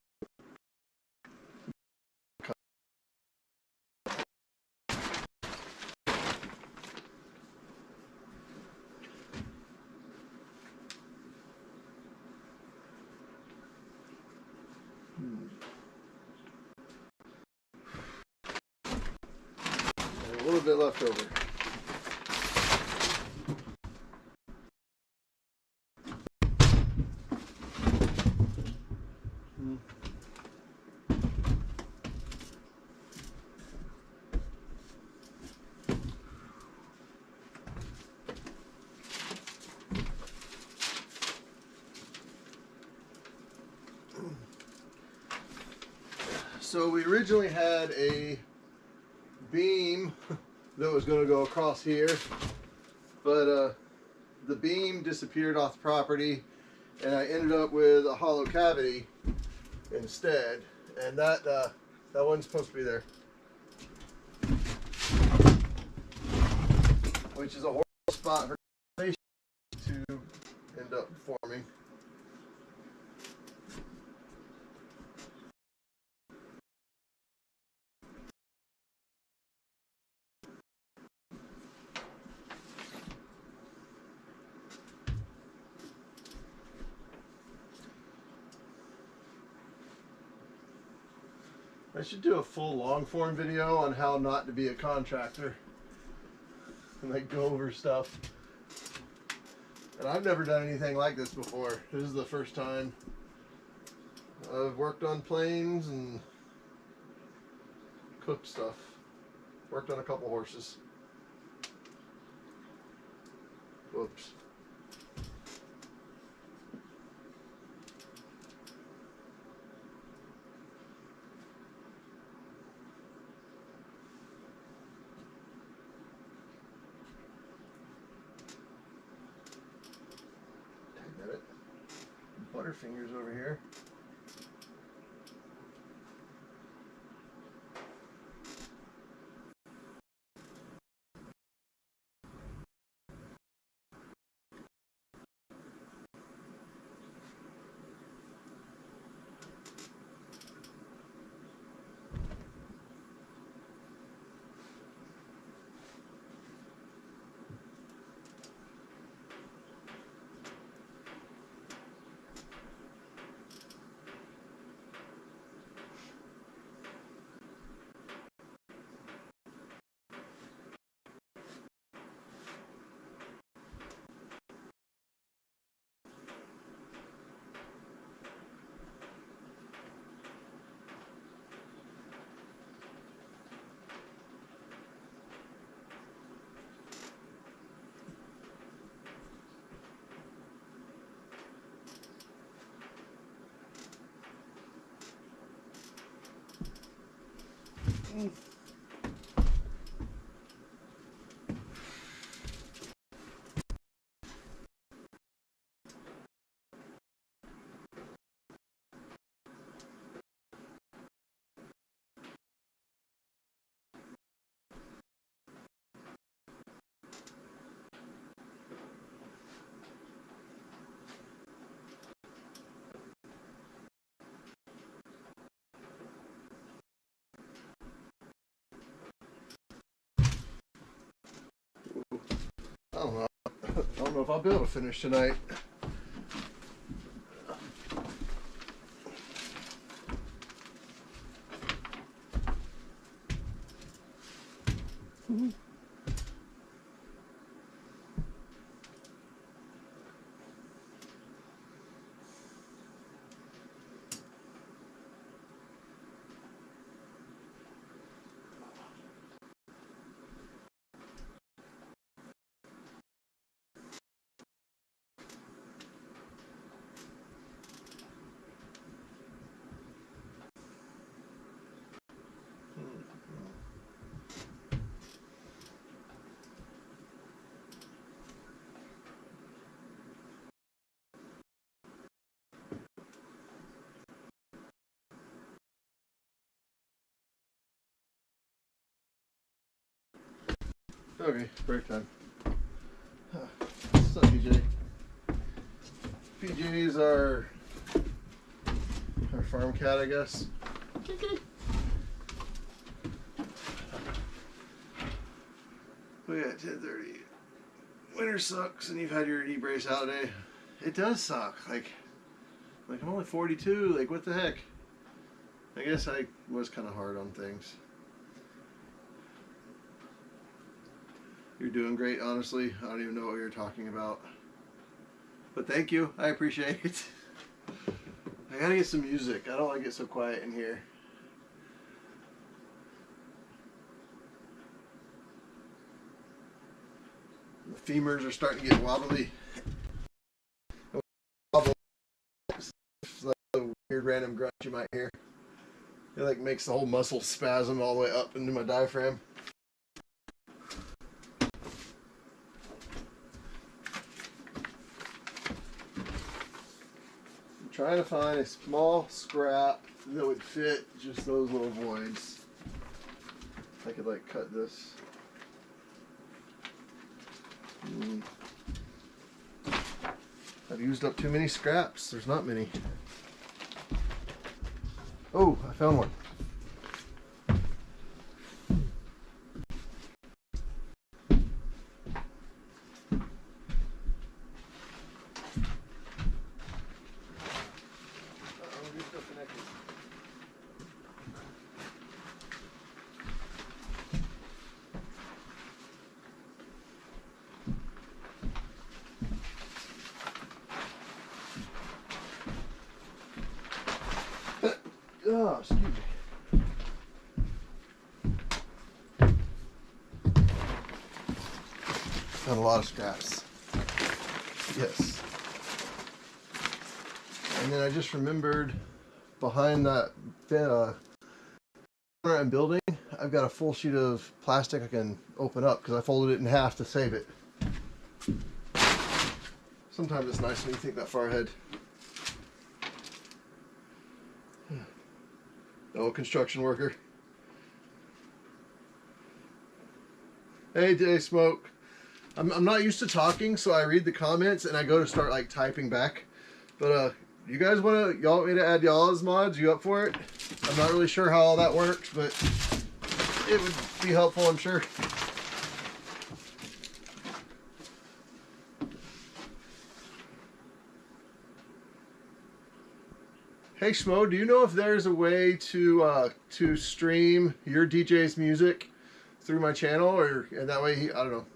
bit left over. So we originally had a beam that was going to go across here, but the beam disappeared off the property, and I ended up with a hollow cavity instead, and that wasn't supposed to be there, which is a horrible spot for fish to end up forming. I should do a full long form video on how not to be a contractor and like go over stuff. And I've never done anything like this before. This is the first time I've worked on planes and cooked stuff. Worked on a couple horses. Whoops. Butterfingers over here. I don't know. I don't know if I'll be able to finish tonight. Okay, break time. What's up, PJ? PJ's our farm cat, I guess. We got 10:30. Winter sucks, and you've had your e-brace out today. It does suck. Like I'm only 42. Like, what the heck? I guess I was kind of hard on things. You're doing great, honestly. I don't even know what you're talking about. But thank you. I appreciate it. I gotta get some music. I don't want to get so quiet in here. The femurs are starting to get wobbly. It's like a weird random grunt you might hear. It like makes the whole muscle spasm all the way up into my diaphragm. I'm trying to find a small scrap that would fit just those little voids. I could like cut this. I've used up too many scraps. There's not many. Oh, I found one. You're still connected. Oh, excuse me. Found a lot of scraps. Yes. And then I just remembered behind that corner I'm building, I've got a full sheet of plastic I can open up because I folded it in half to save it. Sometimes it's nice when you think that far ahead. Oh, construction worker. Hey, Day Smoke. I'm not used to talking, so I read the comments and I go to start like typing back. But you guys y'all want me to add y'all as mods? You up for it? I'm not really sure how all that works, but it would be helpful, I'm sure. Hey Schmo, do you know if there's a way to stream your DJ's music through my channel, or and that way I don't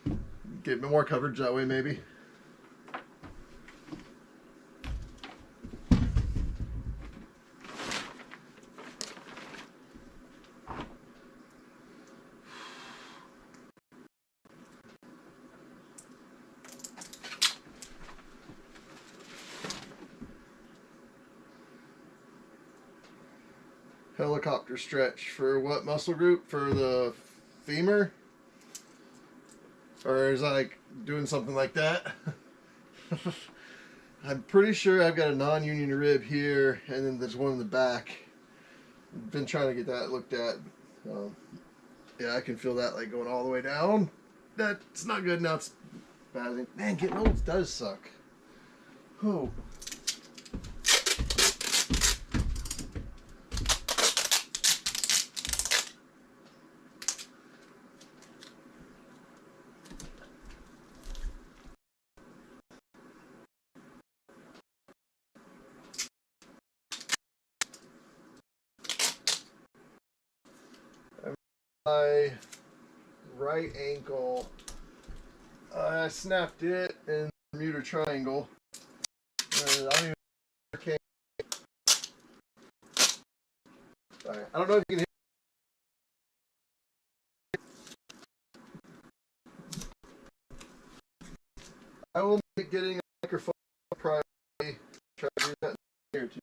know, get more coverage that way maybe? Helicopter stretch for what muscle group? For the femur? Or is like doing something like that? I'm pretty sure I've got a non-union rib here, and then there's one in the back. I've been trying to get that looked at. Yeah, I can feel that like going all the way down. That's not good. Now it's spazzing. Man, getting old does suck. Oh. My right ankle, I snapped it in the Bermuda Triangle. I don't even know. I don't know if you can hear. I will be getting a microphone probably. Try to do that here too.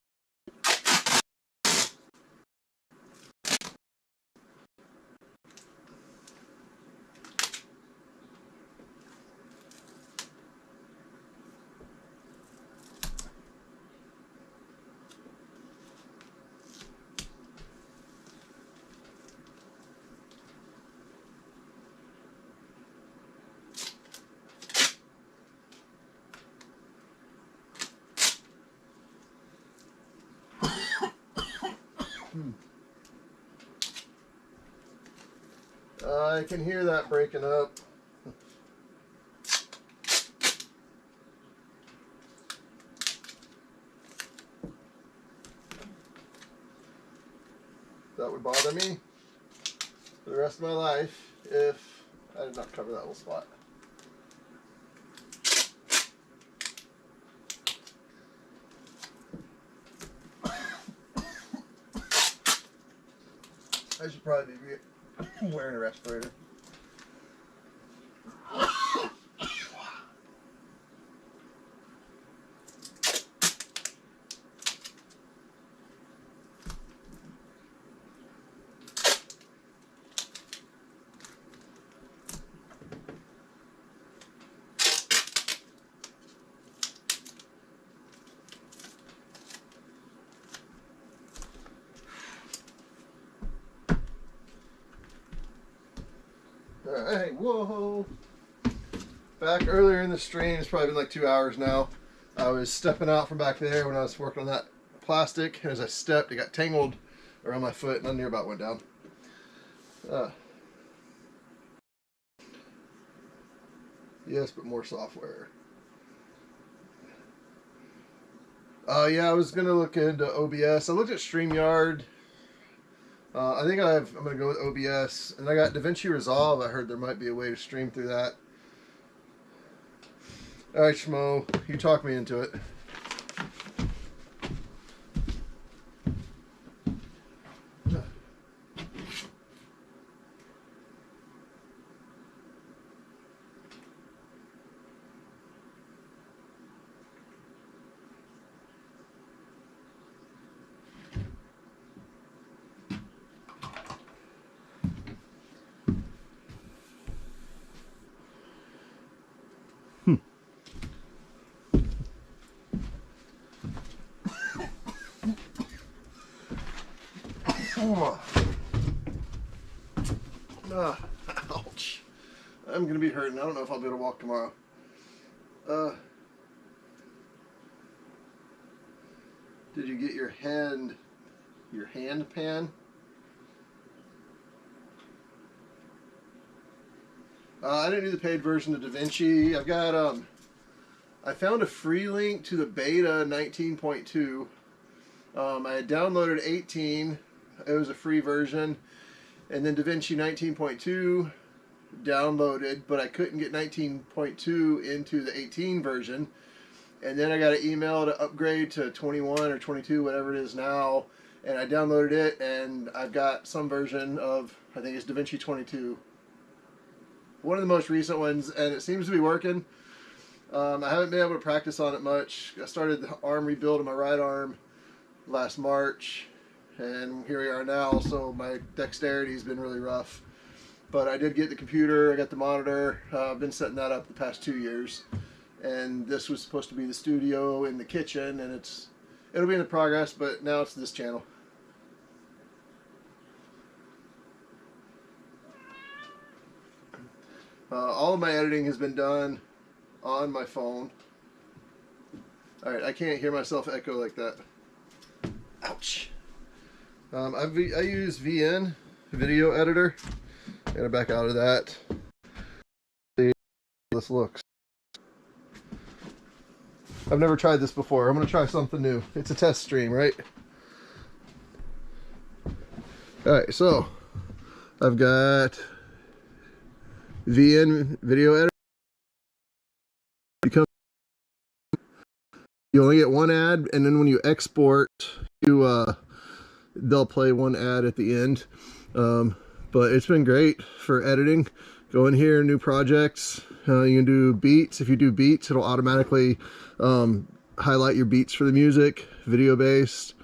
I can hear that breaking up. That would bother me for the rest of my life if I did not cover that little spot. I should probably be wearing a respirator. Alright, whoa! Back earlier in the stream, it's probably been like 2 hours now. I was stepping out from back there when I was working on that plastic, and as I stepped, it got tangled around my foot and I near about went down. Yes, but more software. Yeah, I was going to look into OBS. I looked at StreamYard. I think I'm going to go with OBS. And I got DaVinci Resolve. I heard there might be a way to stream through that. Alright, Schmo. You talked me into it. Ouch. I'm gonna be hurting. I don't know if I'll be able to walk tomorrow. Did you get your hand pan? I didn't do the paid version of DaVinci. I've got I found a free link to the beta 19.2. I had downloaded 18. It was a free version. And then DaVinci 19.2 downloaded, but I couldn't get 19.2 into the 18 version. And then I got an email to upgrade to 21 or 22, whatever it is now. And I downloaded it, and I've got some version of, I think it's DaVinci 22. One of the most recent ones, and it seems to be working. I haven't been able to practice on it much. I started the arm rebuild of my right arm last March, and here we are now, so my dexterity's been really rough. But I did get the computer, I got the monitor. I've been setting that up the past 2 years. And this was supposed to be the studio in the kitchen, and it'll be in the progress, but now it's this channel. All of my editing has been done on my phone. Alright, I can't hear myself echo like that. Ouch. I use VN, Video Editor. I'm going to back out of that. See how this looks. I've never tried this before. I'm going to try something new. It's a test stream, right? Alright, so I've got VN Video Editor. You only get one ad, and then when you export, they'll play one ad at the end. But it's been great for editing. Go in here, new projects. You can do beats. If you do beats, it'll automatically highlight your beats for the music, video based.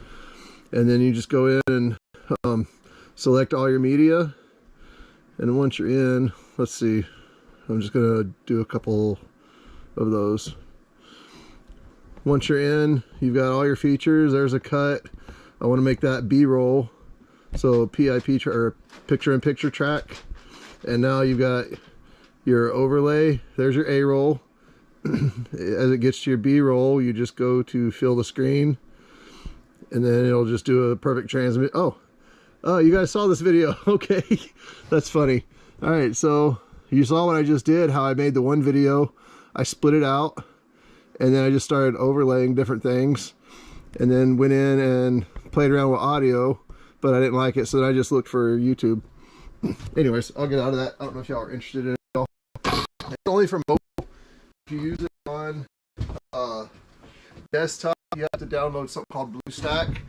And then you just go in and select all your media. And once you're in, let's see, I'm just gonna do a couple of those. Once you're in, you've got all your features. There's a cut. I want to make that B-roll, so PIP or picture-in-picture track. And now you've got your overlay. There's your A-roll. As it gets to your B-roll, you just go to fill the screen, and then it'll just do a perfect transmit. Oh, you guys saw this video. Okay, that's funny. All right, so you saw what I just did, how I made the one video. I split it out, and then I just started overlaying different things, and then went in and played around with audio, but I didn't like it, so then I just looked for YouTube. Anyways, I'll get out of that. I don't know if y'all are interested in it. only for mobile. If you use it on desktop, you have to download something called BlueStack,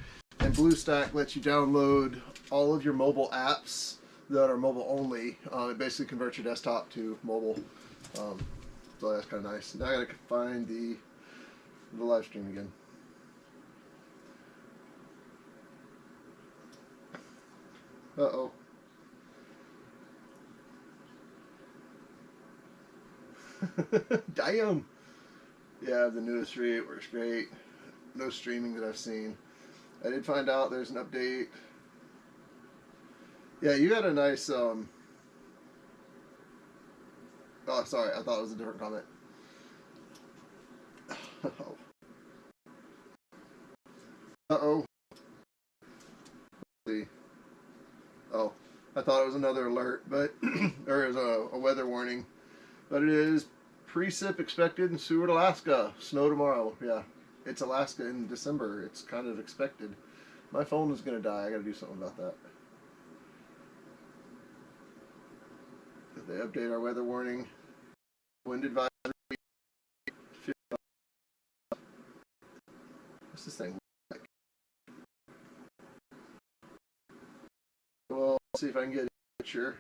and BlueStack lets you download all of your mobile apps that are mobile only. It basically converts your desktop to mobile, so that's kind of nice. Now I gotta find the live stream again. Uh-oh. Damn. Yeah, the newest 3 it works great. No streaming that I've seen. I did find out there's an update. Yeah, you got a nice oh, sorry, I thought it was a different comment. Uh-oh. Uh-oh. Let's see. Oh, I thought it was another alert, but there is a weather warning. But it is precip expected in Seward, Alaska. Snow tomorrow. Yeah, it's Alaska in December. It's kind of expected. My phone is going to die. I got to do something about that. Did they update our weather warning? Wind advisory. What's this thing? Well, let's see if I can get a picture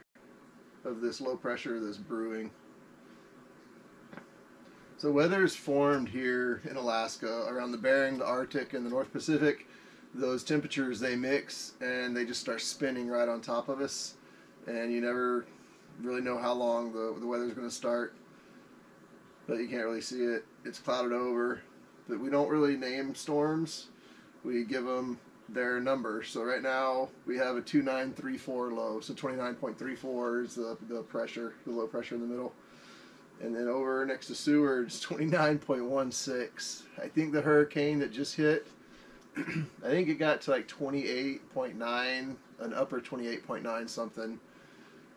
of this low pressure that's brewing. So weather's formed here in Alaska around the Bering, the Arctic, and the North Pacific. Those temperatures, they mix and they just start spinning right on top of us, and you never really know how long the weather's going to start, but you can't really see it. It's clouded over, but we don't really name storms. We give them their number. So right now we have a 2934 low, so 29.34 is the pressure, the low pressure in the middle. And then over next to Seward's 29.16. I think the hurricane that just hit, I think it got to like 28.9, an upper 28.9 something.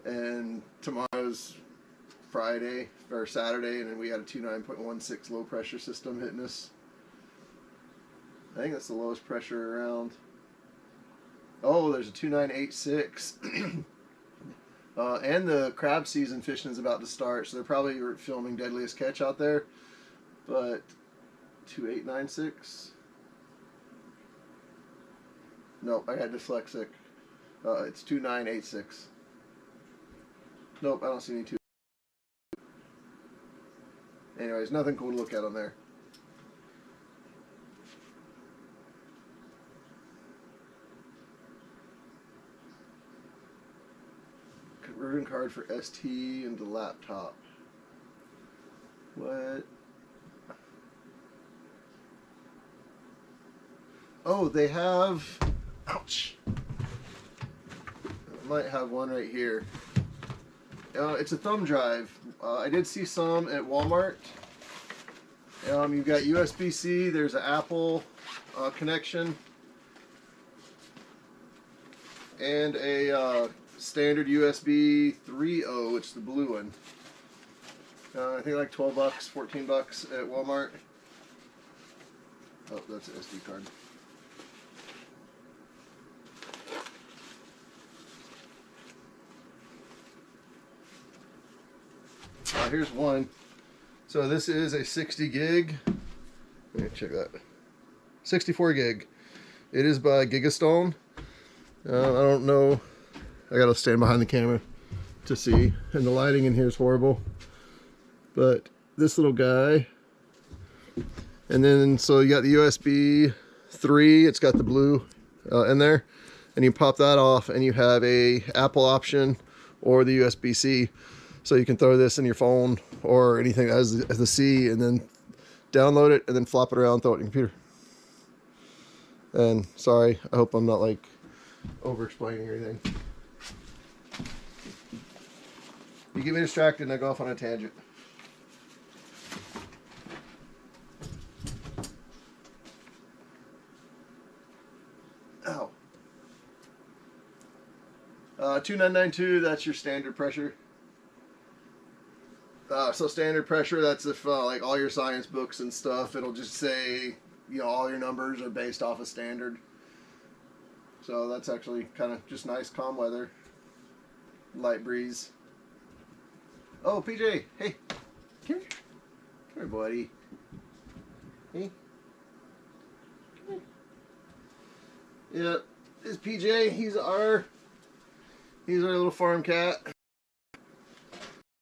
And tomorrow's Friday or Saturday, and then we had a 29.16 low pressure system hitting us. I think that's the lowest pressure around. Oh, there's a 2986. And the crab season fishing is about to start, so they're probably filming Deadliest Catch out there. But 2896. Nope, I got dyslexic. It's 2986. Nope, I don't see any two. Anyways, nothing cool to look at on there. Conversion card for ST into laptop. What? Oh, they have. Ouch. I might have one right here. It's a thumb drive. I did see some at Walmart. You've got USB-C. There's an Apple connection, and a standard USB 3.0, which is the blue one. I think like 12 bucks, 14 bucks at Walmart. Oh, that's an SD card. Here's one. So this is a 60 gig. Let me check that. 64 gig. It is by Gigastone. I don't know. I gotta stand behind the camera to see, and the lighting in here is horrible. But this little guy, and then so you got the USB 3. It's got the blue in there, and you pop that off, and you have a Apple option or the USB-C. So you can throw this in your phone or anything as the C, and then download it, and then flop it around, throw it in your computer. And sorry, I hope I'm not like over explaining or anything. You get me distracted and I go off on a tangent. Ow. 2992, that's your standard pressure. So standard pressure, that's if like all your science books and stuff, it'll just say, you know, all your numbers are based off of standard. So that's actually kind of just nice, calm weather. Light breeze. Oh, PJ, hey. Come here, buddy. Hey. Come here. Yeah, this PJ, he's our little farm cat.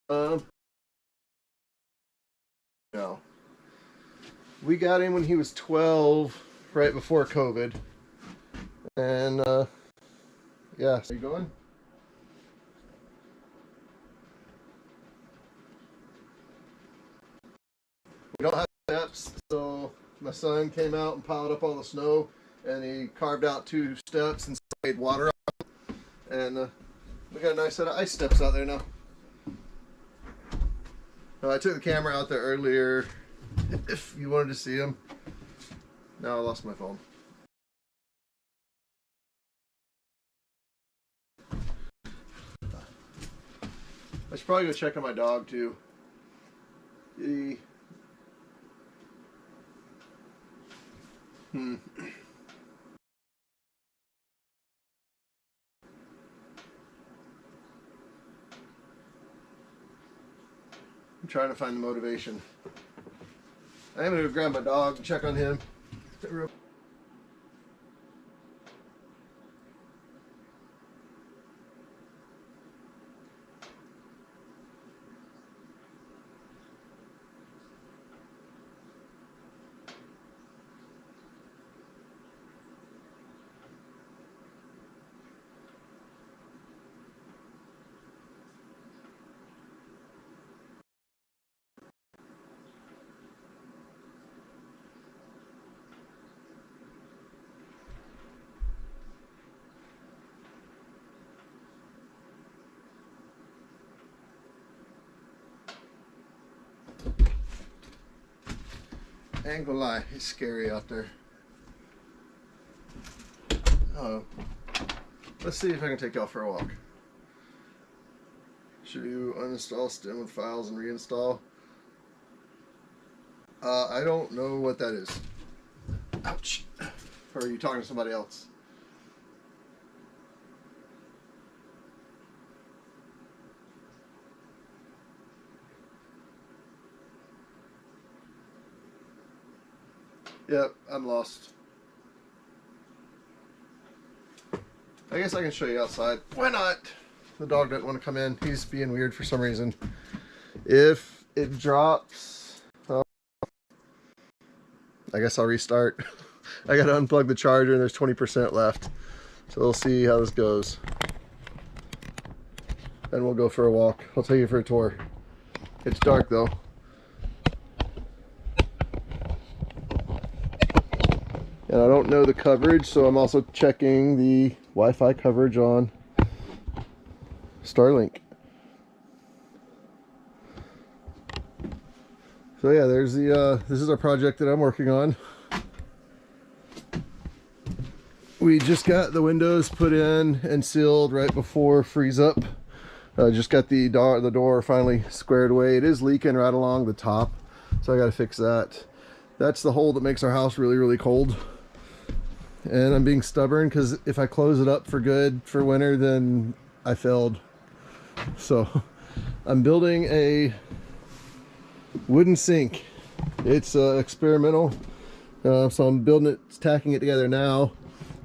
No. We got him when he was 12, right before COVID. And yeah, so you going? We don't have steps, so my son came out and piled up all the snow, and he carved out 2 steps and sprayed water on them. And we got a nice set of ice steps out there now. I took the camera out there earlier if you wanted to see them. Now I lost my phone. I should probably go check on my dog too. I'm trying to find the motivation. I am going to grab my dog and check on him. I ain't gonna lie, it's scary out there. Let's see if I can take y'all for a walk. Should you uninstall stem with files and reinstall? I don't know what that is. Ouch. Or are you talking to somebody else? Yep, I'm lost. I guess I can show you outside. Why not? The dog doesn't want to come in. He's being weird for some reason. If it drops, I guess I'll restart. I gotta unplug the charger and there's 20% left. So we'll see how this goes. Then we'll go for a walk. I'll take you for a tour. It's dark though. And I don't know the coverage, so I'm also checking the Wi-Fi coverage on Starlink. So yeah, there's the this is our project that I'm working on. We just got the windows put in and sealed right before freeze up. Just got the door finally squared away. It is leaking right along the top, so I got to fix that. That's the hole that makes our house really, really cold. And I'm being stubborn because if I close it up for good for winter, then I failed. So I'm building a wooden sink. It's experimental. So I'm building it, tacking it together now.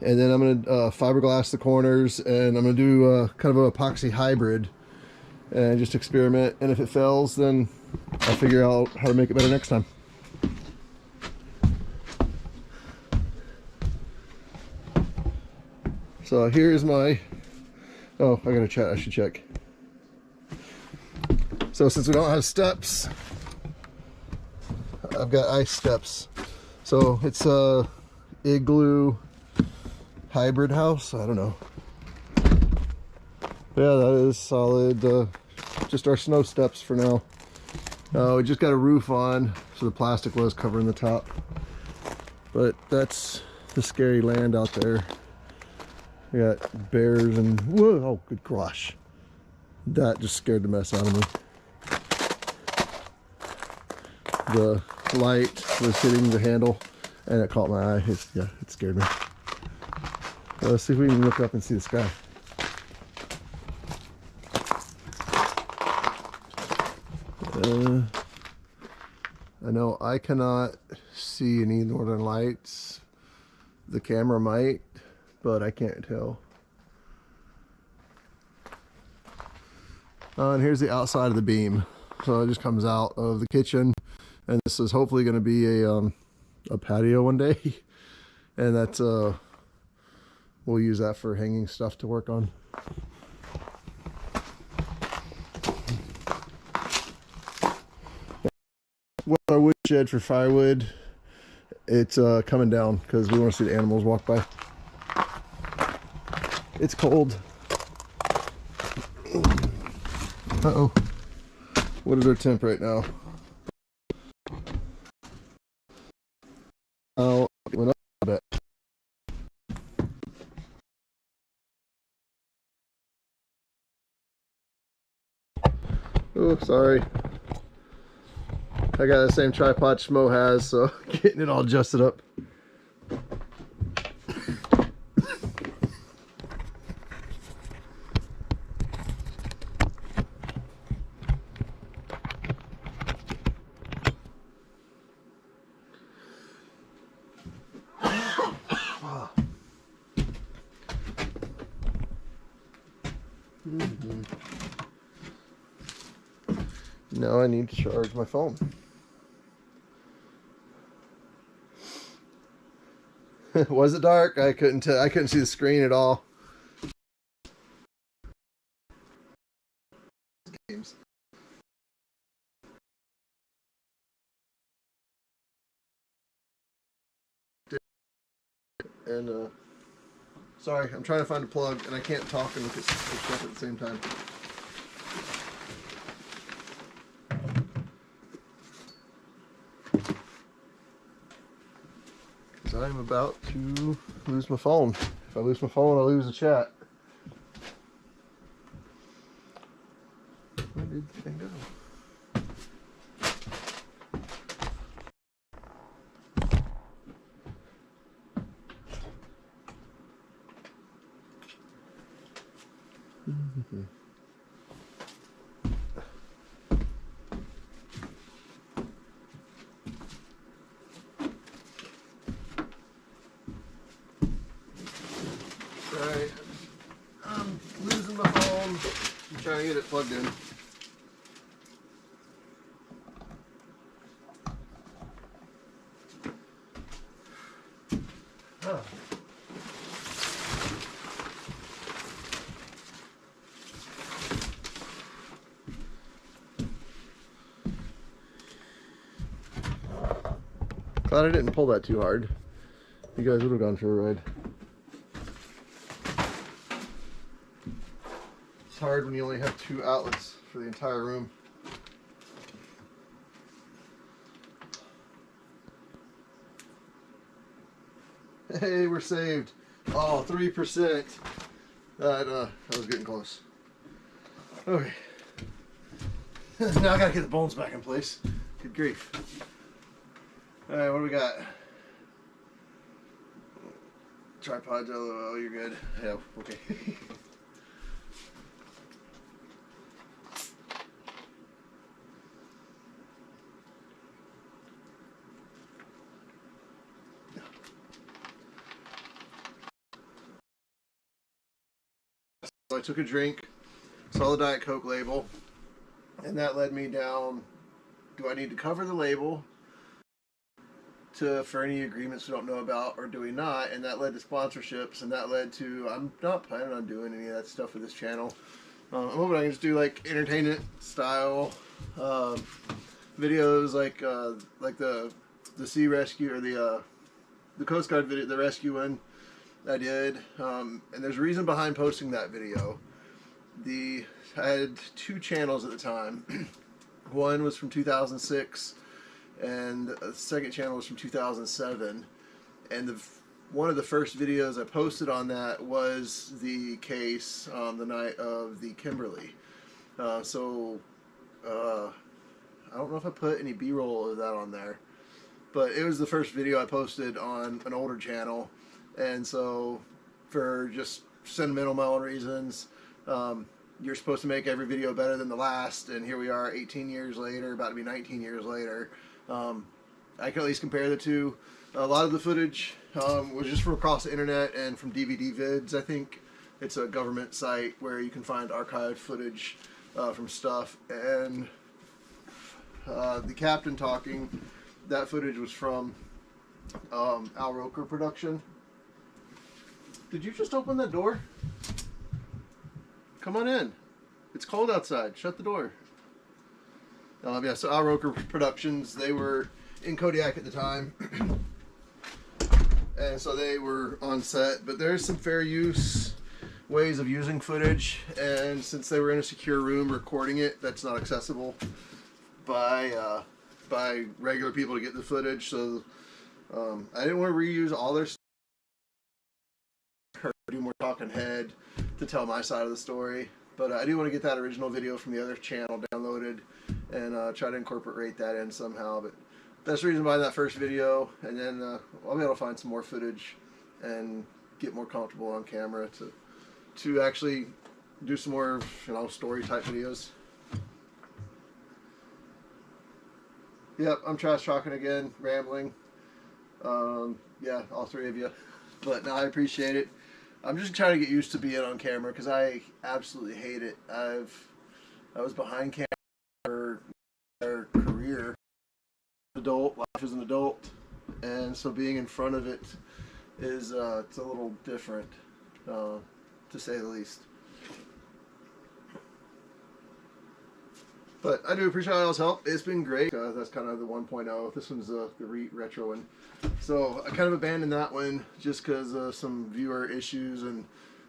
And then I'm going to fiberglass the corners, and I'm going to do kind of an epoxy hybrid and just experiment. And if it fails, then I'll figure out how to make it better next time. So here's my, oh, I gotta check, I should check. So since we don't have steps, I've got ice steps. So it's a igloo hybrid house, I don't know. Yeah, that is solid, just our snow steps for now. We just got a roof on, so the plastic was covering the top. But that's the scary land out there. We got bears and whoa, oh good gosh, that just scared the mess out of me. The light was hitting the handle and it caught my eye. Yeah, it scared me. Let's see if we can look up and see the sky. I know I cannot see any northern lights. The camera might, but I can't tell. And here's the outside of the beam. So it just comes out of the kitchen, and this is hopefully going to be a patio one day. And that's we'll use that for hanging stuff to work on. Well, our wood shed for firewood, it's coming down because we want to see the animals walk by. It's cold. Uh-oh. What is our temp right now? Oh, it went up a bit. Oh, sorry. I got the same tripod Schmo has, so getting it all adjusted up. Now I need to charge my phone. Was it dark? I couldn't tell. I couldn't see the screen at all. Games. And sorry, I'm trying to find a plug, and I can't talk and look at stuff at the same time. Because I'm about to lose my phone. If I lose my phone, I lose the chat. Where did the thing go? Alright, I'm losing my phone. I'm trying to get it plugged in. Oh. Glad I didn't pull that too hard. You guys would have gone for a ride. It's hard when you only have 2 outlets for the entire room. Hey, we're saved. Oh, 3%. That was getting close. Okay. Now I gotta get the bones back in place. Good grief. Alright, what do we got? Tripods, oh, you're good. Yeah, okay. So I took a drink, saw the Diet Coke label, and that led me down, do I need to cover the label for any agreements we don't know about, or do we not? And that led to sponsorships, and that led to, I'm not planning on doing any of that stuff with this channel. I'm hoping I can just do like entertainment style videos, like the sea rescue, or the Coast Guard video, the rescue one I did. And there's a reason behind posting that video. I had 2 channels at the time. One was from 2006, and the second channel was from 2007. And one of the first videos I posted on that was the case the night of the Kimberly. I don't know if I put any B-roll of that on there, but it was the first video I posted on an older channel. And so, for just sentimental my own reasons, you're supposed to make every video better than the last, and here we are 18 years later, about to be 19 years later, I can at least compare the two. A lot of the footage was just from across the internet and from DVD Vids. I think it's a government site where you can find archived footage from stuff. And the captain talking, that footage was from Al Roker production. Did you just open that door? Come on in. It's cold outside. Shut the door. Yeah, so Al Roker Productions, they were in Kodiak at the time. And so they were on set. But there's some fair use ways of using footage. And since they were in a secure room recording it, that's not accessible by regular people to get the footage. So I didn't want to reuse all their stuff. Or do more talking head to tell my side of the story. But I do want to get that original video from the other channel downloaded and try to incorporate that in somehow. But that's the reason behind that first video. And then I'll be able to find some more footage and get more comfortable on camera to actually do some more, you know, story type videos. Yep, I'm trash talking again, rambling. Yeah, all three of you. But no, I appreciate it. I'm just trying to get used to being on camera because I absolutely hate it. I was behind camera for their career, adult life as an adult, and so being in front of it is it's a little different, to say the least. But I do appreciate y'all's help. It's been great. That's kind of the 1.0. This one's the retro one. So I kind of abandoned that one just because of some viewer issues, and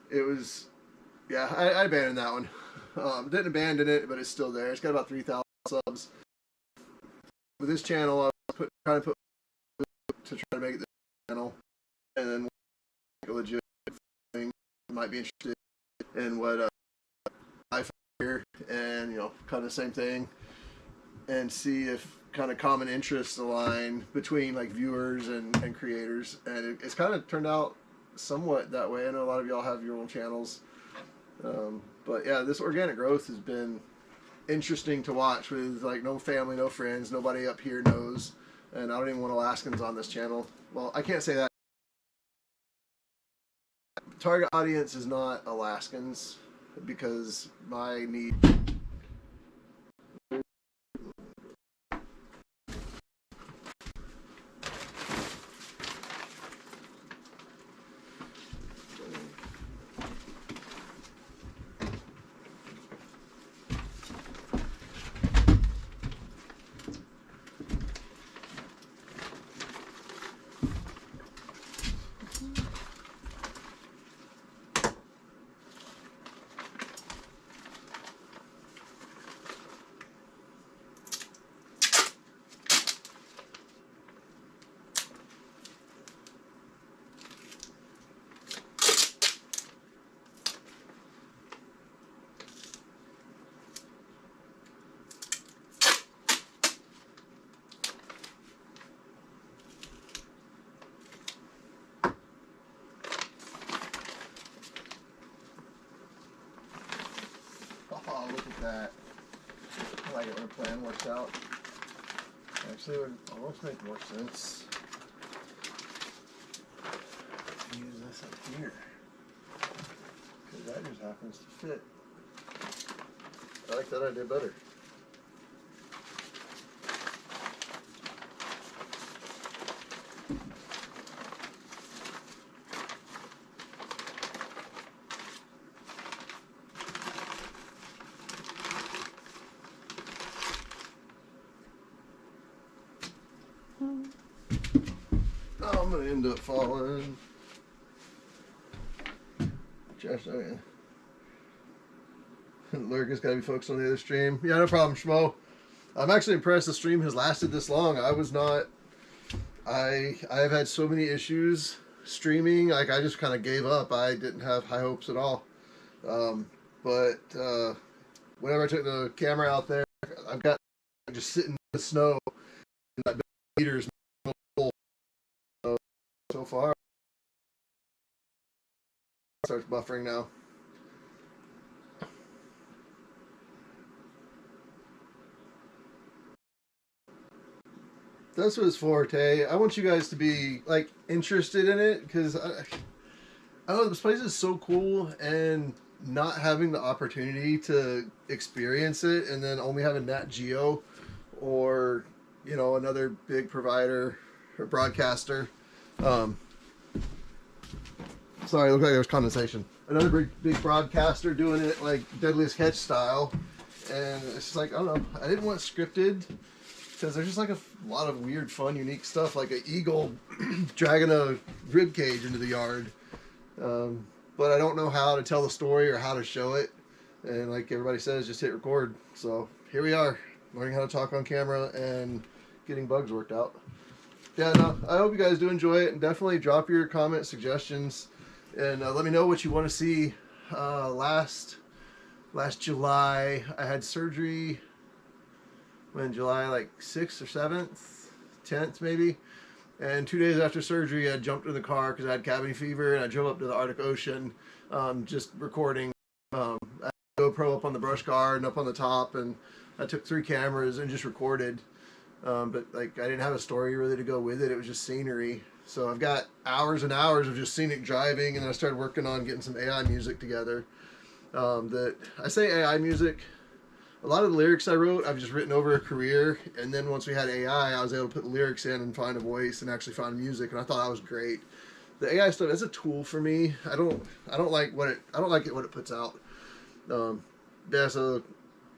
it was, yeah, I abandoned that one. Didn't abandon it, but it's still there. It's got about 3,000 subs. With this channel, I was trying to put to try to make it this channel, and then a legit thing might be interested in what I found here, and you know, kind of the same thing, and see if kind of common interests align between like viewers and creators, and it's kind of turned out somewhat that way. I know a lot of y'all have your own channels, but yeah, this organic growth has been interesting to watch with like no family, no friends, nobody up here knows, and I don't even want Alaskans on this channel. Well, I can't say that. Target audience is not Alaskans because my need. Oh, look at that. I like it when a plan works out. Actually, it would almost make more sense to use this up here, because that just happens to fit. I like that idea better. Oh, I'm gonna end up falling. Just okay. Lurk gotta be focused on the other stream. Yeah, no problem, Schmo. I'm actually impressed the stream has lasted this long. I was not. I have had so many issues streaming. Like I just kind of gave up. I didn't have high hopes at all. But whenever I took the camera out there, I've got just sitting in the snow. And that meters so far. It starts buffering now. That's what it's for, Tay. I want you guys to be like interested in it because I don't know, this place is so cool, and not having the opportunity to experience it, and then only having Nat Geo or, you know, another big provider or broadcaster. Sorry, it looked like there was condensation. Another big broadcaster doing it like Deadliest Catch style, and it's just like, I don't know. I didn't want scripted because there's just like a lot of weird, fun, unique stuff, like an eagle dragging a rib cage into the yard. But I don't know how to tell the story or how to show it. And like everybody says, just hit record. So here we are, learning how to talk on camera and getting bugs worked out. Yeah, no, I hope you guys do enjoy it, and definitely drop your comments, suggestions, and let me know what you want to see. Last July, I had surgery. When July like 6th or 7th, 10th maybe. And 2 days after surgery, I jumped in the car because I had cabin fever, and I drove up to the Arctic Ocean, just recording. I had a GoPro up on the brush guard and up on the top, and I took 3 cameras and just recorded. But like I didn't have a story really to go with it. It was just scenery. So I've got hours and hours of just scenic driving, and then I started working on getting some AI music together. That I say AI music. A lot of the lyrics I wrote, I've just written over a career, and then once we had AI, I was able to put the lyrics in and find a voice and actually find music, and I thought that was great. The AI stuff is a tool for me. I don't like what it puts out. Yeah, so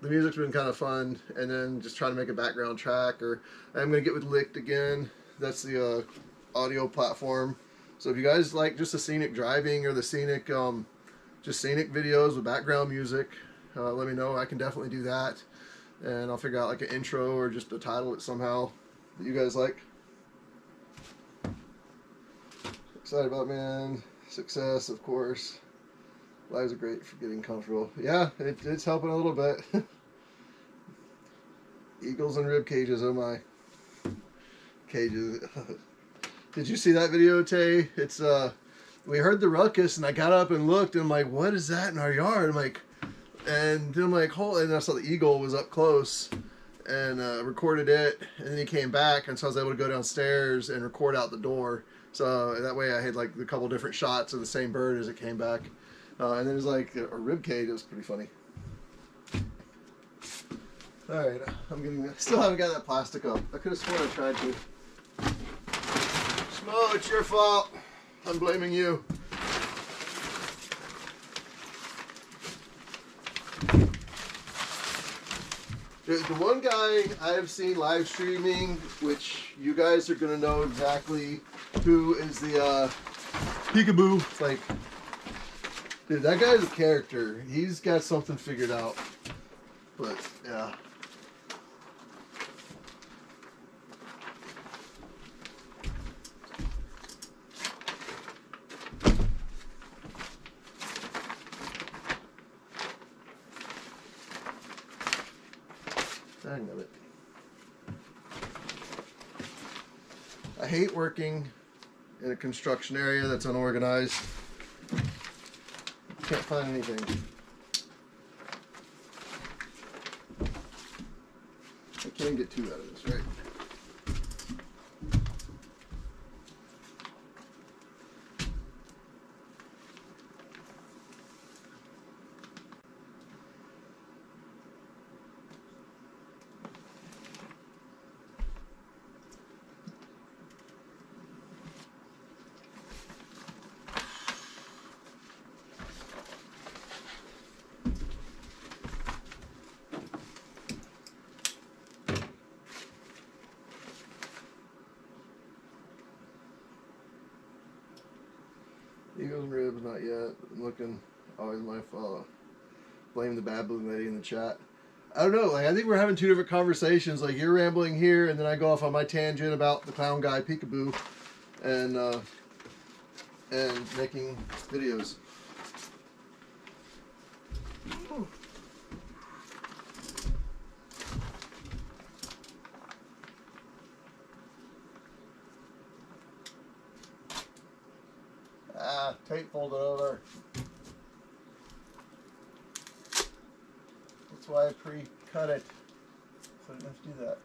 the music's been kind of fun, and then just trying to make a background track, or I'm gonna get with Licked again. That's the audio platform. So if you guys like just the scenic driving or the scenic just scenic videos with background music, let me know. I can definitely do that, and I'll figure out like an intro or just a title it somehow that you guys like. Excited about, man. Success, of course. Lives are great for getting comfortable. Yeah, it's helping a little bit. Eagles and rib cages, oh my. Cages. Did you see that video, Tay? It's we heard the ruckus, and I got up and looked, and I'm like, what is that in our yard? I'm like, and then I'm like, and I saw the eagle was up close, and recorded it, and then he came back, and so I was able to go downstairs and record out the door. So that way I had like a couple different shots of the same bird as it came back. And then it was like a rib cage. It was pretty funny. Alright, still haven't got that plastic up. I could have sworn I tried to. Smo, it's your fault. I'm blaming you. The one guy I've seen live streaming, which you guys are going to know exactly who is the Peekaboo. It's like, dude, that guy's a character. He's got something figured out. But, yeah. Dang it. I hate working in a construction area that's unorganized. Can't find anything. I can't get 2 out of this, right? Eagles and ribs, not yet. I'm looking. Always my fault. Blame the baboon lady in the chat. I don't know. Like, I think we're having 2 different conversations. Like, you're rambling here, and then I go off on my tangent about the clown guy Peekaboo, and making videos. Tape folded over. That's why I pre-cut it, so I didn't have to do that.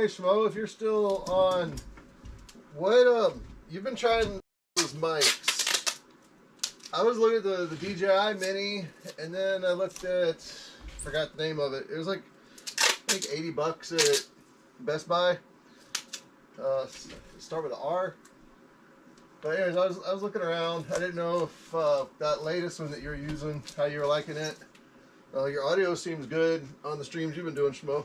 Hey Schmo, if you're still on, what you've been trying those mics. I was looking at the DJI Mini, and then I looked at, forgot the name of it. It was like I think $80 at Best Buy. Start with an R. But anyways, I was looking around. I didn't know if that latest one that you're using, how you were liking it. Your audio seems good on the streams you've been doing, Schmo.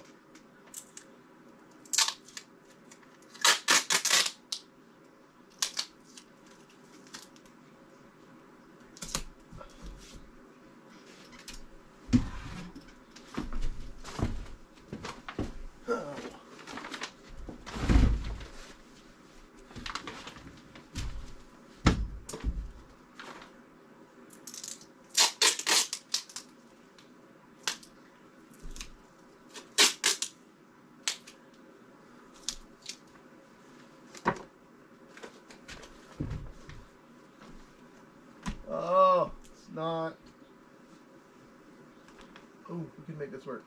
Oh, it's not. Oh, we can make this work.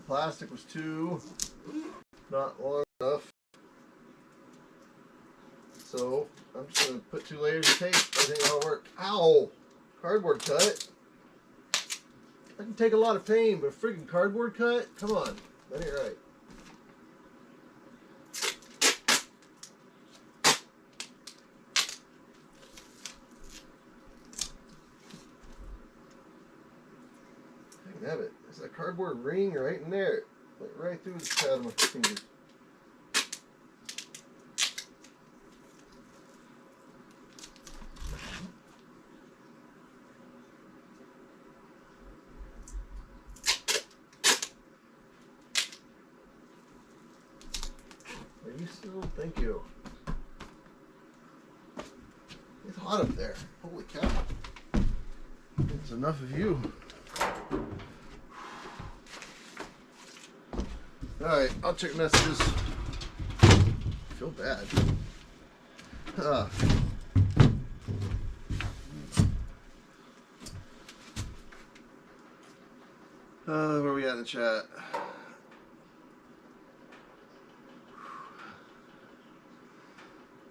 Plastic was not long enough, so I'm just going to put 2 layers of tape. I think that'll work. Ow! Cardboard cut. I can take a lot of pain, but a freaking cardboard cut? Come on, that ain't right. Have it. There's a cardboard ring right in there. Like right through the pad of my finger. Are you still? Thank you. It's hot up there. Holy cow. There's enough of you. Alright, I'll check messages. I feel bad. Where are we at in the chat?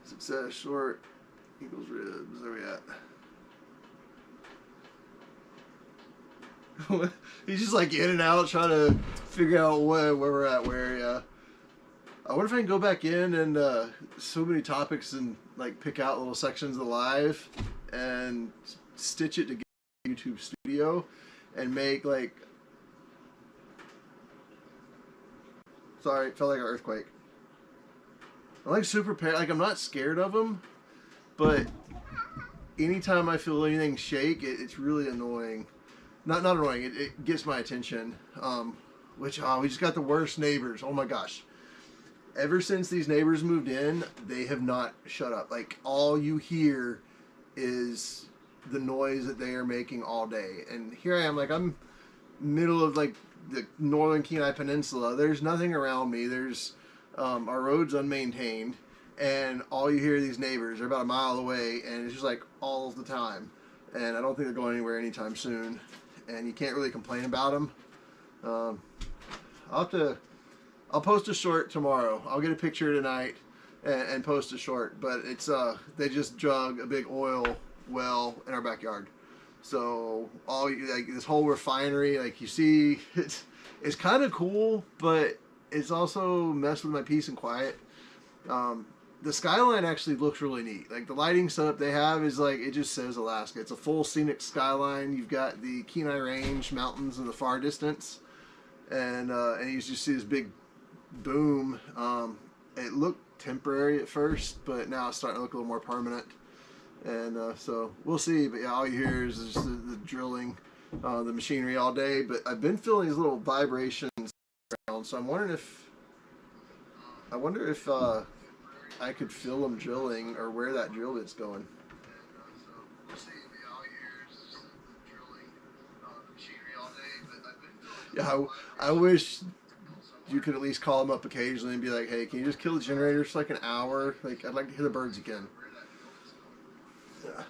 Success, short, equals ribs. Where are we at? He's just like in and out trying to figure out where we're at, yeah. I wonder if I can go back in and so many topics and like pick out little sections of the live and stitch it together in YouTube Studio and make like, sorry, it felt like an earthquake. I'm like super like I'm not scared of them, but anytime I feel anything shake, it's really annoying. Not annoying. It gets my attention. We just got the worst neighbors. Oh my gosh. Ever since these neighbors moved in, they have not shut up. Like all you hear is the noise that they are making all day. And here I am, like I'm middle of like the northern Kenai Peninsula. There's nothing around me. There's our road's unmaintained, and all you hear are these neighbors. They're about a mile away, and it's just like all the time. And I don't think they're going anywhere anytime soon. And you can't really complain about them. I'll post a short tomorrow. I'll get a picture tonight and post a short. But it's they just dug a big oil well in our backyard. So like this whole refinery, like you see, it's kind of cool, but it's also messed with my peace and quiet. the skyline actually looks really neat. Like the lighting setup they have is like, it just says Alaska. It's a full scenic skyline. You've got the Kenai Range mountains in the far distance, and you just see this big boom. It looked temporary at first, but now it's starting to look a little more permanent. And so we'll see. But yeah, all you hear is just the drilling, the machinery all day. But I've been feeling these little vibrations around, so I'm wondering if I could feel them drilling, or where that drill bit's going. Yeah, I wish you could at least call them up occasionally and be like, hey, can you just kill the generator for like an hour? Like, I'd like to hear the birds again. Yeah.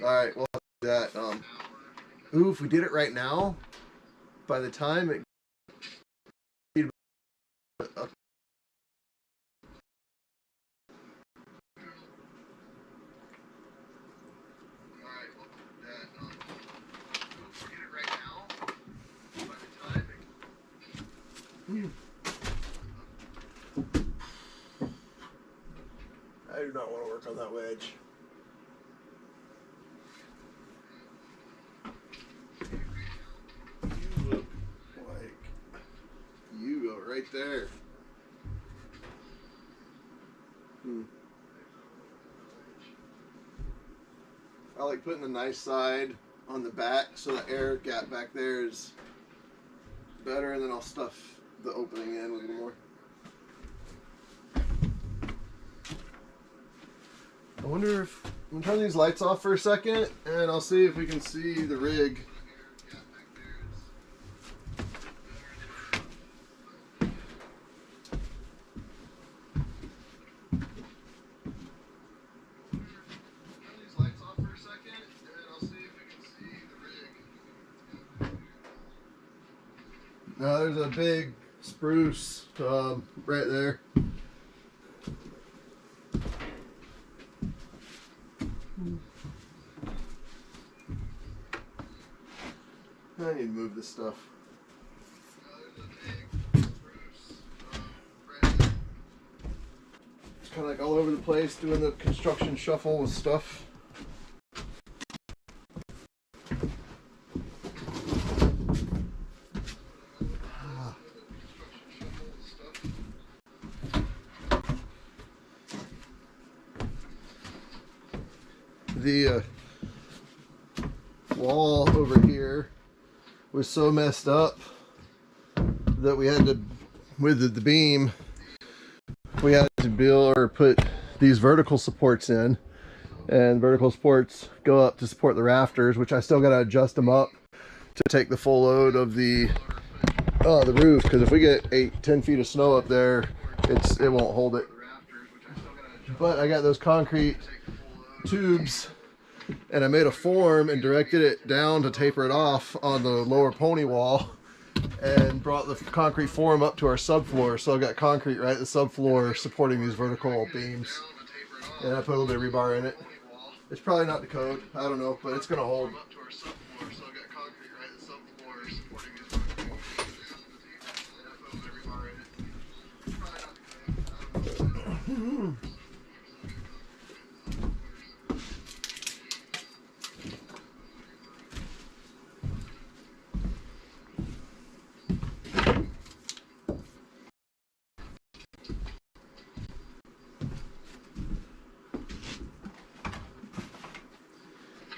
Alright, well, that, ooh, if we did it right now, by the time it I do not want to work on that wedge. You look like you go right there. I like putting the nice side on the back so the air gap back there is better, and then I'll stuff the opening in with a little more. I wonder if I'm gonna turn these lights off for a second, and I'll see if we can see the rig. Now there's a big spruce right there. I need to move this stuff. It's kind of like all over the place doing the construction shuffle with stuff. The wall over here was so messed up that we had to, with the beam, we had to build or put these vertical supports in, and vertical supports go up to support the rafters, which I still got to adjust them up to take the full load of the roof, because if we get 8-10 feet of snow up there, it won't hold it. But I got those concrete tubes, and I made a form and directed it down to taper it off on the lower pony wall, and brought the concrete form up to our subfloor. So I've got concrete right at the subfloor supporting these vertical beams, and I put a little bit of rebar in it. It's probably not the code, I don't know, but it's gonna hold.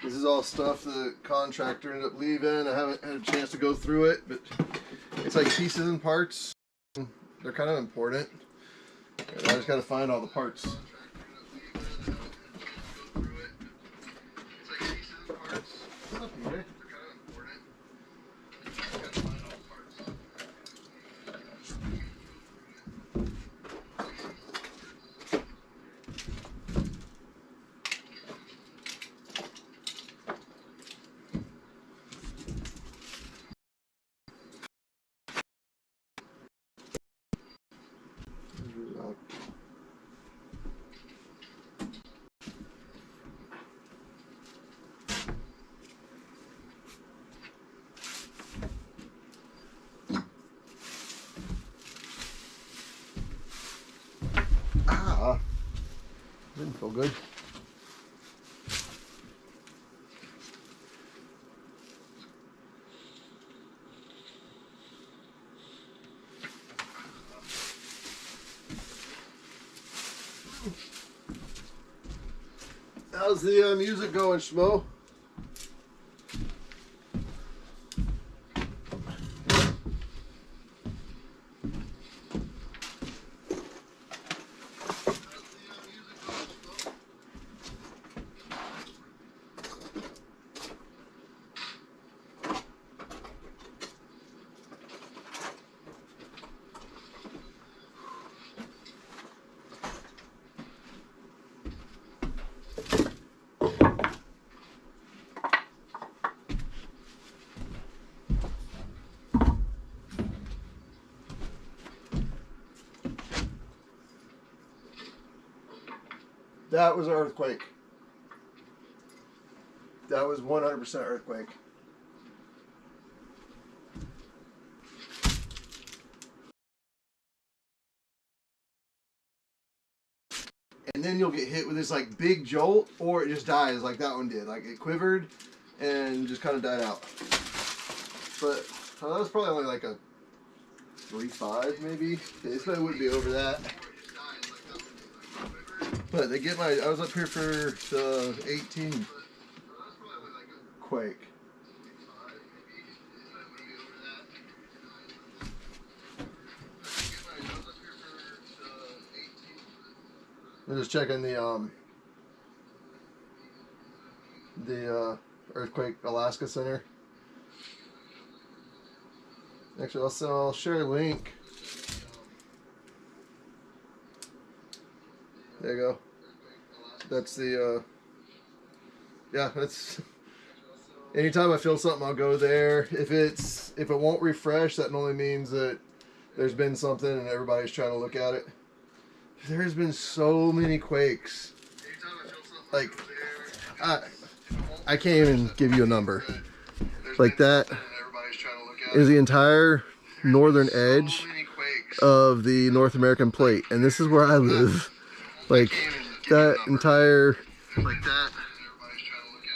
This is all stuff the contractor ended up leaving. I haven't had a chance to go through it, but it's like pieces and parts. They're kind of important. And I just got to find all the parts. Feel good? How's the music going, Schmo? That was an earthquake. That was 100% earthquake. And then you'll get hit with this like big jolt, or it just dies like that one did. Like it quivered and just kind of died out. But that was probably only like a 3.5 maybe. This one wouldn't be over that. But they get my, I was up here for the 18 quake. I'm just checking the Earthquake Alaska Center. Actually, I'll share a link. There you go. That's the, yeah, that's, anytime I feel something, I'll go there. If it won't refresh, that only means that there's been something and everybody's trying to look at it. There's been so many quakes. Like, I can't even give you a number. Like that is the entire northern edge of the North American plate. And this is where I live. Like, that entire, like that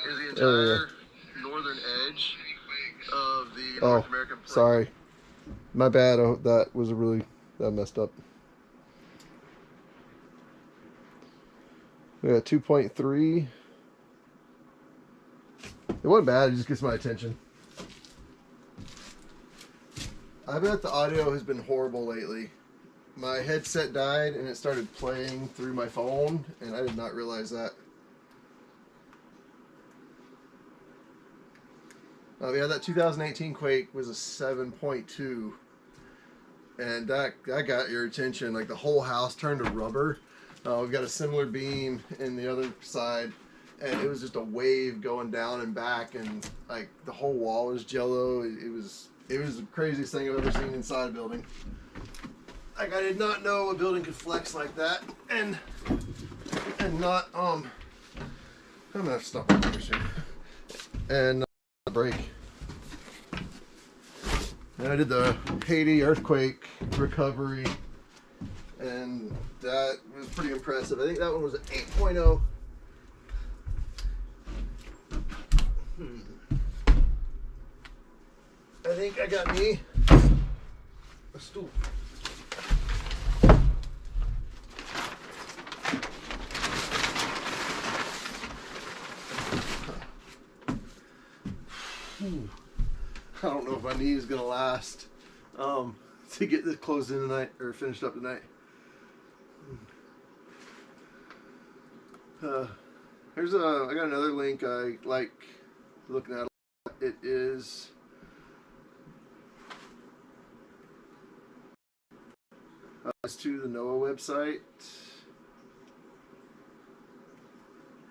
is the entire northern edge of the North American plate. Sorry. My bad. Oh, that was that messed up. We got 2.3. It wasn't bad, it just gets my attention. I bet the audio has been horrible lately. My headset died and it started playing through my phone, and I did not realize that. Oh yeah, that 2018 quake was a 7.2. And that got your attention. Like the whole house turned to rubber. We've got a similar beam in the other side, and it was just a wave going down and back, and like the whole wall was jello. It was the craziest thing I've ever seen inside a building. Like, I did not know a building could flex like that, and not I'm gonna have to stop right soon and break. And I did the Haiti earthquake recovery, and that was pretty impressive. I think that one was an 8.0. I think I got me a stool. I don't know if my knee is gonna last to get this closed in tonight or finished up tonight. I got another link I like looking at. It is it's to the NOAA website.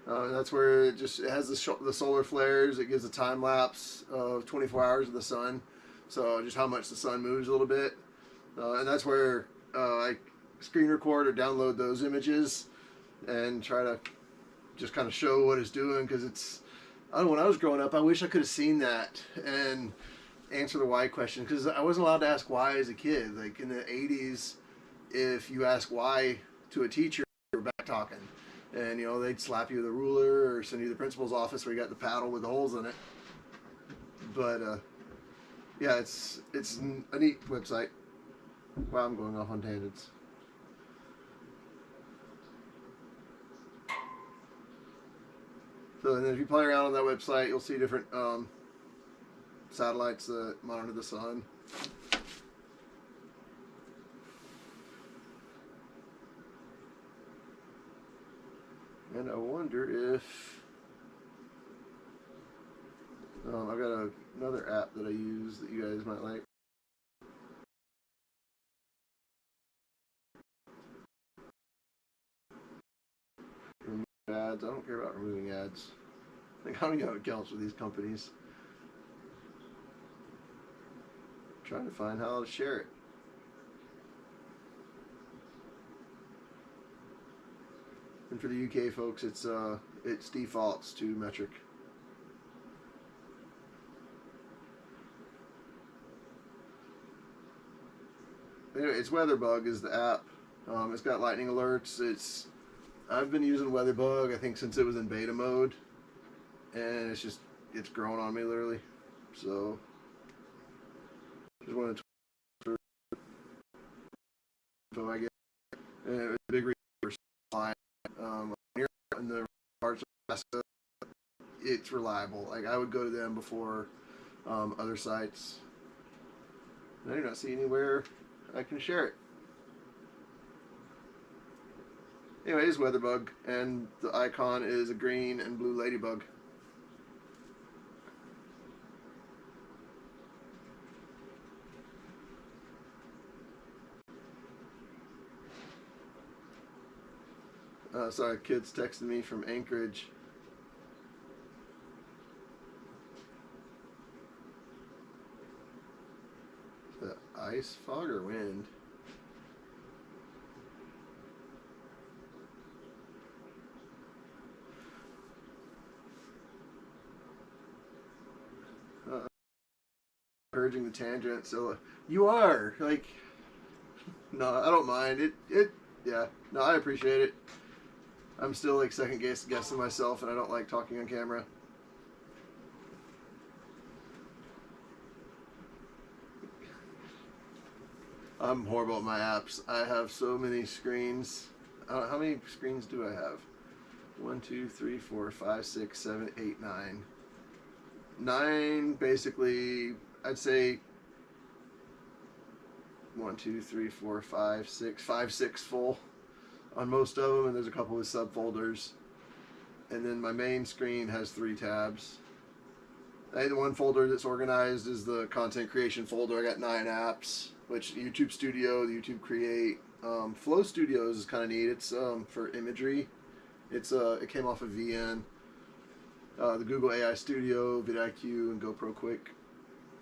That's where it has the solar flares. It gives a time lapse of 24 hours of the sun, so just how much the sun moves a little bit, and that's where I screen record or download those images and try to just kind of show what it's doing, because I don't know, when I was growing up, I wish I could have seen that and answer the why question, because I wasn't allowed to ask why as a kid. Like in the 80s, if you ask why to a teacher, you were back talking. and you know, they'd slap you with a ruler or send you to the principal's office where you got the paddle with the holes in it. But yeah, it's a neat website. Wow, I'm going off on tangents. So, and then if you play around on that website, you'll see different satellites that monitor the sun. And I wonder if I've got another app that I use that you guys might like. Remove ads. I don't care about removing ads. Like, I don't even have accounts with these companies. I'm trying to find how to share it. And for the UK folks, it's defaults to metric. Anyway, it's WeatherBug is the app. It's got lightning alerts. I've been using WeatherBug I think since it was in beta mode, and it's grown on me literally. So just wanted to so I get and it was a big resource line. Here in the parts of Alaska, it's reliable. Like, I would go to them before other sites. And I do not see anywhere I can share it. Anyway, it's WeatherBug, and the icon is a green and blue ladybug. Sorry, kids texting me from Anchorage. The ice, fog, or wind? Encouraging the tangent, so you are like, no, I don't mind it. Yeah, no, I appreciate it. I'm still like second guessing myself, and I don't like talking on camera. I'm horrible at my apps. I have so many screens. How many screens do I have? 1, 2, 3, 4, 5, 6, 7, 8, 9. 9 basically, I'd say 1, 2, 3, 4, 5, 6, 5, 6 full on most of them, and there's a couple of subfolders. And then my main screen has 3 tabs. The one folder that's organized is the content creation folder. I got 9 apps, which YouTube Studio, the YouTube Create, Flow Studios is kind of neat. It's for imagery. It came off of VN. The Google AI Studio, vidIQ, and GoPro Quick.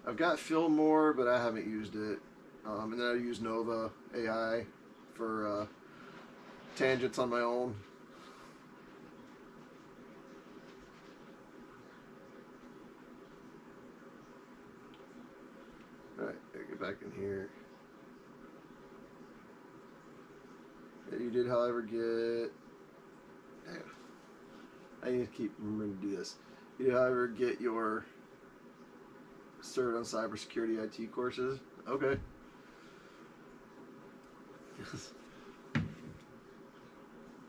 I've got Fillmore, but I haven't used it. And then I use Nova AI for tangents on my own. Alright, get back in here. You did, however, get... I need to keep remembering to do this. You did, however, get your cert on cybersecurity IT courses. Okay.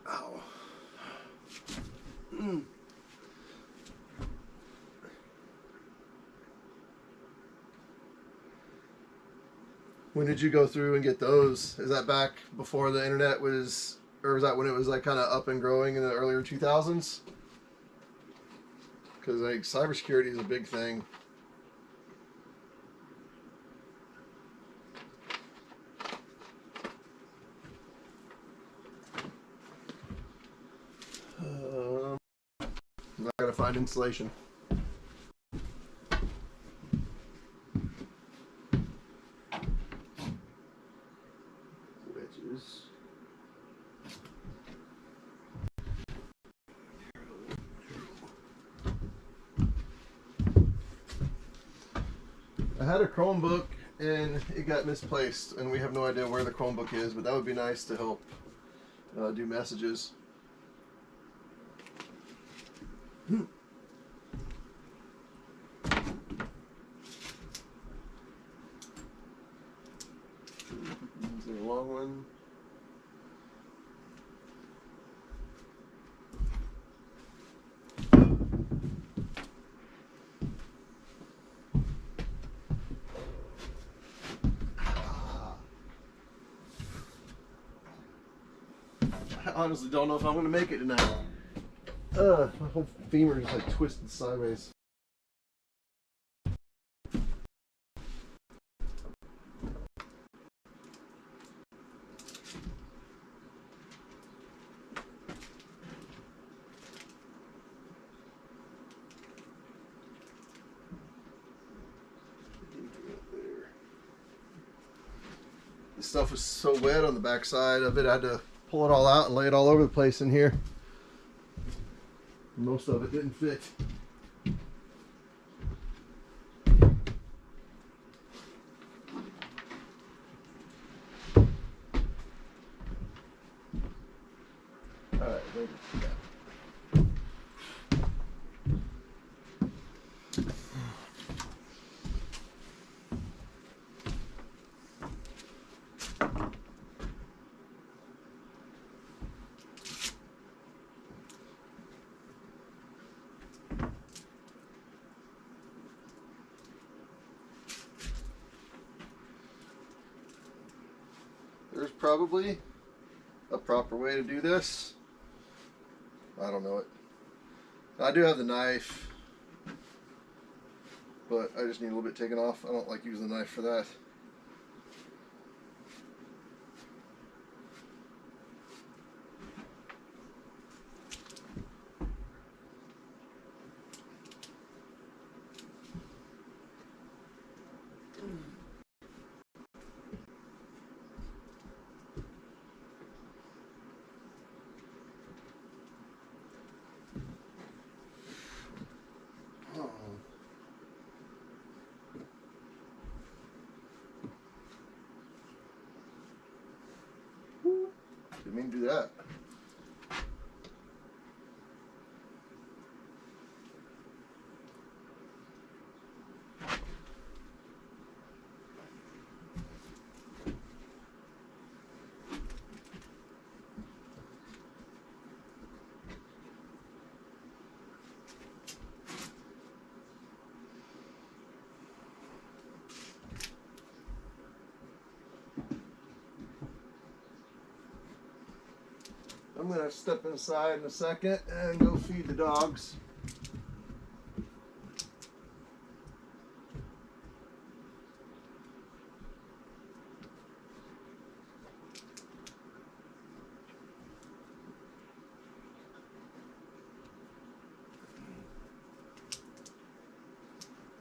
Ow. When did you go through and get those? Is that back before the internet was, or was that when it was like kind of up and growing in the earlier 2000s? Because like cybersecurity is a big thing. I'm not gonna find insulation. Wedges. I had a Chromebook and it got misplaced, and we have no idea where the Chromebook is, but that would be nice to help do messages. Is it a long one? I honestly don't know if I'm gonna make it tonight. My whole femur is like twisted sideways. This stuff was so wet on the back side of it, I had to pull it all out and lay it all over the place in here. Most of it didn't fit. Alright, there's probably a proper way to do this. I don't know it. I do have the knife, but I just need a little bit taken off. I don't like using the knife for that. Didn't mean to do that. I'm going to step inside in a second and go feed the dogs.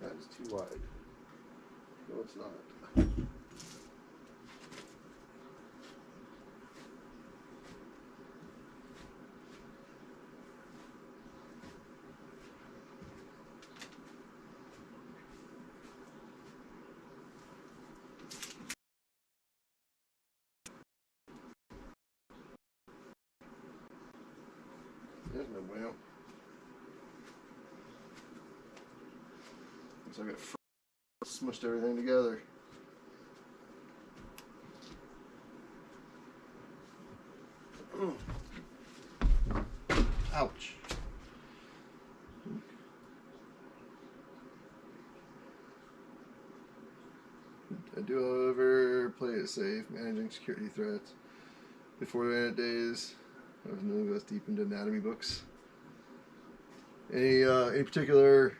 That is too wide. No, it's not. There's no bueno. Looks like it smushed everything together. Ouch. I do, however, play it safe, managing security threats. Before the internet days, I was really less deep into anatomy books. Any particular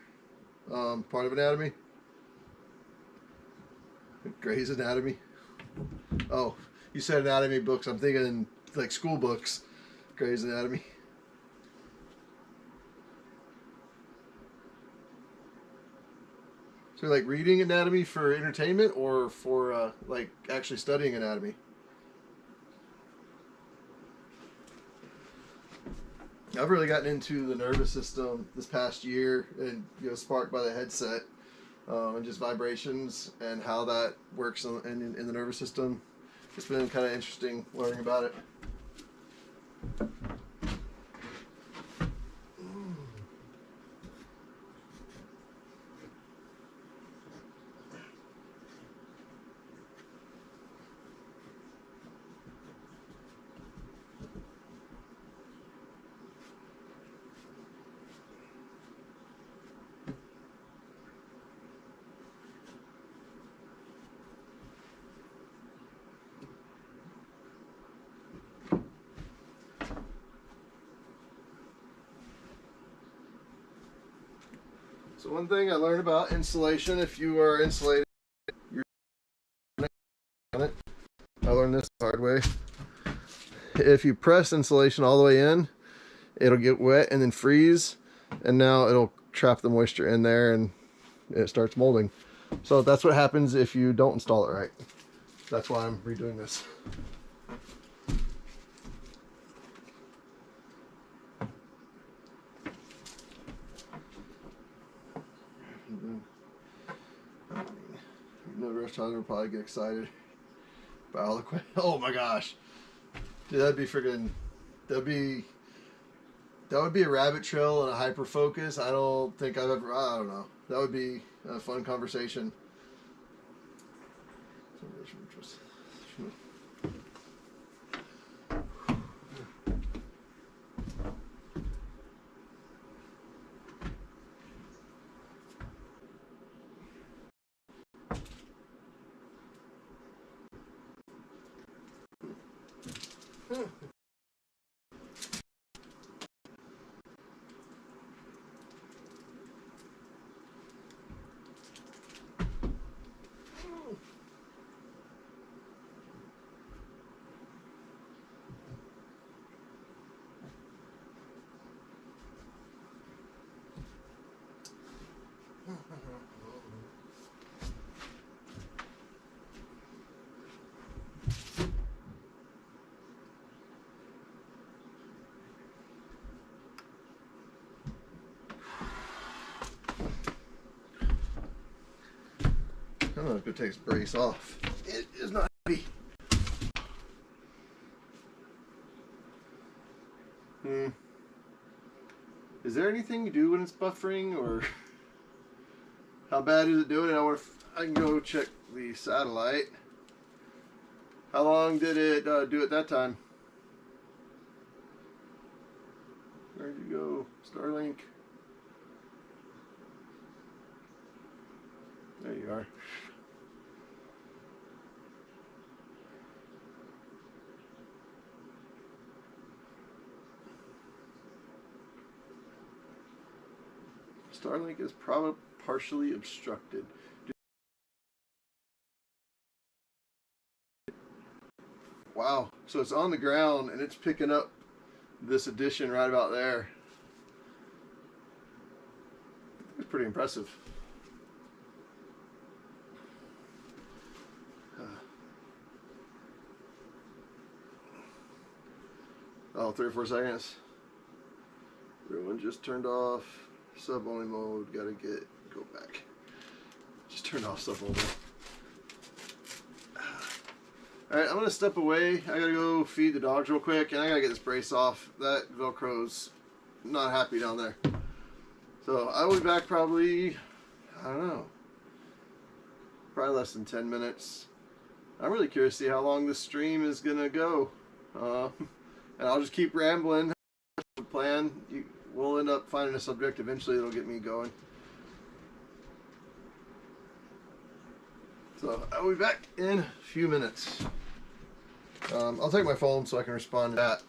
part of anatomy? Gray's Anatomy? Oh, you said anatomy books. I'm thinking like school books. Gray's Anatomy. So like reading anatomy for entertainment or for like actually studying anatomy? I've really gotten into the nervous system this past year, and sparked by the headset and just vibrations and how that works in the nervous system. It's been kind of interesting learning about it. So one thing I learned about insulation, if you are insulated, you're on it. I learned this the hard way. If you press insulation all the way in, it'll get wet and then freeze, and now it'll trap the moisture in there and it starts molding. So that's what happens if you don't install it right. That's why I'm redoing this. No rush time will probably get excited about all the questions. Oh my gosh, dude, that'd be freaking. That would be a rabbit trail and a hyper focus. I don't think I've ever. I don't know. That would be a fun conversation. I don't know if it takes brace off. It is not heavy. Is there anything you do when it's buffering, or how bad is it doing it? I can go check the satellite. How long did it do it that time? Where'd you go? Starlink. There you are. Starlink is probably partially obstructed. Wow, so it's on the ground and it's picking up this addition right about there. It's pretty impressive. Oh, 3 or 4 seconds. Everyone just turned off sub only mode. Gotta go back. Just turned off sub only. Alright, I'm gonna step away. I gotta go feed the dogs real quick, and I gotta get this brace off. That Velcro's not happy down there. So I will be back probably, I don't know, probably less than 10 minutes. I'm really curious to see how long this stream is gonna go. And I'll just keep rambling. The plan, we'll end up finding a subject eventually that'll get me going. So I'll be back in a few minutes. I'll take my phone so I can respond to that.